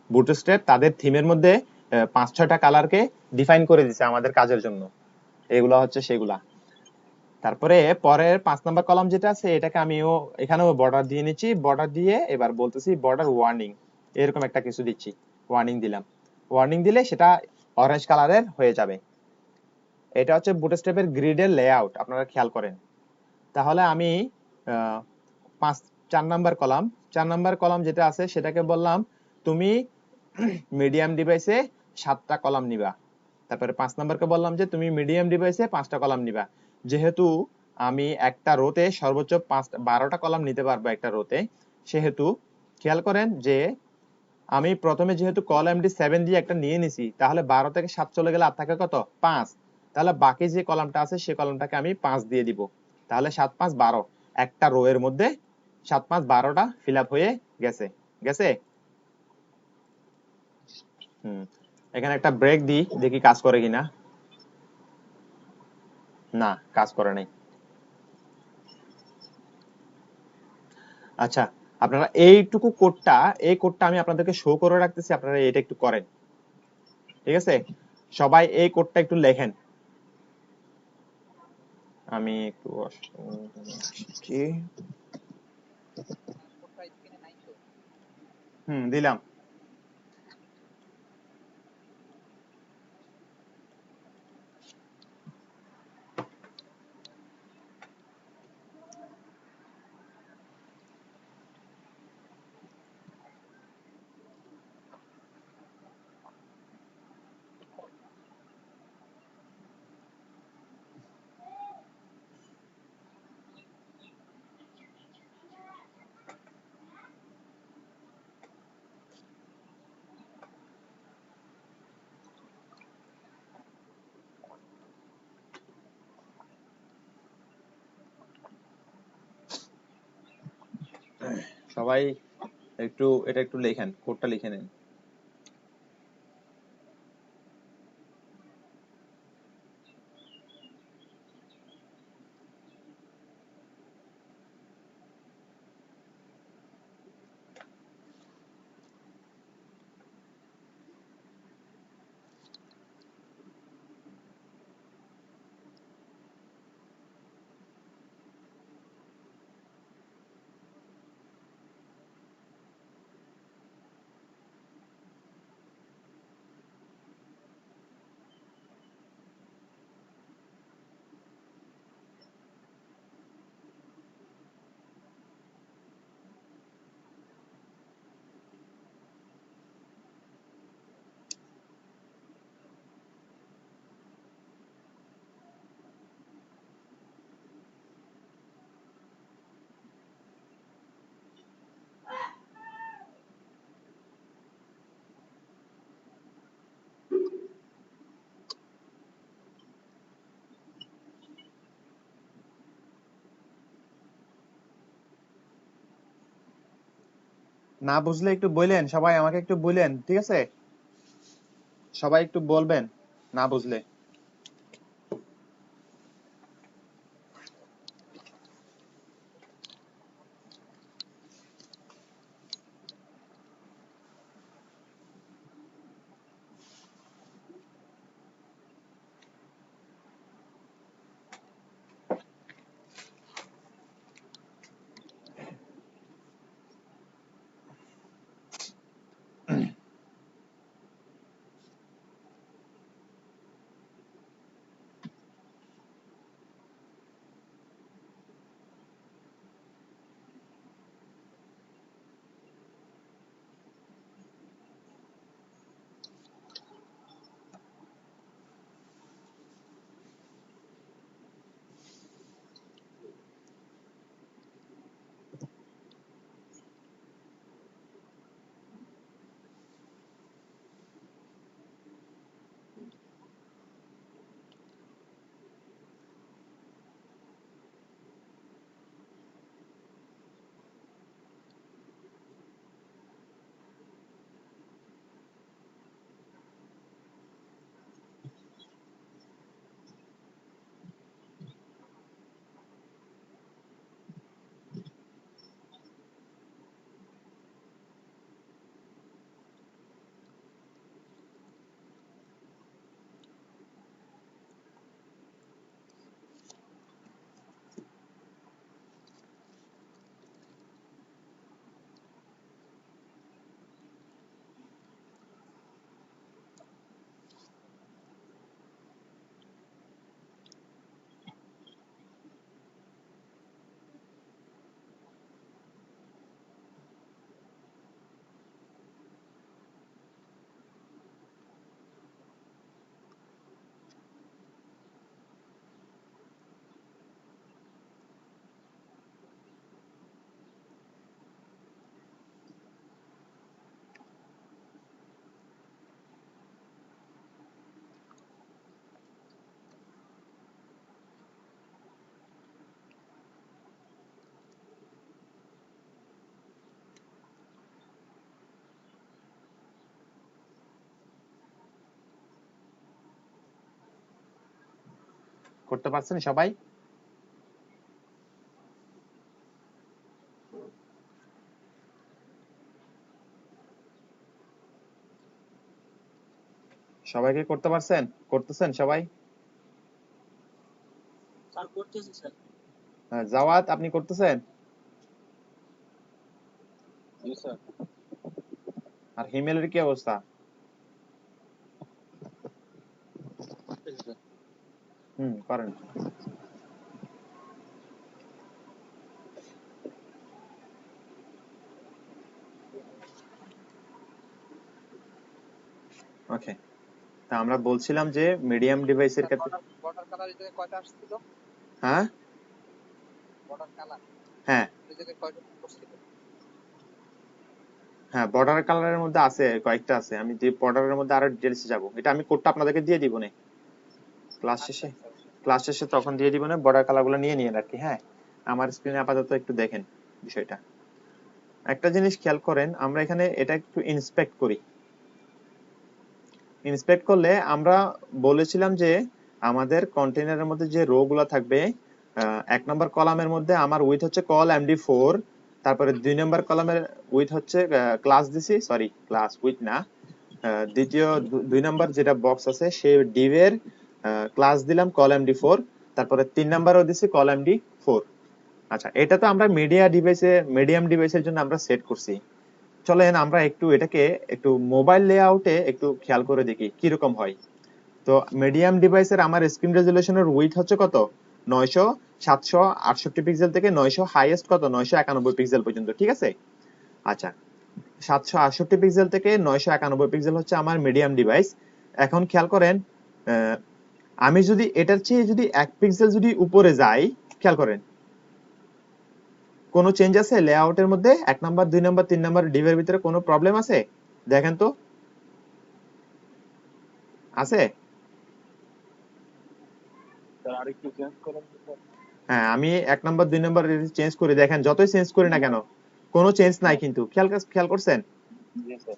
বুটস্ট্র্যাপ তাদের থিমের মধ্যে 5-6টা কালারকে ডিফাইন করে দিছে আমাদের কাজের জন্য, এগুলা হচ্ছে সেগুলা। তারপরে পরের 5 নাম্বার কলাম যেটা আছে এটাকে আমিও এখানেও বর্ডার দিয়ে নিচ্ছি, বর্ডার দিয়ে এবার বলতেছি বর্ডার ওয়ার্নিং, এরকম একটা কিছু দিচ্ছি, ওয়ার্নিং দিলাম। ওয়ার্নিং দিলে সেটা অরেঞ্জ কালারের হয়ে যাবে। এটা হচ্ছে বুটস্ট্র্যাপের গ্রিডের লেআউট, আপনারা খেয়াল করেন। তাহলে আমি 4 নাম্বার কলাম যেটা আছে সেটাকে বললাম তুমি মিডিয়াম ডিভাইসে 7টা কলাম নিবা। তারপরে 5 নাম্বারকে বললাম যে তুমি মিডিয়াম ডিভাইসে 5টা কলাম নিবা। যেহেতু আমি একটা রোতে সর্বোচ্চ 12টা কলাম নিতে পারবো একটা রোতে, সেহেতু খেয়াল করেন যে আমি প্রথমে যেহেতু কল MD7 দিয়ে একটা নিয়ে নিছি, তাহলে 12 থেকে 7 চলে গেলে আর থাকে কত 5। তাহলে বাকি যে কলামটা আছে সেই কলামটাকে আমি 5 দিয়ে দিব, তাহলে 7 5 12 একটা রো এর মধ্যে 7 5 12টা ফিল আপ হয়ে গেছে। এখানে একটা ব্রেক দিই, দেখি কাজ করে কিনা। না, কাজ করে নাই। আচ্ছা, আপনারা এই কোডটা আমি আপনাদেরকে শো করে রাখতেছি, আপনারা এটা একটু করেন, ঠিক আছে? সবাই এই কোডটা একটু লেখেন। আমি একটু দিলাম। সবাই এটা একটু লেখেন, কোডটা লিখে নেন। না বুঝলে একটু বললেন, সবাই আমাকে একটু বললেন, ঠিক আছে? সবাই একটু বলবেন না বুঝলে। করতে পারছেন সবাই? সবাইকে করতে পারছেন? করতেছেন সবাই? স্যার করতেছি স্যার। জাওয়াত, আপনি করতেছেন? জি স্যার। আর হিমেলের কি অবস্থা? করতেছি স্যার। করেন। ওকে, তা আমরা বলছিলাম যে মিডিয়াম ডিভাইসের ক্ষেত্রে। বর্ডার কালার এই জায়গায় কয়টা আসছিল? হ্যাঁ বর্ডার কালার হ্যাঁ এই জায়গায় কয়টা করছিল? হ্যাঁ, বর্ডার কালারের মধ্যে আছে, কয়েকটা আছে। আমি যে বর্ডারের মধ্যে আরো ডিটেইলসে যাব, এটা আমি কোডটা আপনাদেরকে দিয়ে দিব না ক্লাস আচ্ছা শেষে। আচ্ছা ক্লাস শেষে তখন দিয়ে দিব না, বর্ডার কালারগুলো নিয়ে নিন আর কি। হ্যাঁ, আমার স্ক্রিনে আপাতত একটু দেখেন বিষয়টা। একটা জিনিস খেয়াল করেন, আমরা এখানে এটা একটু ইন্সপেক্ট করি। ইন্সপেক্ট করলে আমরা বলেছিলাম যে আমাদের কন্টেইনারের মধ্যে যে রো গুলা থাকবে, 1 নম্বর কলামের মধ্যে আমার উইথ হচ্ছে কল MD4, তারপরে 2 নম্বর কলামের উইথ হচ্ছে ক্লাস দিছি, সরি ক্লাস উইথ না, দ্বিতীয় 2 নম্বর যেটা বক্স আছে সেই div এর ক্লাস দিলাম কল MD4, তারপরে 3 নম্বরও দিছি কল MD4। আচ্ছা, এটা তো আমরা মিডিয়াম ডিভাইসের জন্য আমরা সেট করছি। চলেন আমরা একটু এটাকে একটু মোবাইল লেআউটে একটু খেয়াল করে দেখি কি রকম হয়। তো মিডিয়াম ডিভাইসের আমার স্ক্রিন রেজোলিউশনের উইথ হচ্ছে কত, 900 768 পিক্সেল থেকে 900 হাইয়েস্ট কত 991 পিক্সেল পর্যন্ত, ঠিক আছে। আচ্ছা, 768 পিক্সেল থেকে 991 পিক্সেল হচ্ছে আমার মিডিয়াম ডিভাইস। এখন খেয়াল করেন, আমি যদি এটার চেয়ে যদি 1 পিক্সেল যদি উপরে যাই, খেয়াল করেন কোনো চেঞ্জ আছে লেআউটের মধ্যে? 1 নাম্বার 2 নাম্বার 3 নাম্বার ডিভের ভিতরে কোনো প্রবলেম আছে? দেখেন তো, আছে? স্যার আরেকটু চেঞ্জ করেন তো স্যার। হ্যাঁ, আমি 1 নাম্বার 2 নাম্বার চেঞ্জ করি, দেখেন যতই চেঞ্জ করি না কেন কোনো চেঞ্জ নাই, কিন্তু খেয়াল করছেন? জি স্যার।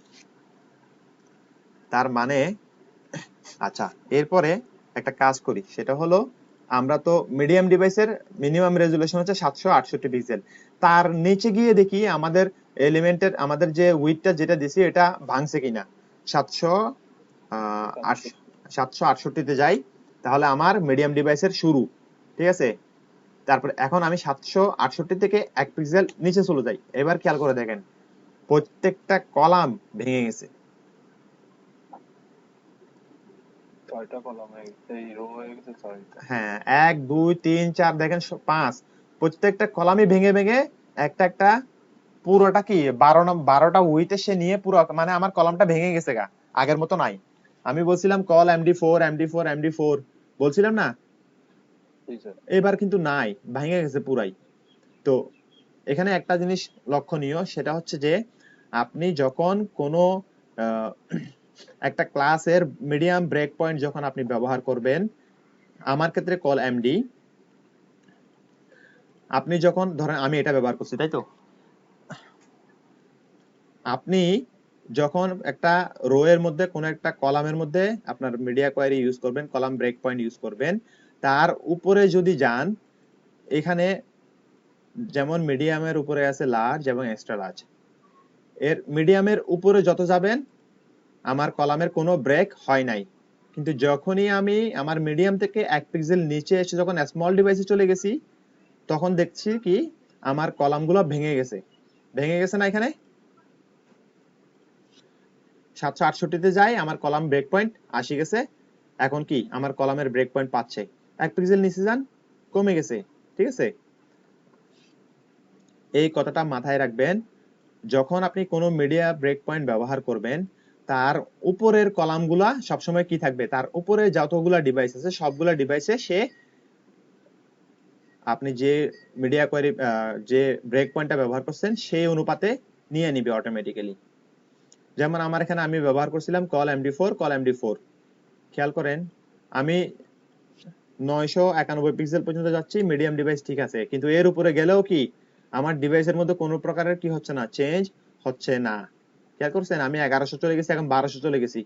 তার মানে আচ্ছা, এরপরে একটা কাজ করি, সেটা হলো আমরা তো মিডিয়াম ডিভাইসের মিনিমাম রেজুলেশন হচ্ছে 768 পিক্সেল। তার নিচে গিয়ে দেখি আমাদের এলিমেন্টের আমাদের যে উইডথটা যেটা দিছি এটা ভাঙছে কিনা। 768 তে যাই, তাহলে আমার মিডিয়াম ডিভাইসের শুরু, ঠিক আছে। তারপর এখন আমি 768 থেকে 1 পিক্সেল নিচে চলে যাই। এবার খেয়াল করে দেখেন প্রত্যেকটা কলাম ভেঙে গেছে। 6টা কলাম হয়ে গেছে, এই রো হয়ে গেছে 6টা। হ্যাঁ, 1 2 3 4 দেখেন 5, প্রত্যেকটা কলামই ভেঙে ভেঙে একটা একটা পুরোটা কি 12টা উইথে সে নিয়ে পুরো, মানে আমার কলামটা ভেঙে গেছে গা, আগের মতো নাই। আমি বলছিলাম কল MD4 বলছিলাম না, জি স্যার। এবার কিন্তু নাই, ভেঙে গেছে পুরাই। তো এখানে একটা জিনিস লক্ষণীয়, সেটা হচ্ছে যে আপনি যখন কোনো একটা ক্লাসের মিডিয়াম ব্রেক পয়েন্ট যখন আপনি ব্যবহার করবেন, আমার ক্ষেত্রে কল এমডি, আপনি যখন ধরেন আমি এটা ব্যবহার করছি, তাই তো, আপনি যখন একটা রো এর মধ্যে কোন একটা কলামের মধ্যে আপনার মিডিয়া কোয়েরি ইউজ করবেন, কলাম ব্রেক পয়েন্ট ইউজ করবেন, তার উপরে যদি যান, এখানে যেমন মিডিয়ামের উপরে আছে লার্জ এবং এক্সট্রা লার্জ, এর মিডিয়ামের উপরে যত যাবেন আমার কলামের কোনো ব্রেক হয় নাই। কিন্তু যখনই আমি আমার মিডিয়াম থেকে 1 পিক্সেল নিচে এসে যখন স্মল ডিভাইসে চলে গেছি, তখন দেখছি কি আমার কলামগুলো ভেঙে গেছে না। এখানে 768 তে যাই, আমার কলাম ব্রেক পয়েন্ট 80 গেছে। এখন কি আমার কলামের ব্রেক পয়েন্ট পাচ্ছে, 1 পিক্সেল নিচে যান, কমে গেছে, ঠিক আছে। এই কথাটা মাথায় রাখবেন, যখন আপনি কোনো মিডিয়া ব্রেক পয়েন্ট ব্যবহার করবেন, তার উপরের কলামগুলা সবসময় কি থাকবে, তার উপরে যতগুলা ডিভাইস আছে সবগুলা ডিভাইসে সে আপনি যে মিডিয়া কোয়েরি যে ব্রেক পয়েন্টটা ব্যবহার করছেন সেই অনুপাতে নিয়ে নিবে অটোমেটিক্যালি। যেমন আমার এখানে আমি ব্যবহার করছিলাম কল MD4, খেয়াল করেন আমি 991 পিক্সেল পর্যন্ত যাচ্ছি, মিডিয়াম ডিভাইস ঠিক আছে, কিন্তু এর উপরে গেলেও কি আমার ডিভাইসের মধ্যে কোনো প্রকারের কি হচ্ছে না, চেঞ্জ হচ্ছে না। খেয়াল করছেন, আমি 1100 চলে গেছি, এখন 1200 চলে গেছি,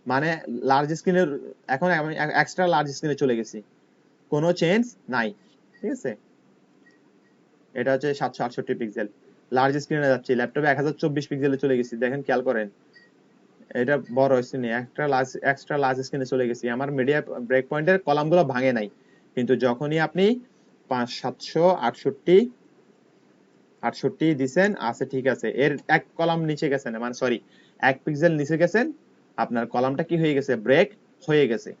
মানে লার্জ স্ক্রিনের এখন আমি এক্সট্রা লার্জ স্ক্রিনে চলে গেছি, কোনো চেঞ্জ নাই, ঠিক আছে। এটা হচ্ছে 768 পিক্সেল, লার্জ স্ক্রিনে যাচ্ছি, ল্যাপটপে 1024 পিক্সেলে চলে গেছি, দেখেন খেয়াল করেন এটা বড় স্ক্রিনে এক্সট্রা লার্জ স্ক্রিনে চলে গেছি, আমার মিডিয়া ব্রেক পয়েন্টের কলামগুলো ভাঙে নাই। কিন্তু যখনই আপনি 768 দিছেন আছে, ঠিক আছে, এর এক কলাম নিচে গেছেন, মানে সরি 1 পিক্সেল নিচে গেছেন, আপনার কলামটা কি হয়ে গেছে, ব্রেক হয়ে গেছে।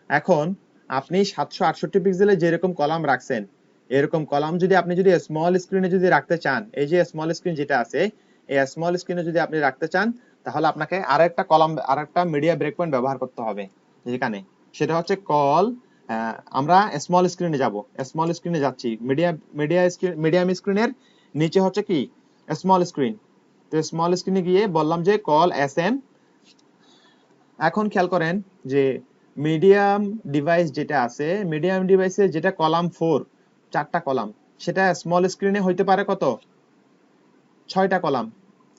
এখন আপনি 768 পিক্সেলে যেরকম কলাম রাখছেন, এরকম কলাম যদি আপনি যদি স্মল স্ক্রিনে যদি রাখতে চান, এই যে স্মল স্ক্রিন যেটা আছে, এই স্মল স্ক্রিনে যদি আপনি রাখতে চান, তাহলে আপনাকে আরেকটা মিডিয়া ব্রেক পয়েন্ট ব্যবহার করতে হবে যেখানে, সেটা হচ্ছে কল, আমরা স্মল স্ক্রিনে যাব, স্মল স্ক্রিনে যাচ্ছি, মিডিয়াম স্ক্রিনের নিচে হচ্ছে কি স্মল স্ক্রিন। তো স্মল স্ক্রিনে গিয়ে বললাম যে কল SM। এখন খেয়াল করেন যে মিডিয়াম ডিভাইস যেটা আছে, মিডিয়াম ডিভাইসে যেটা কলাম 4, 4টা কলাম, সেটা স্মল স্ক্রিনে হইতে পারে কত, 6টা কলাম,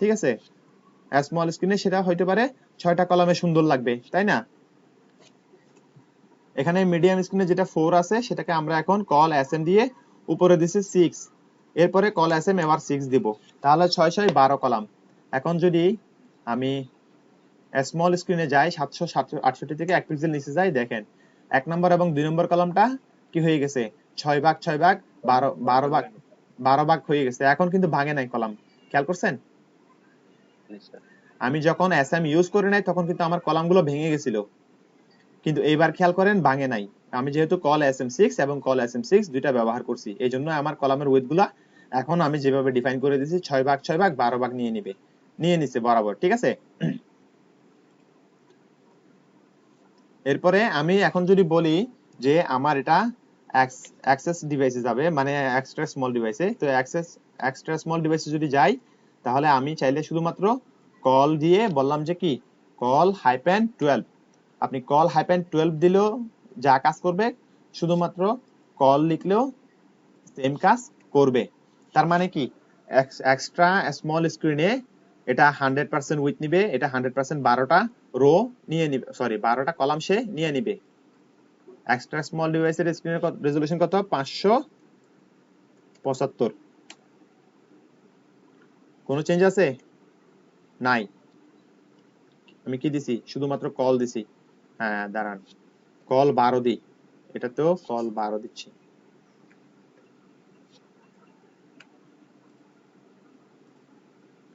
ঠিক আছে? স্মল স্ক্রিনে সেটা হইতে পারে 6টা কলামে সুন্দর লাগবে, তাই না? এখানে মিডিয়াম স্ক্রিনে যেটা 4 আছে সেটাকে আমরা এখন কল এসএম দিয়ে উপরে দিছি 6, এরপরে কল এসএম এবার 6 দিব, তাহলে 6 6 12 কলাম। এখন যদি আমি স্মল স্ক্রিনে যাই 768 থেকে 1 পিক্সেল নিচে যাই, দেখেন 1 নম্বর এবং 2 নম্বর কলামটা কি হয়ে গেছে, 6 ভাগ 6 ভাগ 12 ভাগ হয়ে গেছে। এখন কিন্তু ভাঙে নাই কলাম, খেয়াল করছেন? আমি যখন এসএম ইউজ করে নাই তখন কিন্তু আমার কলামগুলো ভেঙে গেছিল, কিন্তু এইবার খেয়াল করেন ভাঙে নাই। আমি যেহেতু কল SM6 এবং কল SM6 দুইটা ব্যবহার করছি, এই জন্য আমার কলামের ওয়েট গুলা এখন আমি যেভাবে ডিফাইন করে দিয়েছি 6 ভাগ 6 ভাগ 12 ভাগ নিয়ে নিছে বরাবর, ঠিক আছে? এরপরে আমি এখন যদি বলি যে আমার এটা অ্যাক্সেস ডিভাইসে যাবে, মানে এক্সট্রা স্মল ডিভাইসে, তো এক্সট্রা স্মল ডিভাইসে যদি যাই তাহলে আমি চাইলে শুধুমাত্র কল দিয়ে বললাম যে কি কল -12, আপনি কল -12 দিলেও যা কাজ করবে, শুধুমাত্র কল লিখলেও সেম কাজ করবে। তার মানে কি এক্সট্রা স্মল স্ক্রিনে এটা 100% উইথ নিবে, এটা 100% 12টা রো নিয়ে নিবে, সরি 12টা কলাম সে নিয়ে নিবে। এক্সট্রা স্মল ডিভাইসের স্ক্রিনের রেজোলিউশন কত? 575। কোনো চেঞ্জ আছে? নাই। আমি কি দিছি? শুধুমাত্র কল দিছি। হ্যাঁ দাঁড়ান, কল 12 দিই, এটাতেও কল 12 দিচ্ছি।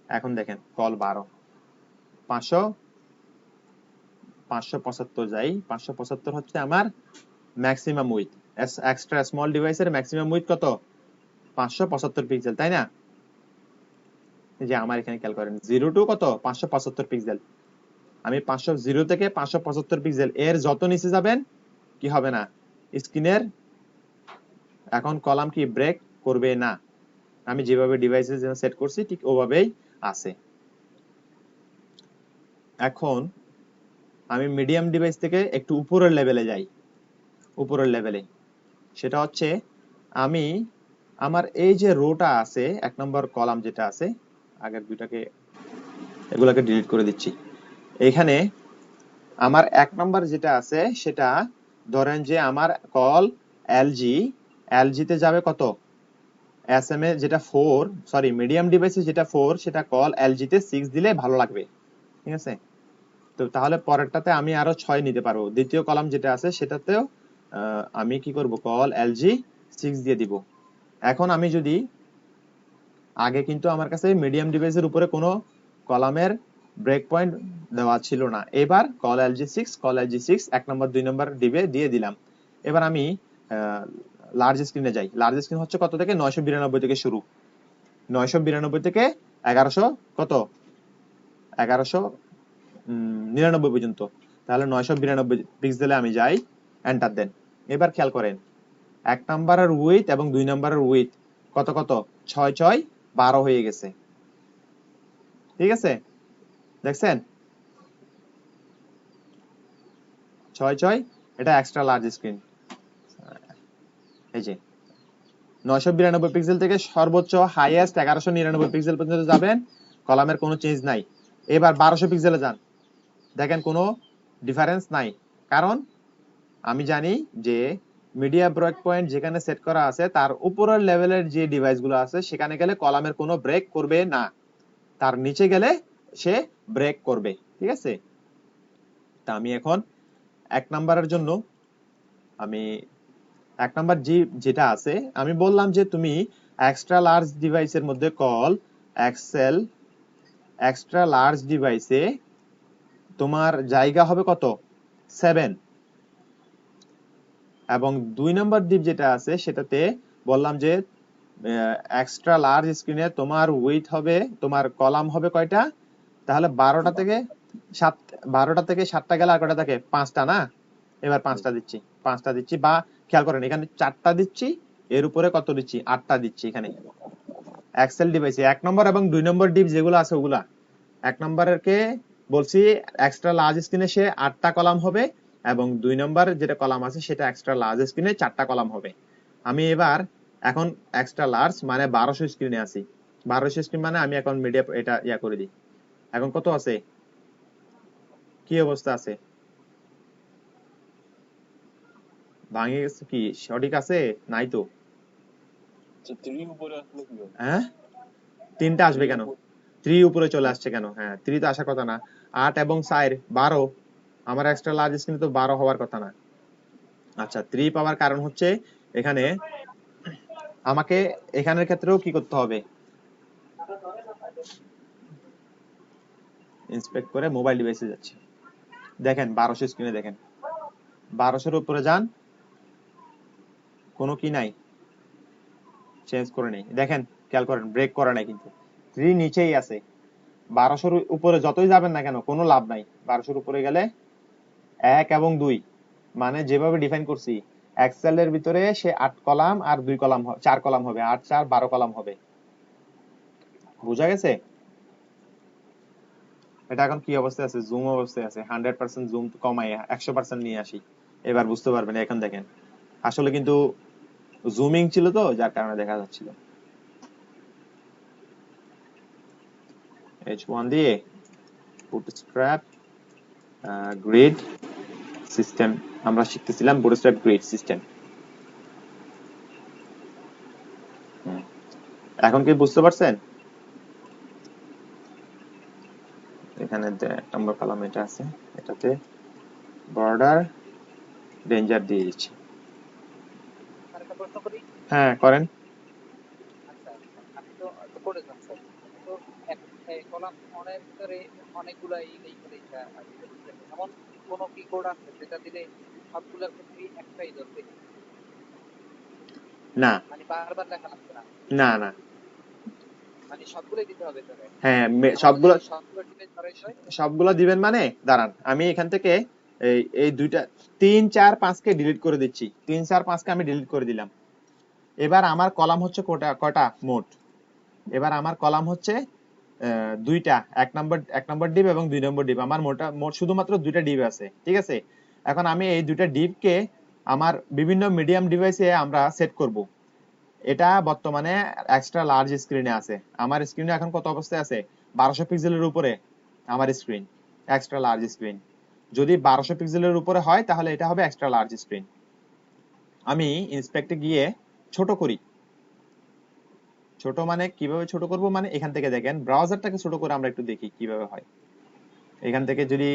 এখন দেখেন কল 12, 575 যাই, 575 হচ্ছে আমার ম্যাক্সিমাম উইথ। এক্সট্রা স্মল ডিভাইসের ম্যাক্সিমাম উইথ কত? 575 পিক্সেল, তাই না? যে আমার এখানে খেয়াল করেন 0 টু কত? 575 পিক্সেল। আমি 0 থেকে 575 পিক্সেল এর যত নিচে যাবেন কি হবে না, স্ক্রিনের এখন কলাম কি ব্রেক করবে না। আমি যেভাবে ডিভাইসে সেট করছি ঠিক ওভাবেই আছে। এখন আমি মিডিয়াম ডিভাইস থেকে একটু উপরের লেভেলে যাই, উপরের লেভেলে সেটা হচ্ছে আমি আমার এই যে রোটা আছে, 1 নম্বর কলাম যেটা আছে, আগের দুইটাকে এগুলাকে ডিলিট করে দিচ্ছি। এখানে আমার 1 নম্বর যেটা আছে সেটা ধরেন যে আমার কল LG তে যাবে কত? SM এ যেটা 4, সরি মিডিয়াম ডিভাইসে যেটা 4 সেটা কল LG তে 6 দিলে ভালো লাগবে, ঠিক আছে? তো তাহলে পরেরটাতে আমি আরো 6 নিতে পারবো। দ্বিতীয় কলাম যেটা আছে সেটাতেও আমি কি করব, কল LG 6 দিয়ে দিব। এখন আমি যদি আগে কিন্তু আমার কাছে মিডিয়াম ডিভাইসের উপরে কোনো কলামের ব্রেক পয়েন্ট দেওয়া ছিল না, এবার কল LG6 1 নম্বর 2 নম্বর ডিবে দিয়ে দিলাম। এবার আমি লার্জ স্ক্রিনে যাই। লার্জ স্ক্রিন হচ্ছে কত থেকে? 992 থেকে শুরু, 992 থেকে 1100 কত? 1199 পর্যন্ত। তাহলে 992 পিক্সেলে আমি যাই, এন্টার দেন। এবার খেয়াল করেন 1 নম্বরের উইথ এবং 2 নম্বরের উইথ কত কত? 6 6 12 হয়ে গেছে, ঠিক আছে? দেখছেন 6 6, এটা এক্সট্রা লার্জ স্ক্রিন। এই যে 992 পিক্সেল থেকে সর্বোচ্চ হাইয়েস্ট 1199 পিক্সেল পর্যন্ত যাবেন, কলামের কোনো চেঞ্জ নাই। এবার 1200 পিক্সেলে যান, দেখেন কোনো ডিফারেন্স নাই, কারণ আমি জানি যে মিডিয়া ব্রেক পয়েন্ট যেখানে সেট করা আছে তার উপরের লেভেলের যে ডিভাইসগুলো আছে সেখানে গেলে কলামের কোনো ব্রেক করবে না, তার নিচে গেলে সে ব্রেক করবে, ঠিক আছে? তা আমি এখন 1 নম্বরের জন্য আমি 1 নম্বর যেটা আছে আমি বললাম যে তুমি এক্সট্রা লার্জ ডিভাইসের মধ্যে কল এক্সেল এক্সট্রা লার্জ ডিভাইসে তোমার জায়গা হবে কত? 7, এবং 2 নম্বর ডিপ যেটা আছে সেটাতে বললাম যে এক্সট্রা লার্জ স্ক্রিনে তোমার উইথ হবে, তোমার কলাম হবে কয়টা? তাহলে 12টা থেকে 7টা গেলে আর কয়টা থাকে? 5টা না? এবার 5টা দিচ্ছি, বা খেয়াল করেন এখানে 4টা দিচ্ছি, এর উপরে কত দিচ্ছি? 8টা দিচ্ছি। এখানে এক্সেল ডিভাইসে 1 নম্বর এবং 2 নম্বর ডিপ যেগুলো আছে ওগুলা 1 নম্বরের কে বলছি এক্সট্রা লার্জ স্ক্রিনে সে 8টা কলাম হবে, এবং 2 নম্বর যেটা কলাম আছে সেটা এক্সট্রা লার্জ স্ক্রিনে 4টা কলাম হবে। আমি এবার এখন এক্সট্রা লার্জ মানে 1200 স্ক্রিনে আছি, 1200 স্ক্রিন মানে আমি এখন মিডিয়া এটা ইয়া করে দিই। এখন কত আছে, কি অবস্থা আছে, ভাঙে গেছে কি, সঠিক আছে নাই তো? আচ্ছা 3 উপরে আসলো কি হবে? হ্যাঁ 3টা আসবে 3 কেন? উপর 3 উপরে চলে আসছে কেন? হ্যাঁ 3 তো আসার কথা না। 8 এবং 4 12, আমার এক্সট্রা লার্জ স্ক্রিন তো 12 হওয়ার কথা না। আচ্ছা 3 পাওয়ার কারণ হচ্ছে এখানে আমাকে এখানের ক্ষেত্রেও কি করতে হবে, ইন্সপেক্ট করে মোবাইল ডিভাইসে যাচ্ছে, দেখেন 1200 স্ক্রিনে দেখেন 1200-এর উপরে যান, কোনো কি নাই, চেঞ্জ করে নেই, দেখেন খেয়াল করেন ব্রেক করে নাই কিন্তু 3 নিচেই আছে। 1200-এর উপরে যতই যাবেন না কেন কোনো লাভ নাই, 1200-এর উপরে গেলে 1 এবং 2 মানে যেভাবে ডিফাইন করছি এক্সেল এর ভিতরে সে 8 কলাম আর 2 কলাম 4 কলাম হবে, 8 4 12 কলাম হবে, বুঝা গেছে? এটা এখন কি অবস্থায় আছে, জুম অবস্থায় আছে, 100% জুম কমাই 100% নিয়ে আসি, এবার বুঝতে পারবেন। এখন দেখেন আসলে কিন্তু জুমিং ছিল তো যার কারণে দেখা যাচ্ছিল। H1 দিয়ে বুটস্ট্র্যাপ গ্রিড সিস্টেম আমরা শিখতেছিলাম, বুটস্ট্র্যাপ গ্রিড সিস্টেম। এখন কি বুঝতে পারছেন? এখানে 1 নম্বর কলাম এটা আছে, এটাতে বর্ডার ডেঞ্জার দিয়ে দিচ্ছি। আরেকটা প্রশ্ন করি। হ্যাঁ করেন। আচ্ছা, আপনি তো তো করেছেন স্যার। তো কলাম অনের ভিতরে অনেকগুলা এই করে এমন কোন কি কোড আছে যেটা দিলে সবগুলোর ক্ষেত্রেই একটাই ধরবে, না মানে বারবার লেখা লাগবে না, না না, মানে সবগুলোই দিতে হবে ধরে। হ্যাঁ আমার যদি সবগুলো সবগুলো ডিভাইস ধরাই হয়, সবগুলো দিবেন মানে দাঁড়ান আমি এখান থেকে এই দুইটা 3 4 5 কে ডিলিট করে দিচ্ছি, 3 4 5 কে আমি ডিলিট করে দিলাম। এবার আমার কলাম হচ্ছে কটা মোট, এবার আমার কলাম হচ্ছে দুইটা, এক নম্বর ডিভ এবং 2 নম্বর ডিভ, আমার মোট শুধুমাত্র দুইটা ডিভ আছে, ঠিক আছে? এখন আমি এই দুইটা ডিভকে আমার বিভিন্ন মিডিয়াম ডিভাইসে আমরা সেট করব। এটা বর্তমানে এক্সট্রা লার্জ স্ক্রিনে আছে, আমার স্ক্রিনে এখন কত অবস্থায় আছে, 1200 পিক্সেলের উপরে আমার স্ক্রিন, এক্সট্রা লার্জ স্ক্রিন। যদি 1200 পিক্সেলের উপরে হয় তাহলে এটা হবে এক্সট্রা লার্জ স্ক্রিন। আমি ইন্সপেক্টে গিয়ে ছোট করি, ছোট মানে কিভাবে ছোট করব, মানে এখান থেকে দেখেন ব্রাউজারটাকে ছোট করে আমরা একটু দেখি কিভাবে হয়। এখান থেকে যদি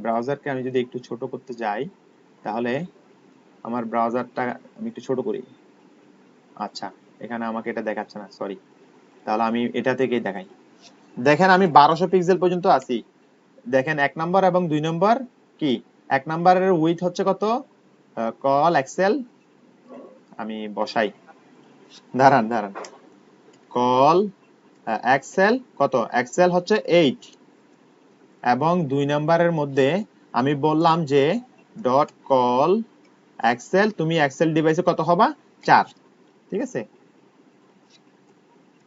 ব্রাউজারকে আমি যদি একটু ছোট করতে যাই তাহলে আমার ব্রাউজারটা আমি একটু ছোট করি। আচ্ছা এখানে আমাকে এটা দেখাচ্ছে না, সরি, তাহলে আমি এটা থেকেই দেখাই। দেখেন আমি 1200 পিক্সেল পর্যন্ত আছি, দেখেন 1 নাম্বার এবং 2 নাম্বার কি, 1 নাম্বারের উইডথ হচ্ছে কত, কল এক্সেল, আমি বসাই, দাঁড়ান দাঁড়ান, কল এক্সেল কত, এক্সেল হচ্ছে 8 এবং 2 নাম্বারের মধ্যে আমি বললাম যে ডট কল এক্সেল, তুমি এক্সেল ডিভাইসে কত হবা, 4, ঠিক আছে?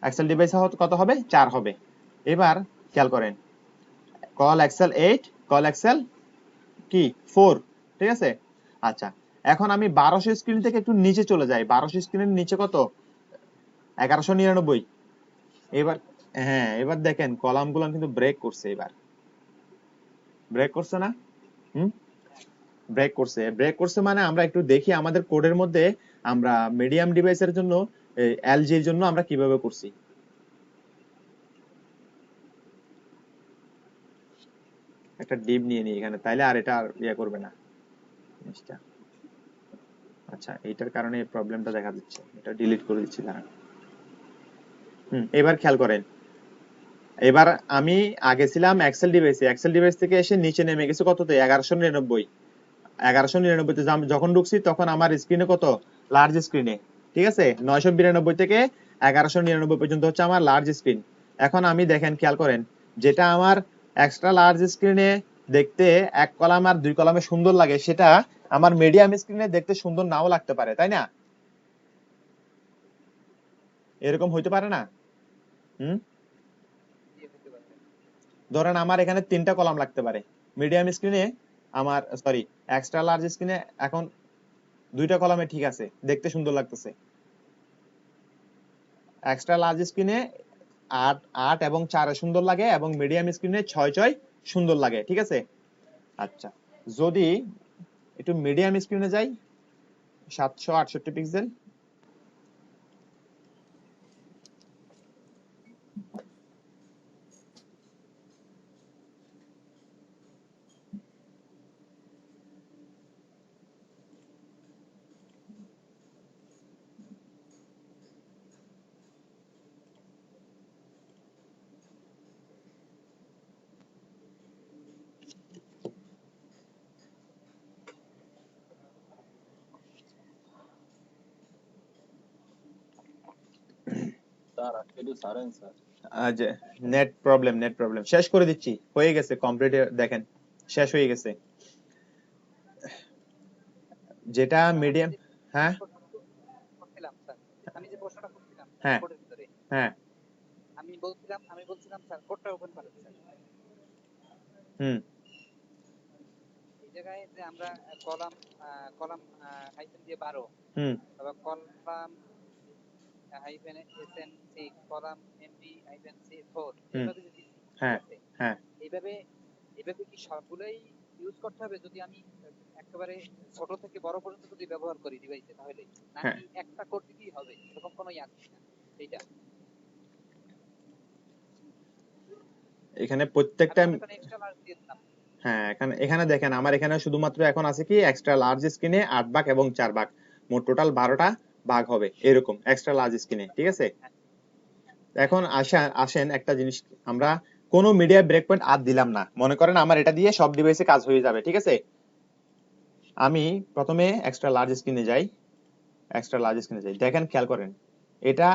এক্সেল ডিভাইসে কত হবে, 4 হবে। এবার খেয়াল করেন কল এক্সেল 8 কল এক্সেল কি 4, ঠিক আছে? আচ্ছা এখন আমি 1200 স্ক্রিন থেকে একটু নিচে চলে যাই, 1200 স্ক্রিনের নিচে কত, 1199। এবার হ্যাঁ এবার দেখেন কলামগুলো কিন্তু ব্রেক করছে, এবার ব্রেক করছে না? হুম, ব্রেক করছে, ব্রেক করছে মানে আমরা একটু দেখি আমাদের কোডের মধ্যে আমরা মিডিয়াম ডিভাইসের জন্য এলজি এর জন্য আমরা কিভাবে করছি। একটা ডিভ নিয়ে নিই এখানে, তাইলে আর এটা আর ইয়া করবে না জিনিসটা। আচ্ছা এইটার কারণে এই প্রবলেমটা দেখা দিচ্ছে, এটা ডিলিট করে দিচ্ছি দাঁড়ান। এবার খেয়াল করেন, এবার আমি আগে ছিলাম এক্সেল ডিভাইসে, এক্সেল ডিভাইস থেকে এসে নিচে নেমে গেছে কততে, 1199। 1199 তে যখন ঢুকছি তখন আমার স্ক্রিনে কত, লার্জ স্ক্রিনে, ঠিক আছে? 992 থেকে 1199 পর্যন্ত হচ্ছে আমার লার্জ স্ক্রিন। এখন আমি দেখেন খেয়াল করেন, যেটা আমার এক্সট্রা লার্জ স্ক্রিনে দেখতে 1 কলাম আর 2 কলামে সুন্দর লাগে, সেটা আমার মিডিয়াম স্ক্রিনে দেখতে সুন্দর নাও লাগতে পারে, তাই না? এরকম হইতে পারে না? হুম, ইয়ে হতে পারে। ধরেন আমার এখানে 3টা কলাম লাগতে পারে, মিডিয়াম স্ক্রিনে আমার সরি এক্সট্রা লার্জ স্ক্রিনে এখন 2টা কলামে ঠিক আছে, দেখতে সুন্দর লাগতেছে। এক্সট্রা লার্জ স্ক্রিনে 8 8 এবং 4 সুন্দর লাগে এবং মিডিয়াম স্ক্রিনে 6 6 সুন্দর লাগে, ঠিক আছে। আচ্ছা, যদি একটু মিডিয়াম স্ক্রিনে যাই 768 পিক্সেল, স্যার একটু সারেন স্যার। যে নেট প্রবলেম শেষ করে দিচ্ছি, হয়ে গেছে কমপ্লিট, দেখেন শেষ হয়ে গেছে যেটা স্যার আমি মিডিয়াম। যে হ্যাঁ করছিলাম স্যার, আমি যে প্রশ্নটা করছিলাম হ্যাঁ কোডের ভিতরে, হ্যাঁ আমি বলছিলাম স্যার কোডটা ওপেন করেন স্যার। হুম এই জায়গায় যে আমরা কলাম কলাম হাইফেন দিয়ে 12 হুম অথবা column hyphen SN 6 column MD hyphen C 4 হুম এইভাবে যদি, ঠিক হ্যাঁ আছে, হ্যাঁ এইভাবে এইভাবে কি সবগুলাই ইউজ করতে হবে যদি আমি একেবারে ছোট থেকে বড় পর্যন্ত যদি ব্যবহার করি ডিভাইসে, তাহলে হ্যাঁ নাকি একটা কোড দিতেই হবে এরকম কোনো ইয়া আছে কিনা এইটা। এখানে আমি প্রত্যেকটা, মনে করেন এক্সট্রা লার্জ দিয়ে দিলাম। হ্যাঁ এখানে এখানে দেখেন আমার এখানে শুধুমাত্র এখন আছে কি এক্সট্রা লার্জ স্ক্রিনে 8 ভাগ এবং 4 ভাগ, মোট টোটাল 12টা ভাগ হবে এরকম এক্সট্রা লার্জ স্ক্রিনে, ঠিক আছে। হ্যাঁ হ্যাঁ এখন আসেন একটা জিনিস, আমরা কোনো মিডিয়া ব্রেক পয়েন্ট আর দিলাম না, মনে করেন আমার এটা দিয়ে সব ডিভাইসে কাজ হয়ে যাবে, ঠিক আছে। আমি প্রথমে এক্সট্রা লার্জ স্ক্রিনে যাই, দেখেন খেয়াল করেন এটা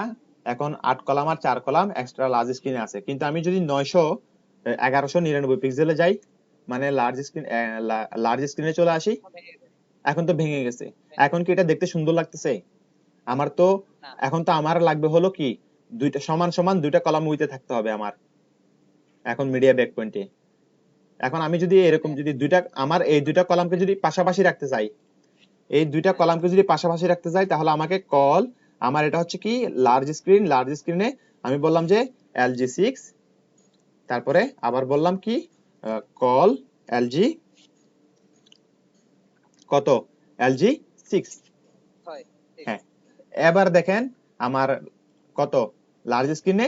এখন 8 কলাম আর 4 কলাম এক্সট্রা লার্জ স্ক্রিনে আছে, কিন্তু আমি যদি 1199 পিক্সেলে যাই, মানে লার্জ স্ক্রিনে চলে আসি, হবে এর- এখন তো ভেঙে গেছে। হ্যাঁ, এখন কি এটা দেখতে সুন্দর লাগতেছে? আমার তো, না এখন তো আমার লাগবে হলো কি দুইটা সমান সমান দুইটা কলাম উইতে থাকতে হবে আমার এখন মিডিয়া ব্রেক পয়েন্টে। এখন আমি যদি এরকম হ্যাঁ যদি দুইটা আমার এই দুইটা কলামকে যদি পাশাপাশি রাখতে চাই, এই দুইটা হ্যাঁ কলামকে যদি পাশাপাশি রাখতে চাই, তাহলে আমাকে আমার এটা হচ্ছে কি লার্জ স্ক্রিনে আমি বললাম যে LG6, তারপরে আবার বললাম কি কল LG কত LG6। হয় ঠিক। হ্যাঁ, এবার দেখেন আমার কত লার্জ স্ক্রিনে,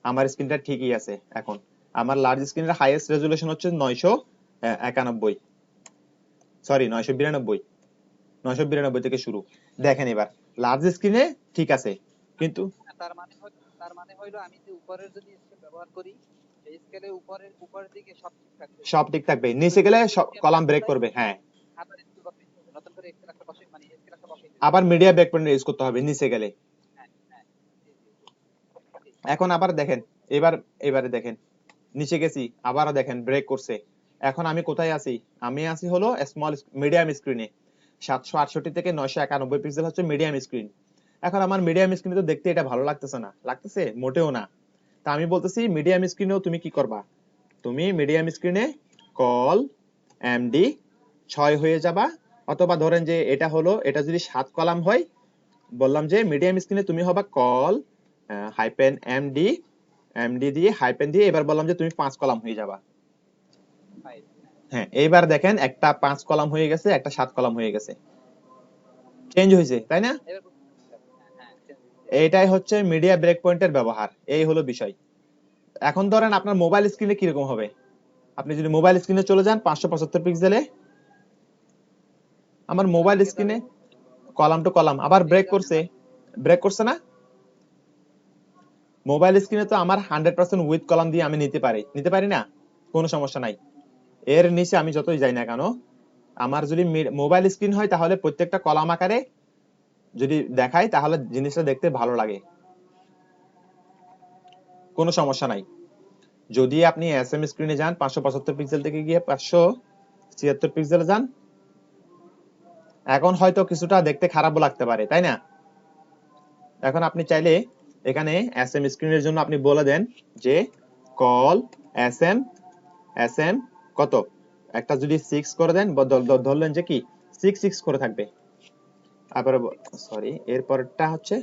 আমার স্ক্রিনটা ঠিকই আছে। এখন আমার লার্জ স্ক্রিনের হাইয়েস্ট রেজুলেশন হচ্ছে 991, সরি 992 থেকে শুরু। দেখেন এবার লার্জ স্ক্রিনে ঠিক আছে, কিন্তু তার মানে হইলো আমি যে উপরের যদি স্কেল ব্যবহার করি, এই স্কেলে উপরের দিকে সব ঠিক থাকবে, সব ঠিক থাকবে, কিন্তু নিচে গেলে যদি সব আমি কলাম নামতে ব্রেক চাই করবে। হ্যাঁ, আবার স্কেল বসাইতে হবে, নতুন করে স্কেল একটা বসাই মানে স্কেল একটা বসাই দিতে আবার হবে। মিডিয়া ব্রেক পয়েন্ট ইউজ করতে হবে নিচে গেলে। হ্যাঁ হ্যাঁ জি জি জি জি। এখন আবার দেখেন, এবারে দেখেন নিচে গেছি, আবারও দেখেন ব্রেক করছে। এখন আমি কোথায় আছি? আমি আছি হলো মিডিয়াম স্ক্রিনে, 768 থেকে 991 পিক্সেল হচ্ছে মিডিয়াম স্ক্রিন। এখন আমার মিডিয়াম স্ক্রিনে তো দেখতে এটা ভালো লাগতেছে না, লাগতেছে মোটেও না। তা আমি বলতেছি মিডিয়াম স্ক্রিনেও তুমি কি করবা, তুমি মিডিয়াম স্ক্রিনে কল এমডি 6 হয়ে যাবা, অথবা ধরেন যে এটা যদি 7 কলাম হয়, বললাম যে মিডিয়াম স্ক্রিনে তুমি হবা কল হাইপেন এমডি দিয়ে হাইপেন দিয়ে, এবার বললাম যে তুমি 5 কলাম হয়ে যাবা। হয় হ্যাঁ, এইবার দেখেন একটা 5 কলাম হয়ে গেছে, একটা 7 কলাম হয়ে গেছে, চেঞ্জ হয়েছে তাই না? এবার বুঝতে পারছি। হ্যাঁ হ্যাঁ এইটাই হচ্ছে মিডিয়া ব্রেক পয়েন্টের ব্যবহার, এই হলো বিষয়। এখন ধরেন আপনার মোবাইল স্ক্রিনে কিরকম হবে, আপনি যদি মোবাইল স্ক্রিনে চলে যান 575 পিক্সেলে, আমার তাহলে মোবাইল ভেঙে যাবে, স্ক্রিনে কলাম টু কলাম আবার ভেঙে যাবে না। ব্রেক করছে না? মোবাইল স্ক্রিনে তো আমার 100% উইথ কলাম দিয়ে আমি নিতে পারি না, কোনো সমস্যা নাই। এর নিচে আমি যতই যাই না কেন, আমার যদি মোবাইল স্ক্রিন হয় তাহলে প্রত্যেকটা কলাম আকারে যদি দেখাই তাহলে জিনিসটা দেখতে ভালো লাগে, কোনো সমস্যা নাই। যদি আপনি এসএম স্ক্রিনে যান 575 পিক্সেল থেকে গিয়ে 576 পিক্সেলে যান, এখন হয়তো কিছুটা দেখতে খারাপও লাগতে পারে, তাই না? এখন আপনি চাইলে এখানে এসএম স্ক্রিনের জন্য আপনি বলে দেন যে কল এসএম কত, একটা যদি 6 করে দেন, ধরলেন যে কি 6 করে থাকবে। আবার সরি, এরপরটা হচ্ছে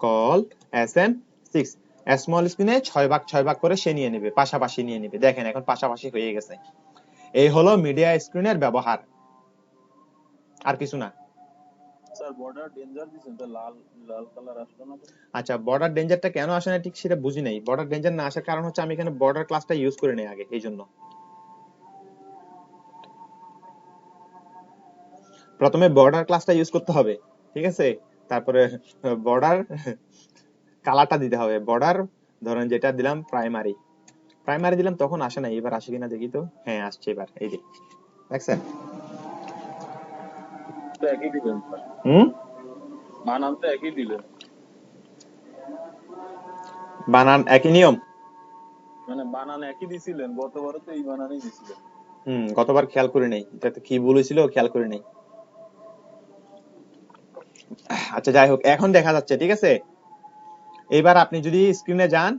কল এসএম 6, স্মল স্ক্রিনে 6 ভাগ করে সে নিয়ে নেবে, পাশাপাশি নিয়ে নেবে। দেখেন এখন পাশাপাশি হয়ে গেছে। এই হলো মিডিয়া স্ক্রিনের ব্যবহার, আর কিছু না। স্যার বর্ডার ডেঞ্জার দিছেন তো লাল লাল কালার আসলো না কেন? আচ্ছা, বর্ডার ডেঞ্জারটা কেন আসে না ঠিক সেটা বুঝি নাই। বর্ডার ডেঞ্জার না আসার কারণ হচ্ছে আমি এখানে বর্ডার ক্লাসটা ইউজ করে নেই আগে, এই জন্য। প্রথমে বর্ডার ক্লাসটা ইউজ করতে হবে, ঠিক আছে, তারপরে বর্ডার কালারটা দিতে হবে। বর্ডার ধরেন যেটা দিলাম প্রাইমারি, প্রাইমারি দিলাম তখন আসে না, এবার আসে কিনা দেখি তো। হ্যাঁ আসছে এবার, এই যে দেখছেন। তো একই দিলেন স্যার, হুম, বানান তো একই দিলেন, বানান একই নিয়ম। মানে বানান একই দিছিলেন, গতবারও তো এই বানানই দিছিলেন। গতবার খেয়াল করে নেই, এটা তো কি বলেছিল খেয়াল করে নেই। আচ্ছা যাই হোক, এখন দেখা যাচ্ছে, ঠিক আছে। এবার আপনি যদি স্ক্রিনে যান,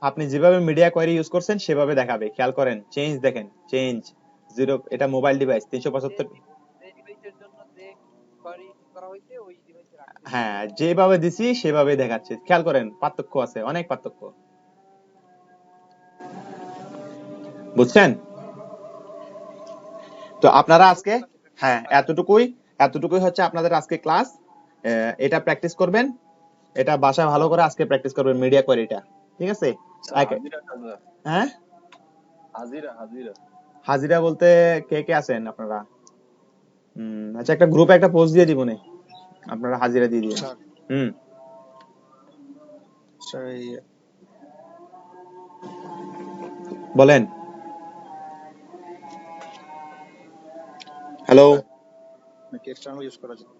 আপনি যেভাবে মিডিয়া কোয়েরি ইউজ করছেন সেভাবে দেখাবে, খেয়াল করেন। চেঞ্জ দেখেন, চেঞ্জ 0, এটা মোবাইল ডিভাইস 375। যে ডিভাইসের জন্য যে কোয়ারি করা হয়েছে ওই ডিভাইসে রাখতে। হ্যাঁ যেভাবে দিছি সেভাবে দেখাচ্ছে, খেয়াল করেন পার্থক্য আছে, অনেক পার্থক্য, বুঝছেন? তো আপনারা আজকে, হ্যাঁ এতটুকুই হচ্ছে আপনাদের আজকে ক্লাস। এটা প্র্যাকটিস করবেন, এটা বাসায় ভালো করে আজকে প্র্যাকটিস করবেন মিডিয়া কোয়েরিটা, ঠিক আছে। হাজিরা স্যার, হ্যাঁ হাজিরা হাজিরা। হাজিরা বলতে কে কে আছেন আপনারা? আচ্ছা একটা গ্রুপে একটা পোস্ট দিয়ে দিব নে, আপনারা হাজিরা দিয়ে দিন। স্যার হুম স্যার এই বলেন। হ্যালো, নাকি এক্সটার্নাল ইউজ করা যায়?